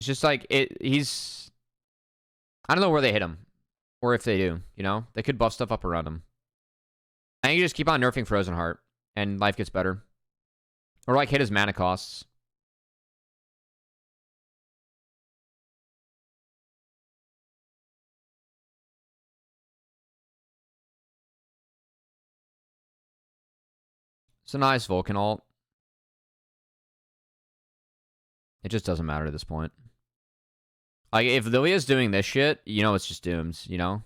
Speaker 1: It's just like he's I don't know where they hit him. Or if they do, you know? They could buff stuff up around him. I think you just keep on nerfing Frozen Heart and life gets better. Or like hit his mana costs. It's a nice Vulcan ult. It just doesn't matter at this point. Like, if Lilia's doing this shit, you know it's just doomed, you know?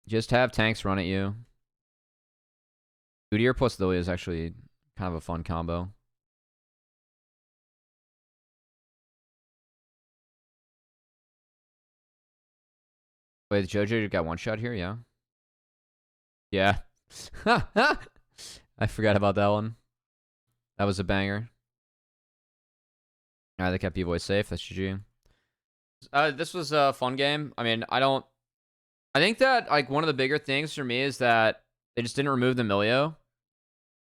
Speaker 1: Just have tanks run at you. Udyr plus Lilia is actually kind of a fun combo. Wait, Jojo got one shot here? Yeah. Yeah. I forgot about that one. That was a banger. Alright, they kept B-Boy safe. That's GG. This was a fun game. I mean, I think that, like, one of the bigger things for me is that they just didn't remove the Milio.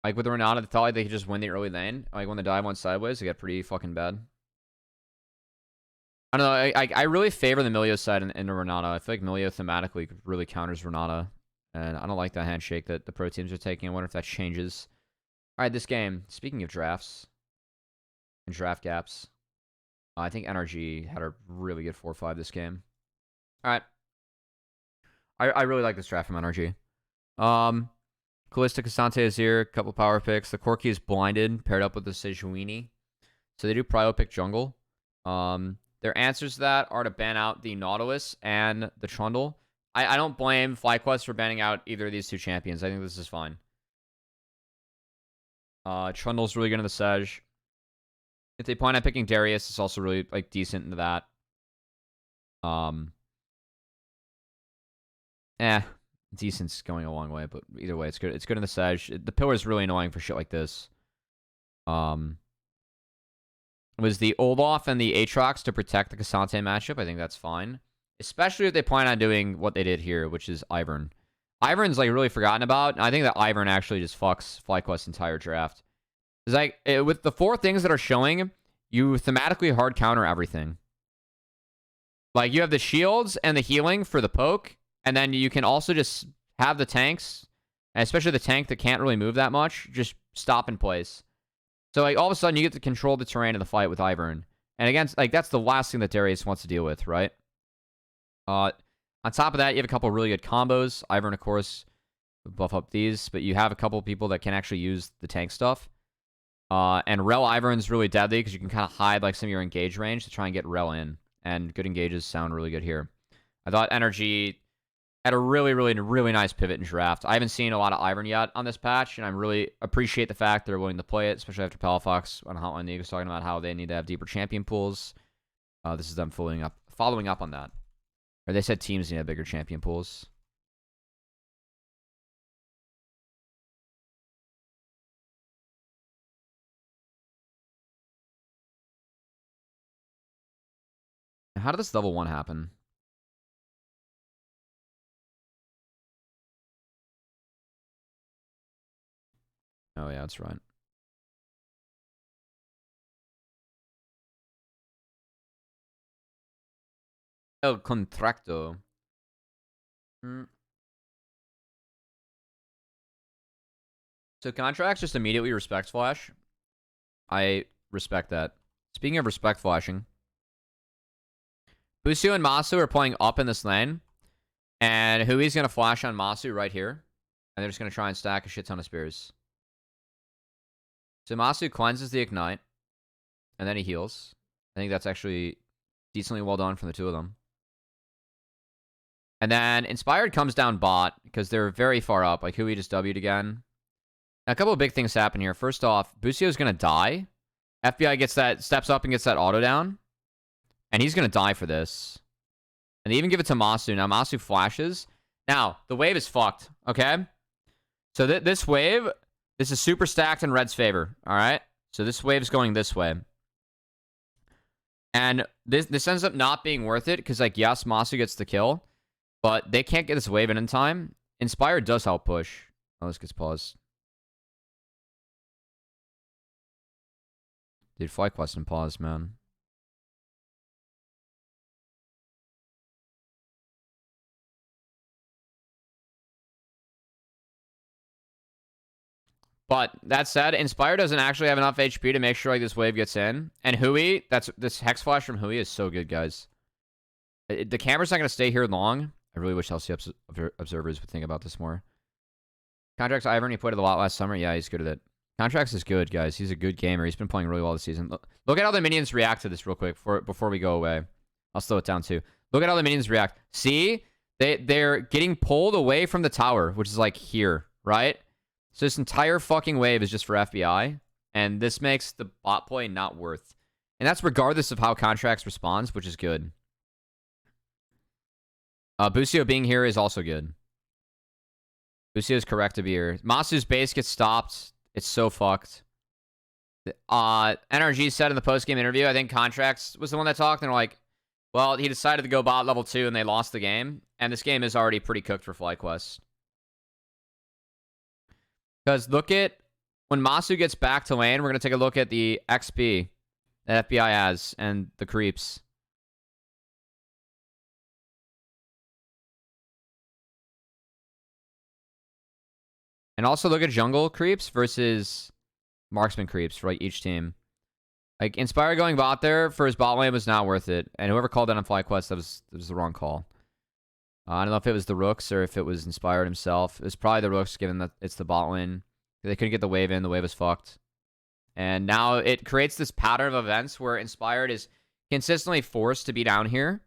Speaker 1: Like, with the Renata, they thought like they could just win the early lane. Like, when the dive went sideways, it got pretty fucking bad. I don't know. I really favor the Milio side in the Renata. I feel like Milio thematically really counters Renata. And I don't like that handshake that the pro teams are taking. I wonder if that changes. Alright, this game. Speaking of drafts and draft gaps, I think NRG had a really good 4-5 this game. Alright. I really like this draft from NRG. Kalista, Cassante, Azir, couple power picks. The Corki is blinded, paired up with the Sejuani. So they do prio pick jungle. Their answers to that are to ban out the Nautilus and the Trundle. I don't blame FlyQuest for banning out either of these two champions. I think this is fine. Trundle's really good in the Sedge. If they plan on picking Darius, it's also really like decent into that. Decent's going a long way, but either way, it's good. It's good in the Sedge. The pillar is really annoying for shit like this. Was the Olaf and the Aatrox to protect the Cassante matchup? I think that's fine. Especially if they plan on doing what they did here, which is Ivern. Ivern's like really forgotten about, and I think that Ivern actually just fucks FlyQuest's entire draft. It's like, with the 4 things that are showing, you thematically hard counter everything. Like, you have the shields and the healing for the poke, and then you can also just have the tanks, and especially the tank that can't really move that much, just stop in place. So, like, all of a sudden, you get to control the terrain of the fight with Ivern. And against, like, that's the last thing that Darius wants to deal with, right? On top of that, you have a couple of really good combos. Ivern, of course, buff up these, but you have a couple of people that can actually use the tank stuff. And Rel Ivern's really deadly because you can kind of hide like some of your engage range to try and get Rel in. And good engages sound really good here. I thought Energy had a really, really, really nice pivot and draft. I haven't seen a lot of Ivern yet on this patch, and I really appreciate the fact they're willing to play it, especially after Palafox on Hotline League was talking about how they need to have deeper champion pools. This is them following up on that. Or they said teams need to have bigger champion pools. How did this level 1 happen? Oh, yeah, that's right. El Contracto. So contracts just immediately respect flash. I respect that. Speaking of respect flashing, Busio and Masu are playing up in this lane. And Hui's going to flash on Masu right here. And they're just going to try and stack a shit ton of spears. So Masu cleanses the Ignite. And then he heals. I think that's actually decently well done from the two of them. And then Inspired comes down bot because they're very far up. Like Hui just W'd again. Now, a couple of big things happen here. First off, Busio's going to die. FBI steps up and gets that auto down. And he's going to die for this. And they even give it to Masu. Now, Masu flashes. Now, the wave is fucked, okay? So this wave, this is super stacked in Red's favor, all right? So this wave is going this way. And this ends up not being worth it because, like, yes, Masu gets the kill, but they can't get this wave in time. Inspire does help push. Oh, this gets paused. Dude, FlyQuest and pause, man. But that said, Inspire doesn't actually have enough HP to make sure like this wave gets in. And Hui, this Hex Flash from Hui is so good, guys. The camera's not going to stay here long. I really wish LCS observers would think about this more. Contracts Ivern, he played it a lot last summer. Yeah, he's good at it. Contracts is good, guys. He's a good gamer. He's been playing really well this season. Look at how the minions react to this real quick before we go away. I'll slow it down too. Look at how the minions react. See? They're getting pulled away from the tower, which is like here, right? So this entire fucking wave is just for FBI, and this makes the bot play not worth. And that's regardless of how Contracts responds, which is good. Busio being here is also good. Busio is correct to be here. Masu's base gets stopped. It's so fucked. NRG said in the post-game interview, I think Contracts was the one that talked, and they're like, well, he decided to go bot level 2, and they lost the game. And this game is already pretty cooked for FlyQuest. Because look at, when Masu gets back to lane, we're going to take a look at the XP that FBI has and the creeps. And also look at jungle creeps versus marksman creeps for like each team. Like Inspire going bot there for his bot lane was not worth it. And whoever called that on FlyQuest, that was the wrong call. I don't know if it was the Rooks or if it was Inspired himself. It was probably the Rooks, given that it's the bot lane. They couldn't get the wave in. The wave was fucked. And now it creates this pattern of events where Inspired is consistently forced to be down here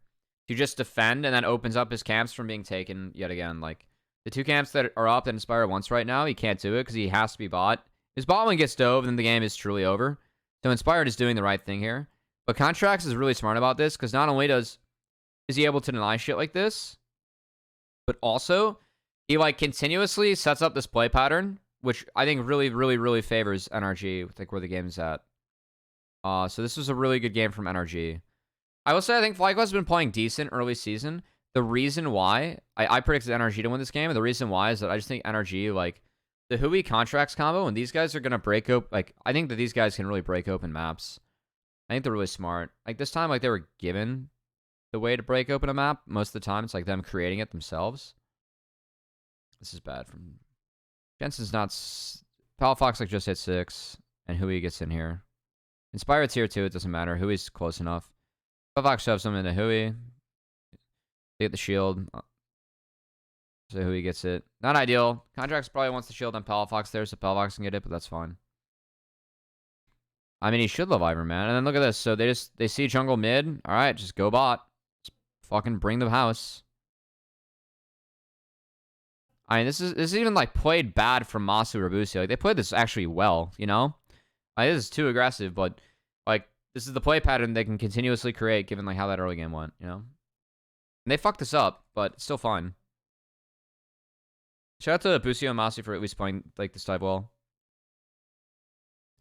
Speaker 1: to just defend, and then opens up his camps from being taken yet again. Like, the 2 camps that are up that Inspire wants right now, he can't do it because he has to be bot. His bot lane gets dove, then the game is truly over. So Inspired is doing the right thing here. But Contracts is really smart about this because not only is he able to deny shit like this, but also he like continuously sets up this play pattern, which I think really, really, really favors NRG with like where the game is at. So this was a really good game from NRG. I will say I think FlyQuest has been playing decent early season. The reason why I predicted NRG to win this game, and the reason why is that I just think NRG, like the Hui Contracts combo, and these guys are gonna break open. Like I think that these guys can really break open maps. I think they're really smart. Like this time, like they were given the way to break open a map. Most of the time, it's like them creating it themselves. This is bad from Jensen's not. Palafox like just hit 6, and Hui gets in here. Inspired's here too. It doesn't matter. Hui's close enough. Palafox shoves him into Hui. They get the shield. So Hui gets it. Not ideal. Contracts probably wants the shield on Palafox there, so Palafox can get it, but that's fine. I mean, he should love Ivern, man. And then look at this. So they see jungle mid. All right, just go bot. Just fucking bring the house. I mean, this is even like played bad from Masu or Busio. Like they played this actually well, you know. This is too aggressive, but like this is the play pattern they can continuously create, given like how that early game went, you know. And they fucked this up, but it's still fine. Shout out to Busio and Masu for at least playing like this type well.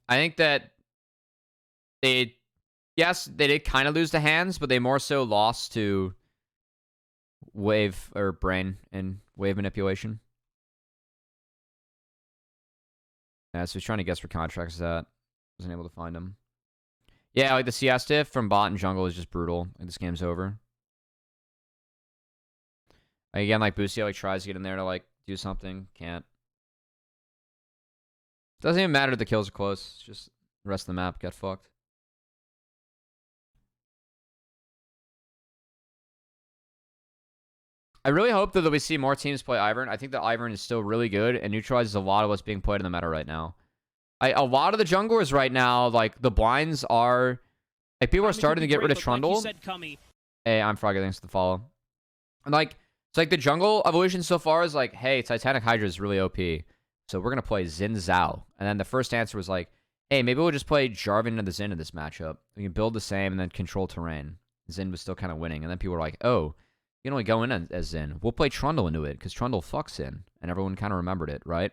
Speaker 1: I think that yes, they did kind of lose the hands, but they more so lost to wave or brain and wave manipulation. Yeah, so he's trying to guess where Contracts is at. Wasn't able to find him. Yeah, like the CS diff from bot and jungle is just brutal. Like this game's over. Like, again, like Busio like tries to get in there to like do something, can't. Doesn't even matter if the kills are close. It's just the rest of the map got fucked. I really hope that we see more teams play Ivern. I think that Ivern is still really good and neutralizes a lot of what's being played in the meta right now. A lot of the junglers right now, like the blinds are, like people are starting to get rid of Trundle. Hey, I'm Froggy. Thanks for the follow. And like, it's like the jungle evolution so far is like, hey, Titanic Hydra is really OP, so we're gonna play Xin Zhao. And then the first answer was like, hey, maybe we'll just play Jarvan and the Xin in this matchup. We can build the same and then control terrain. Xin was still kind of winning, and then people were like, oh, You can only go in as Xin. We'll play Trundle into it because Trundle fucks Xin, and everyone kind of remembered it, right?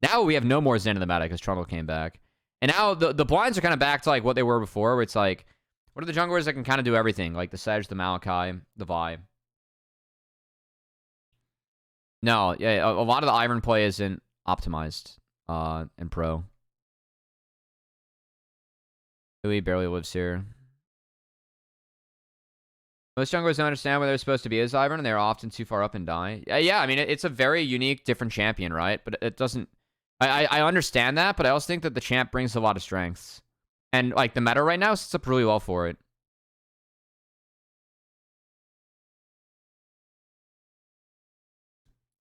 Speaker 1: Now we have no more Xin in the meta because Trundle came back. And now the blinds are kind of back to like what they were before, where it's like, what are the junglers that can kind of do everything? Like the Sedge, the Maokai, the Vi. No, yeah, a lot of the Ivern play isn't optimized in Pro. He barely lives here. Most junglers don't understand where they're supposed to be as Ivern, and they're often too far up and die. Yeah, I mean, it's a very unique, different champion, right? But it doesn't... I understand that, but I also think that the champ brings a lot of strengths. And, like, the meta right now sets up really well for it.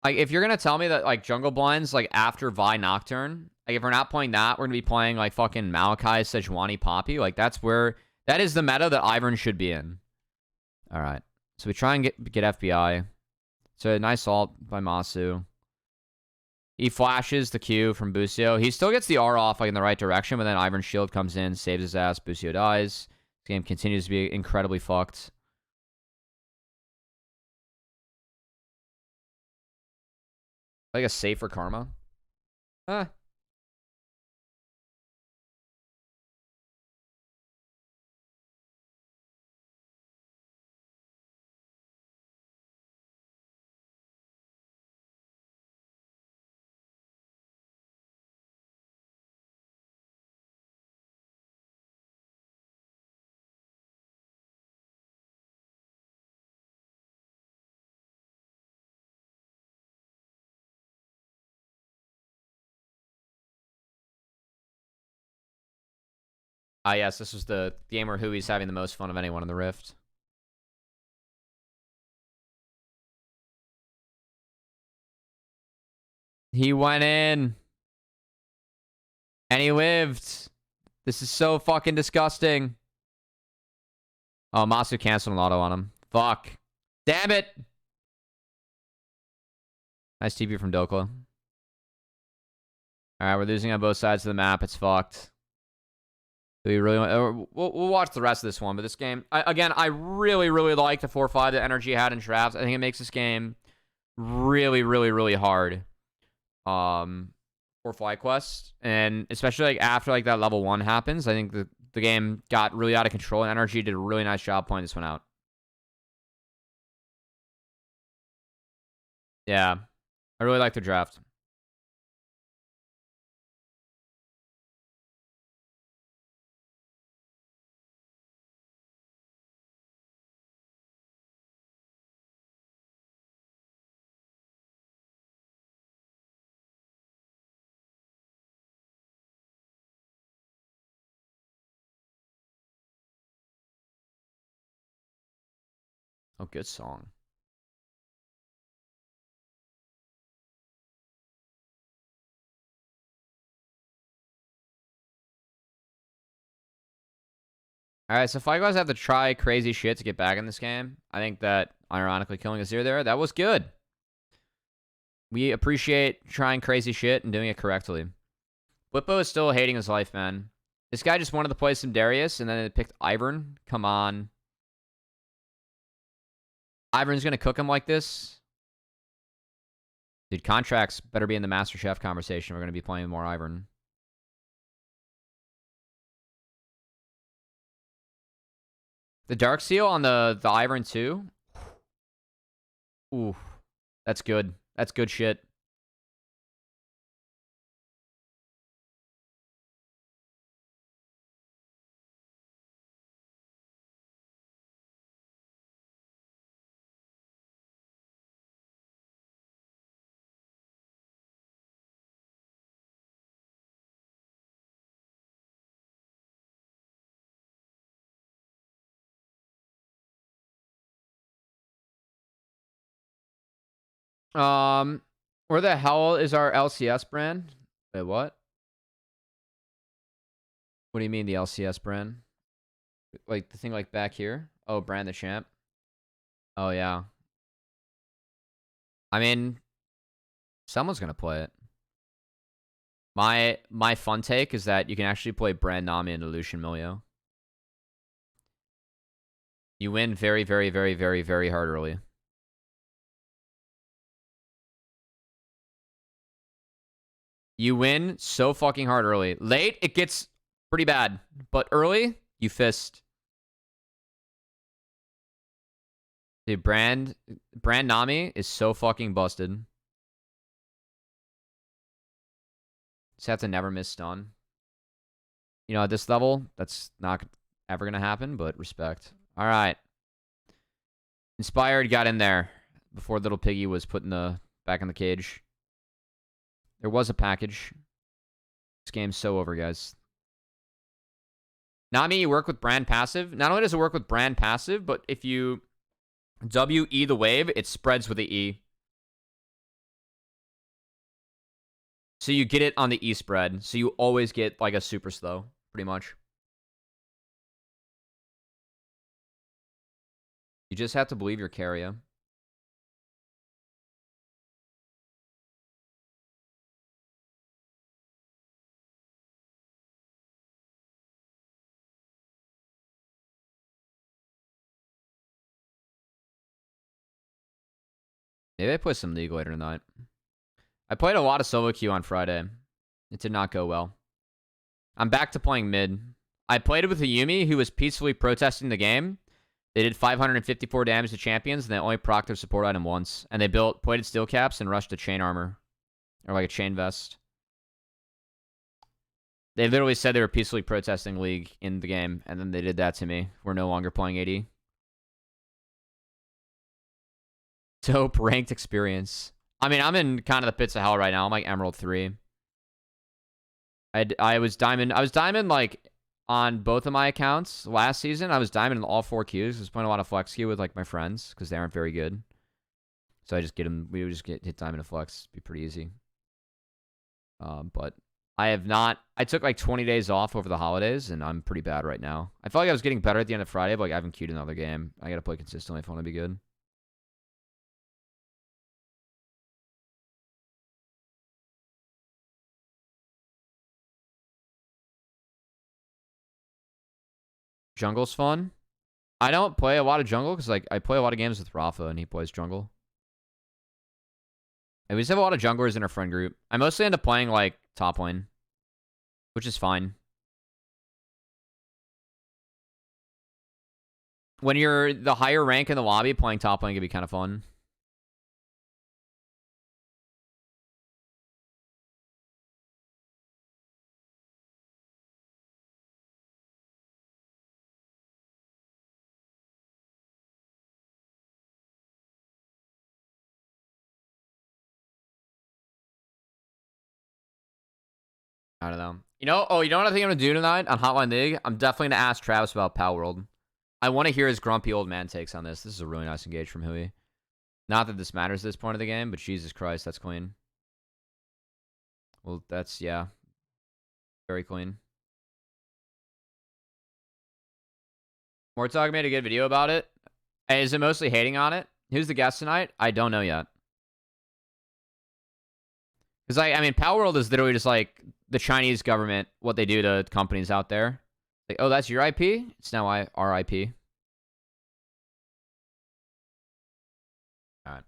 Speaker 1: Like, if you're going to tell me that, like, jungle blinds, like, after Vi Nocturne, like, if we're not playing that, we're going to be playing, like, fucking Maokai, Sejuani, Poppy. Like, that's where... That is the meta that Ivern should be in. Alright. So we try and get FBI. So a nice ult by Masu. He flashes the Q from Busio. He still gets the R off like in the right direction, but then Ivern's shield comes in, saves his ass. Busio dies. This game continues to be incredibly fucked. Like a safer karma. Huh. Ah, yes, this was the game where Hui's having the most fun of anyone in the Rift. He went in. And he lived. This is so fucking disgusting. Oh, Masu canceled an auto on him. Fuck. Damn it. Nice TP from Dokla. Alright, we're losing on both sides of the map. It's fucked. Do we really want... We'll watch the rest of this one, but this game... Again, I really, really like the 4-5 that Energy had in drafts. I think it makes this game really, really, really hard. For FlyQuest. And especially like after like that level 1 happens, I think the game got really out of control, and Energy did a really nice job playing this one out. Yeah. I really like the draft. Oh, good song. Alright, so FlyQuest have to try crazy shit to get back in this game. I think that, ironically, killing a 0 there, that was good. We appreciate trying crazy shit and doing it correctly. Blippo is still hating his life, man. This guy just wanted to play some Darius, and then it picked Ivern. Come on. Ivern's gonna cook him like this? Dude, contracts better be in the Master Chef conversation. We're gonna be playing more Ivern. The Dark Seal on the Ivern too? Ooh. That's good. That's good shit. Where the hell is our LCS brand? Wait, what? What do you mean the LCS brand? Like the thing like back here? Oh, brand the champ. Oh yeah. I mean, someone's gonna play it. My fun take is that you can actually play Brand Nami and Lucian Milio. You win very, very, very, very, very hard early. You win so fucking hard early. Late, it gets pretty bad. But early, you fist. Dude, Brand Nami is so fucking busted. Just have to never miss stun. You know, at this level, that's not ever going to happen, but respect. All right. Inspired got in there before Little Piggy was put in the back in the cage. There was a package. This game's so over, guys. Nami, you work with Brand passive. Not only does it work with Brand passive, but if you W-E the wave, it spreads with the E. So you get it on the E spread. So you always get like a super slow, pretty much. You just have to believe your carrier. Maybe I play some League later tonight. I played a lot of solo queue on Friday. It did not go well. I'm back to playing mid. I played with a Yumi who was peacefully protesting the game. They did 554 damage to champions, and they only procced their support item once. And they built plated steel caps and rushed a chain armor. Or like a chain vest. They literally said they were peacefully protesting League in the game, and then they did that to me. We're no longer playing AD. Dope ranked experience. I mean, I'm in kind of the pits of hell right now. I'm like Emerald 3. I was diamond like on both of my accounts last season. I was diamond in all 4 queues. I was playing a lot of flex queue with like my friends because they aren't very good. So I just get them. We would just hit diamond and flex. It'd be pretty easy. But I have not. I took like 20 days off over the holidays, and I'm pretty bad right now. I felt like I was getting better at the end of Friday, but like I haven't queued another game. I gotta play consistently if I want to be good. Jungle's fun. I don't play a lot of jungle because like I play a lot of games with Rafa and he plays jungle. And we just have a lot of junglers in our friend group. I mostly end up playing like top lane, which is fine. When you're the higher rank in the lobby, playing top lane can be kind of fun. I don't know. You know, you know what I think I'm going to do tonight on Hotline League? I'm definitely going to ask Travis about Power World. I want to hear his grumpy old man takes on this. This is a really nice engage from Hui. Not that this matters at this point of the game, but Jesus Christ, that's clean. Well, that's, yeah. Very clean. Mortog made a good video about it. Is it mostly hating on it? Who's the guest tonight? I don't know yet. Because, I mean, Power World is literally just like the Chinese government, what they do to companies out there. Like, oh, that's your IP? It's now our IP. All right.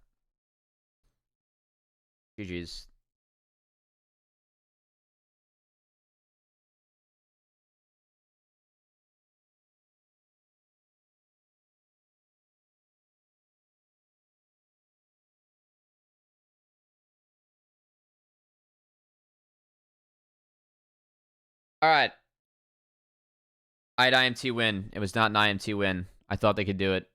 Speaker 1: GG's. All right. I had IMT win. It was not an IMT win. I thought they could do it.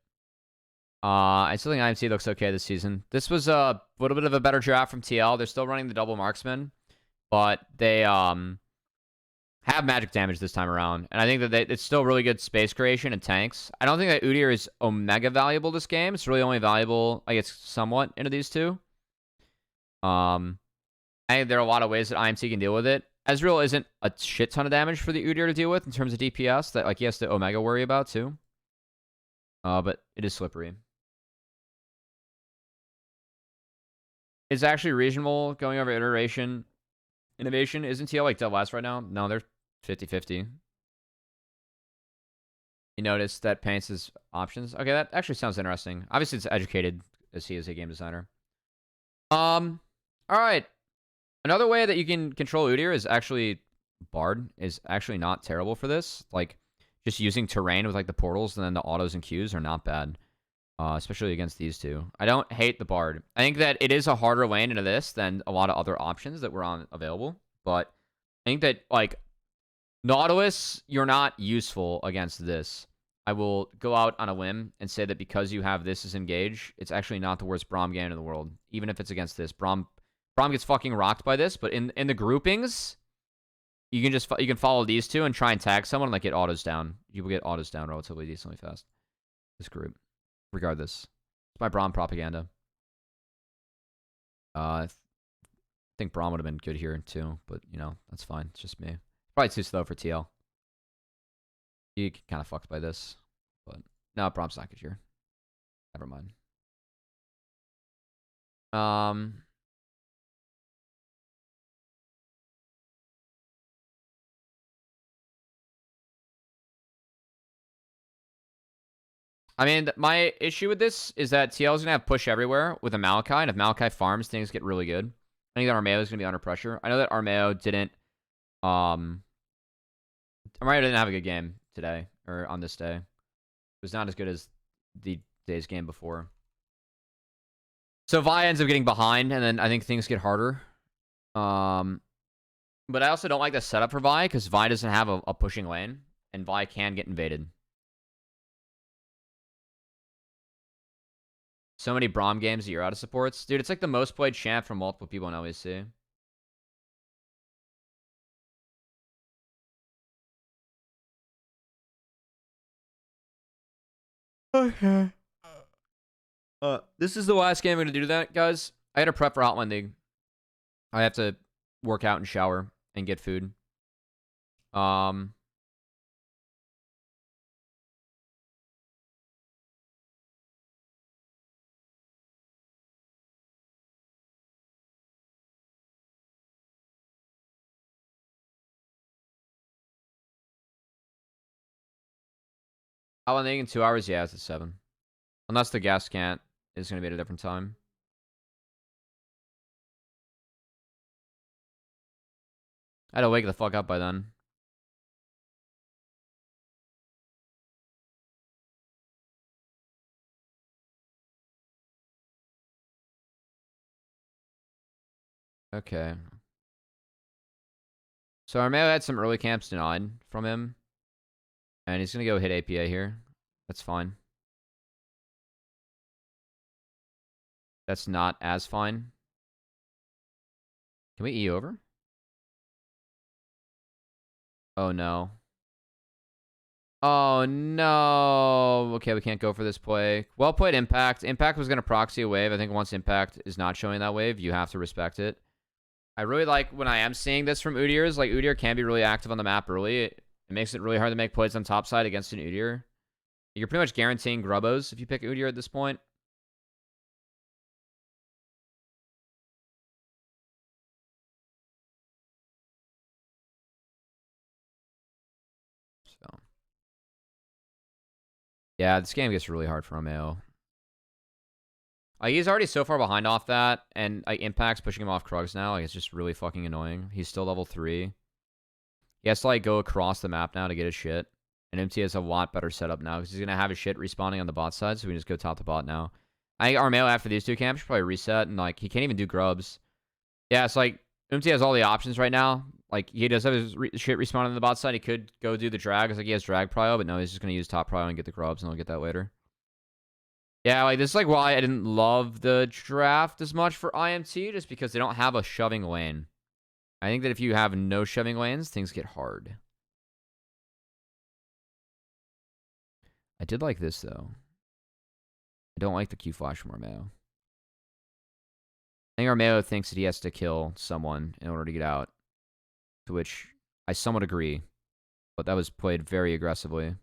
Speaker 1: I still think IMT looks okay this season. This was a little bit of a better draft from TL. They're still running the double marksman, but they have magic damage this time around. And I think that it's still really good space creation and tanks. I don't think that Udyr is omega valuable this game. It's really only valuable, I guess, somewhat into these two. I think there are a lot of ways that IMT can deal with it. Ezreal isn't a shit ton of damage for the Udyr to deal with in terms of DPS that like he has to Omega worry about too. But it is slippery. It's actually reasonable going over innovation. Isn't TL like dead last right now? No, they're 50-50. You notice that paints his options. Okay, that actually sounds interesting. Obviously, it's educated as he is a game designer. All right. Another way that you can control Udyr is actually Bard is actually not terrible for this. Like, just using terrain with like the portals and then the autos and Qs are not bad. Especially against these two. I don't hate the Bard. I think that it is a harder lane into this than a lot of other options that were on available. But I think that, like, Nautilus, you're not useful against this. I will go out on a limb and say that because you have this as engage, it's actually not the worst Braum game in the world. Even if it's against this. Braum gets fucking rocked by this, but in the groupings, you can follow these two and try and tag someone and like get autos down. You will get autos down relatively decently fast. This group. Regardless. It's my Braum propaganda. I think Braum would have been good here too, but you know, that's fine. It's just me. Probably too slow for TL. You get kind of fucked by this. But no, Braum's not good here. Never mind. I mean, my issue with this is that TL is going to have push everywhere with a Maokai, and if Maokai farms, things get really good. I think that Armeo is going to be under pressure. I know that Armeo didn't have a good game today, or on this day. It was not as good as the day's game before. So Vi ends up getting behind, and then I think things get harder. But I also don't like the setup for Vi, because Vi doesn't have a pushing lane, and Vi can get invaded. So many Braum games that you're out of supports. Dude, it's like the most played champ from multiple people in LEC. Okay. This is the last game I'm going to do that, guys. I had a prep for Hotline League. I have to work out and shower and get food. Hotline League in 2 hours? Yeah, it's at 7. Unless the gas can't is going to be at a different time. I had to wake the fuck up by then. Okay. So Armeo had some early camps denied from him. And he's going to go hit APA here. That's fine. That's not as fine. Can we E over? Oh, no. Oh, no. Okay, we can't go for this play. Well played, Impact. Impact was going to proxy a wave. I think once Impact is not showing that wave, you have to respect it. I really like when I am seeing this from Udyrs. Like, Udyr can be really active on the map early. It makes it really hard to make plays on top side against an Udyr. You're pretty much guaranteeing Grubbos if you pick Udyr at this point. So, yeah, this game gets really hard for Romeo. Like, he's already so far behind off that, and like Impact's pushing him off Krugs now. Like, it's just really fucking annoying. He's still level 3. He has to like go across the map now to get his shit. And MT has a lot better setup now because he's gonna have his shit respawning on the bot side, so we can just go top to bot now. I think Armeo after these two camps should probably reset, and like he can't even do grubs. Yeah, it's like MT has all the options right now. Like he does have his shit respawning on the bot side. He could go do the drag. It's like he has drag prio, but no, he's just gonna use top prio and get the grubs, and I'll get that later. Yeah, like this is like why I didn't love the draft as much for IMT, just because they don't have a shoving lane. I think that if you have no shoving lanes, things get hard. I did like this, though. I don't like the Q flash from Armeo. I think Armeo thinks that he has to kill someone in order to get out. To which I somewhat agree. But that was played very aggressively.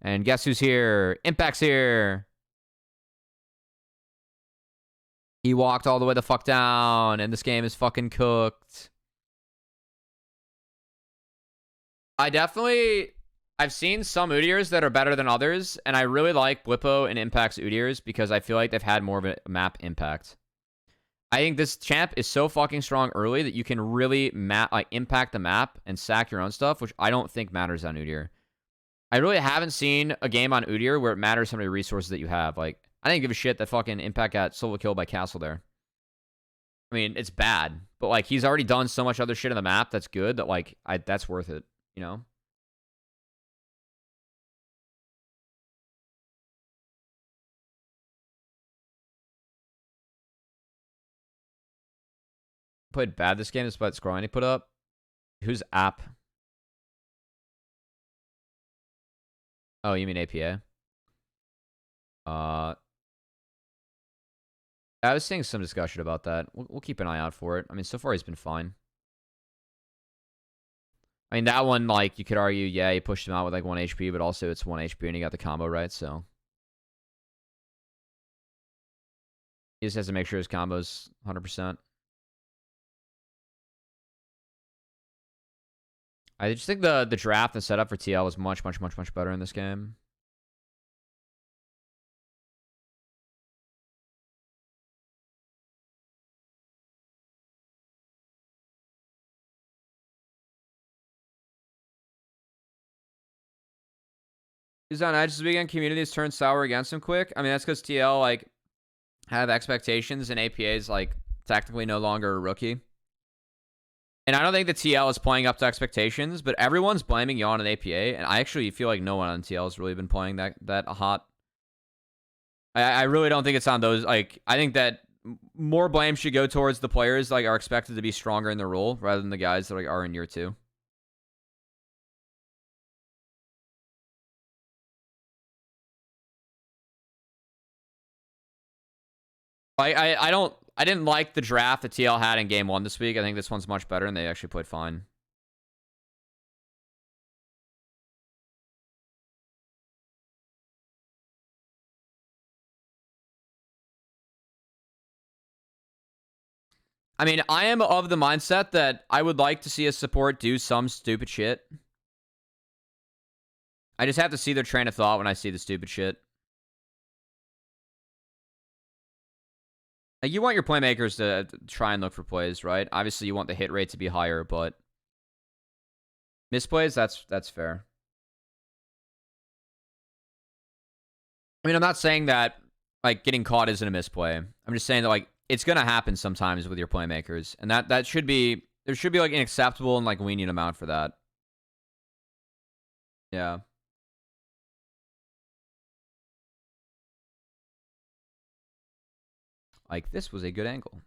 Speaker 1: And guess who's here? Impact's here! He walked all the way the fuck down, and this game is fucking cooked. I've seen some Udyrs that are better than others, and I really like Blippo and Impact's Udyrs because I feel like they've had more of a map impact. I think this champ is so fucking strong early that you can really impact the map and sack your own stuff, which I don't think matters on Udyr. I really haven't seen a game on Udyr where it matters how many resources that you have. Like, I didn't give a shit that fucking Impact got solo killed by Castle there. I mean, it's bad, but like he's already done so much other shit on the map that's good that like that's worth it, you know? Played bad this game despite scoring he put up. Who's app? Oh, you mean APA? I was seeing some discussion about that. We'll keep an eye out for it. I mean, so far he's been fine. I mean, that one, like, you could argue, yeah, he pushed him out with like 1 HP, but also it's 1 HP and he got the combo right, so. He just has to make sure his combo's 100%. I just think the draft and setup for TL was much better in this game. He's on edge this weekend. Communities turned sour against him quick. I mean, that's because TL, like, have expectations and APA is, like, technically no longer a rookie. And I don't think the TL is playing up to expectations, but everyone's blaming Yawn and APA, and I actually feel like no one on TL has really been playing that hot. I really don't think it's on those. Like, I think that more blame should go towards the players like are expected to be stronger in their role rather than the guys that like are in year 2. I didn't like the draft that TL had in game 1 this week. I think this one's much better, and they actually played fine. I mean, I am of the mindset that I would like to see a support do some stupid shit. I just have to see their train of thought when I see the stupid shit. Like, you want your playmakers to try and look for plays, right? Obviously, you want the hit rate to be higher, but misplays, that's fair. I mean, I'm not saying that like getting caught isn't a misplay. I'm just saying that like it's gonna happen sometimes with your playmakers, and that should be there should be like an acceptable and like lenient amount for that. Yeah. Like, this was a good angle.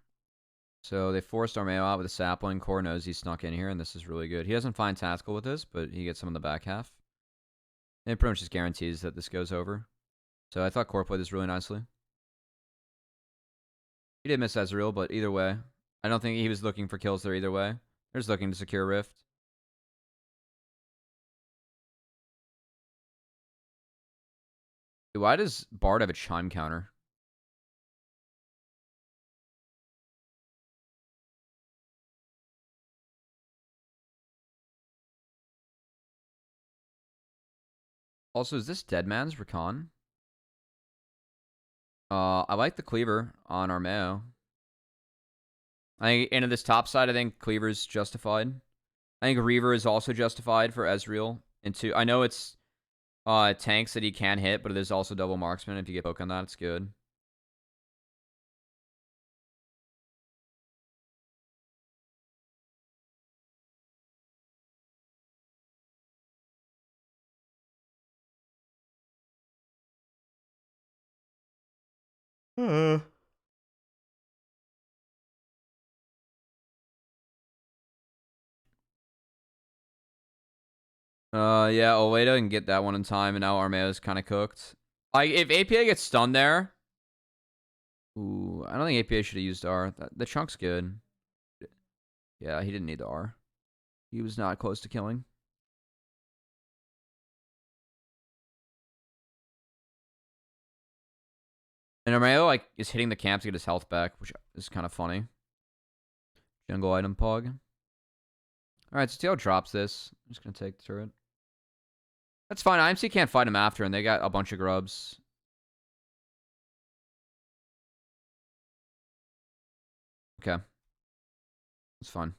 Speaker 1: So they forced Armeo out with a sapling. Core knows he snuck in here, and this is really good. He doesn't find tactical with this, but he gets some in the back half. And it pretty much just guarantees that this goes over. So I thought Core played this really nicely. He did miss Ezreal, but either way, I don't think he was looking for kills there either way. They're just looking to secure Rift. Why does Bard have a chime counter? Also, is this Deadman's Recon? I like the Cleaver on Armeo. I think into this top side, I think Cleaver's justified. I think Reaver is also justified for Ezreal. I know it's tanks that he can hit, but it is also double marksman. If you get poke on that, it's good. Yeah, Oleda can get that one in time, and now Armeo's kind of cooked. Like, if APA gets stunned there... Ooh, I don't think APA should have used R. The chunk's good. Yeah, he didn't need the R. He was not close to killing. And Armeo, like, is hitting the camp to get his health back, which is kind of funny. Jungle item pog. Alright, so TL drops this. I'm just going to take the turret. That's fine. IMC can't fight him after, and they got a bunch of grubs. Okay. It's fine.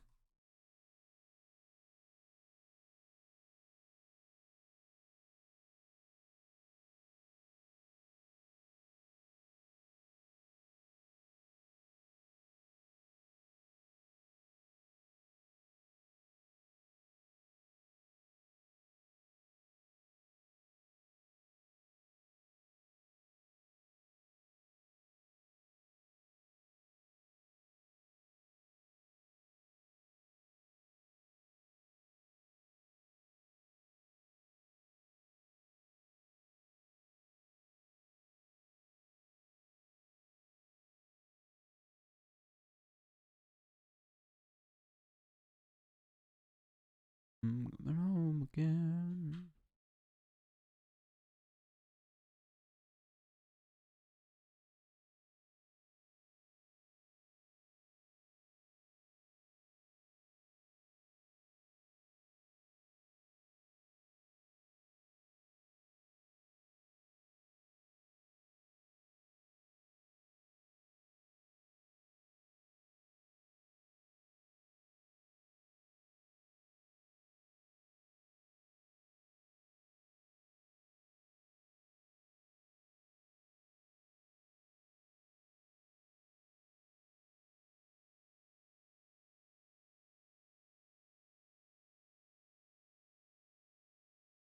Speaker 1: I'm coming home again.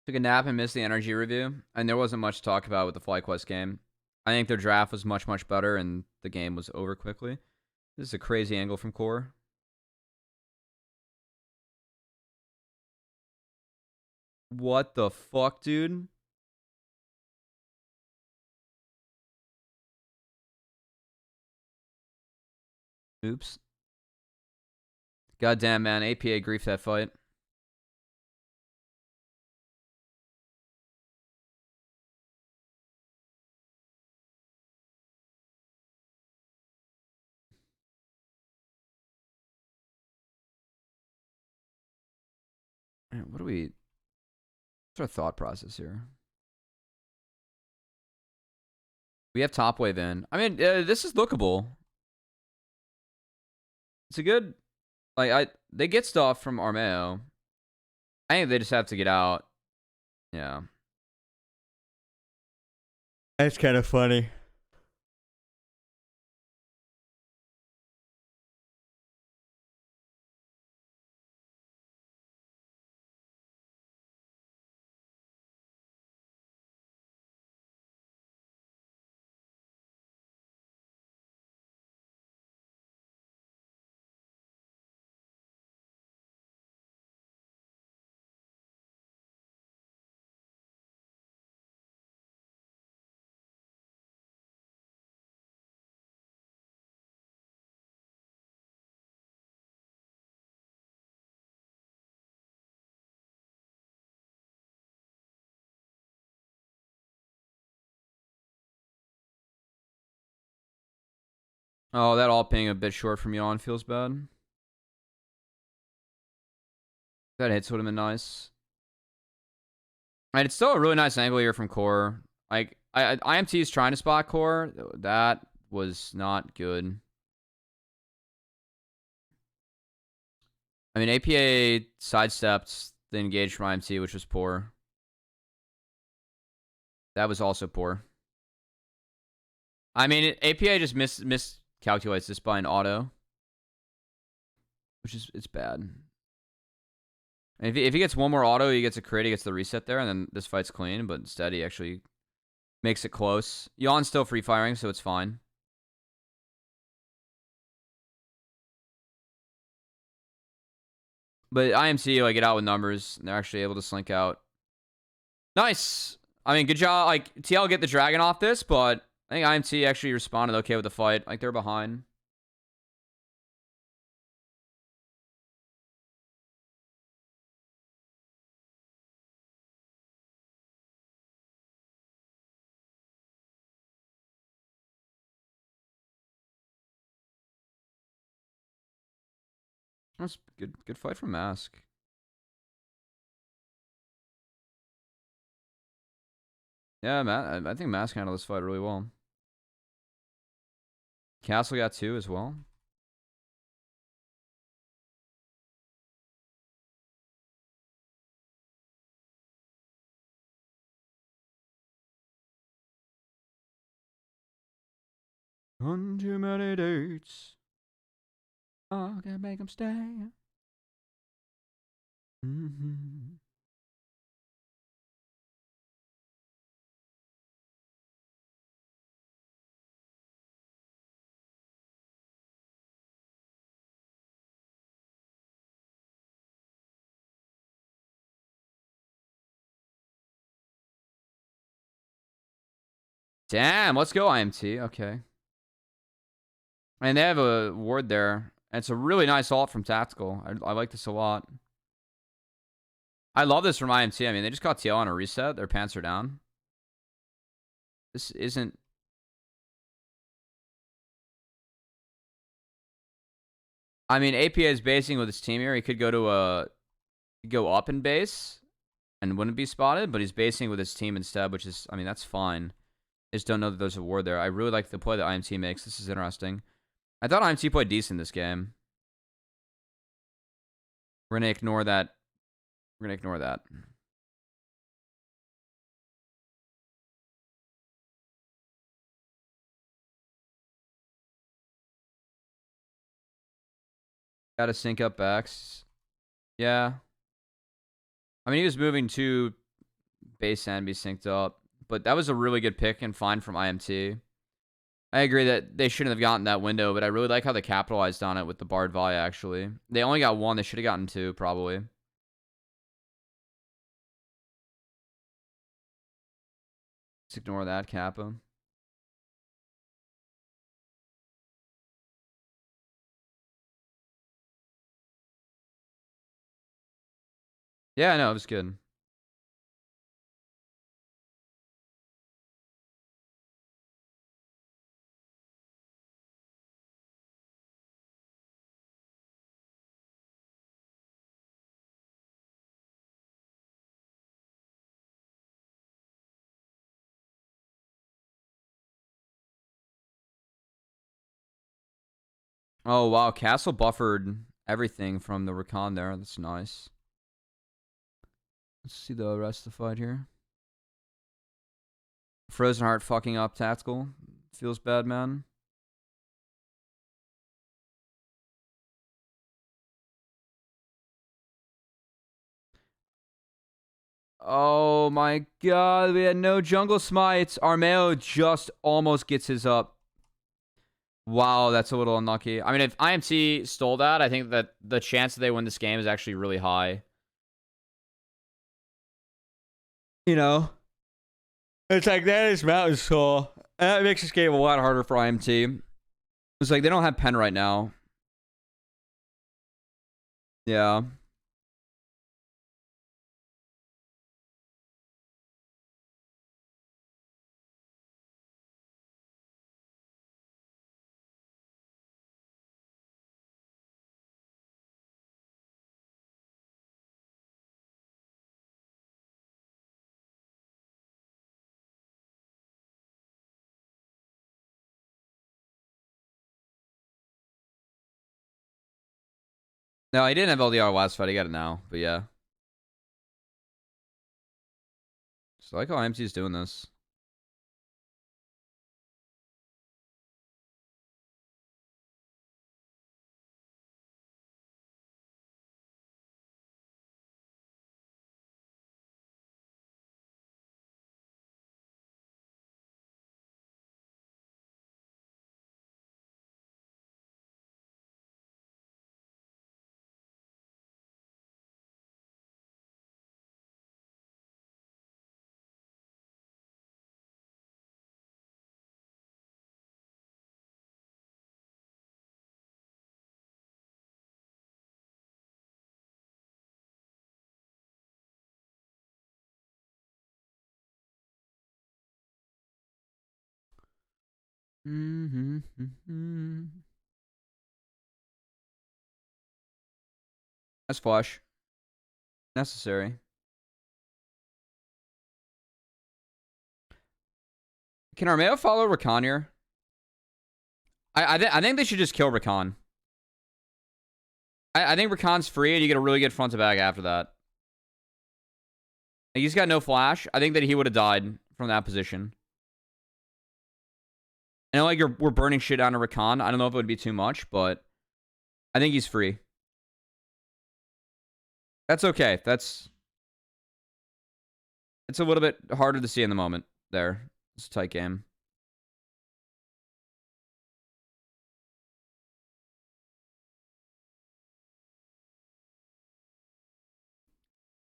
Speaker 1: Took a nap and missed the energy review, and there wasn't much to talk about with the FlyQuest game. I think their draft was much, much better, and the game was over quickly. This is a crazy angle from Core. What the fuck, dude? Oops. Goddamn, man. APA grief that fight. Man, what do we... What's our thought process here? We have top wave in. I mean, this is lookable. It's a good... Like, they get stuff from Armeo. I think they just have to get out. Yeah. That's kind of funny. Oh, that all ping a bit short from Yawn feels bad. That hits would have been nice. And it's still a really nice angle here from Core. Like, IMT is trying to spot Core. That was not good. I mean, APA sidestepped the engage from IMT, which was poor. That was also poor. I mean, APA just miscalculates this by an auto, which is it's bad. And if he gets one more auto, he gets a crit, he gets the reset there, and then this fight's clean. But instead, he actually makes it close. Yawn's still free firing, so it's fine. But IMC, like, get out with numbers, and they're actually able to slink out. Nice. I mean, good job. Like, TL get the dragon off this, but I think IMT actually responded okay with the fight. Like, they're behind. That's good fight from Mask. Yeah, I think Mask handled this fight really well. Castle got 2 as well. On too many dates. I can make them stay. Mm-hmm. Damn, let's go, IMT. Okay. And they have a ward there. And it's a really nice ult from Tactical. I like this a lot. I love this from IMT. I mean, they just got TL on a reset. Their pants are down. This isn't... I mean, APA is basing with his team here. He could go to go up in base and wouldn't be spotted, but he's basing with his team instead, which is, I mean, that's fine. I just don't know that there's a ward there. I really like the play that IMT makes. This is interesting. I thought IMT played decent this game. We're going to ignore that. We're going to ignore that. Got to sync up backs. Yeah. I mean, he was moving to base and be synced up. But that was a really good pick and find from IMT. I agree that they shouldn't have gotten that window, but I really like how they capitalized on it with the Bard Vi, actually. They only got one. They should have gotten two, probably. Let's ignore that, Kappa. Yeah, no, it was good. Oh, wow. Castle buffered everything from the recon there. That's nice. Let's see the rest of the fight here. Frozen Heart fucking up Tactical. Feels bad, man. Oh my god, we had no jungle smites. Armeo just almost gets his up. Wow, that's a little unlucky. I mean, if IMT stole that, I think that the chance that they win this game is actually really high. You know? It's like, that is Mountain Soul. That makes this game a lot harder for IMT. It's like, they don't have pen right now. Yeah. No, he didn't have LDR last fight. He got it now. But yeah. So I like how IMT's doing this. That's flush. Necessary. Can Armeo follow Rakan here? I think they should just kill Rakan. I think Rakan's free and you get a really good front to back after that. He's got no flash. I think that he would have died from that position.
Speaker 3: I know like we're burning shit on a Rakan. I don't know if it would be too much, but I think he's free. That's okay. It's a little bit harder to see in the moment there. It's a tight game.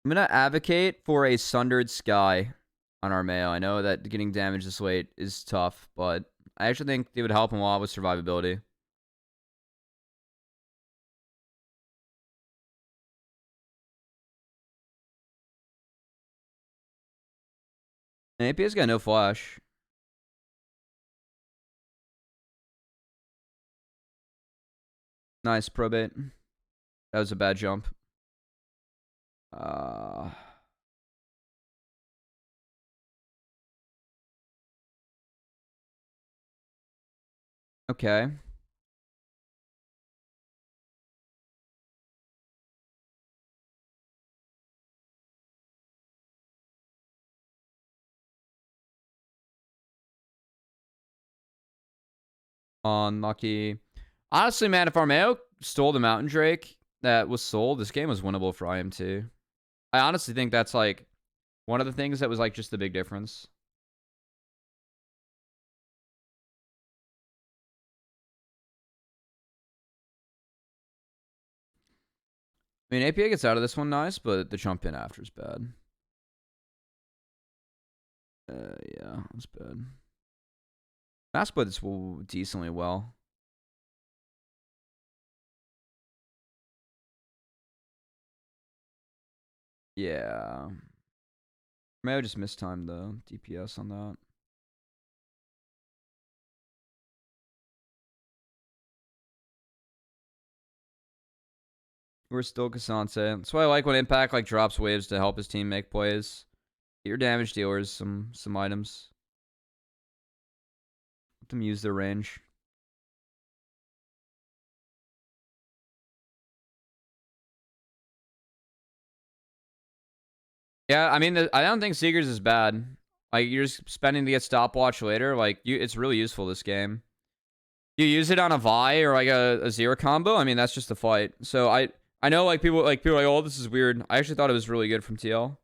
Speaker 3: I'm going to advocate for a Sundered Sky on our Mayo. I know that getting damage this late is tough, but I actually think it would help him a lot with survivability. And AP's got no flash. Nice probate. That was a bad jump. Okay. Unlucky. Honestly, man, if Armeo stole the Mountain Drake that was sold, this game was winnable for IM2. I honestly think that's like one of the things that was like just the big difference. I mean, APA gets out of this one nice, but the jump in after is bad. Yeah, that's bad. Mass played this decently well. Yeah. May have just mistimed the DPS on that. We're still Kasance. That's why I like when Impact like drops waves to help his team make plays. Get your damage dealers some items. Let them use their range. Yeah, I mean, I don't think Seekers is bad. Like, you're just spending to get stopwatch later. Like, it's really useful, this game. You use it on a Vi or like a zero combo. I mean, that's just a fight. So I know like people are like, oh, this is weird. I actually thought it was really good from TL.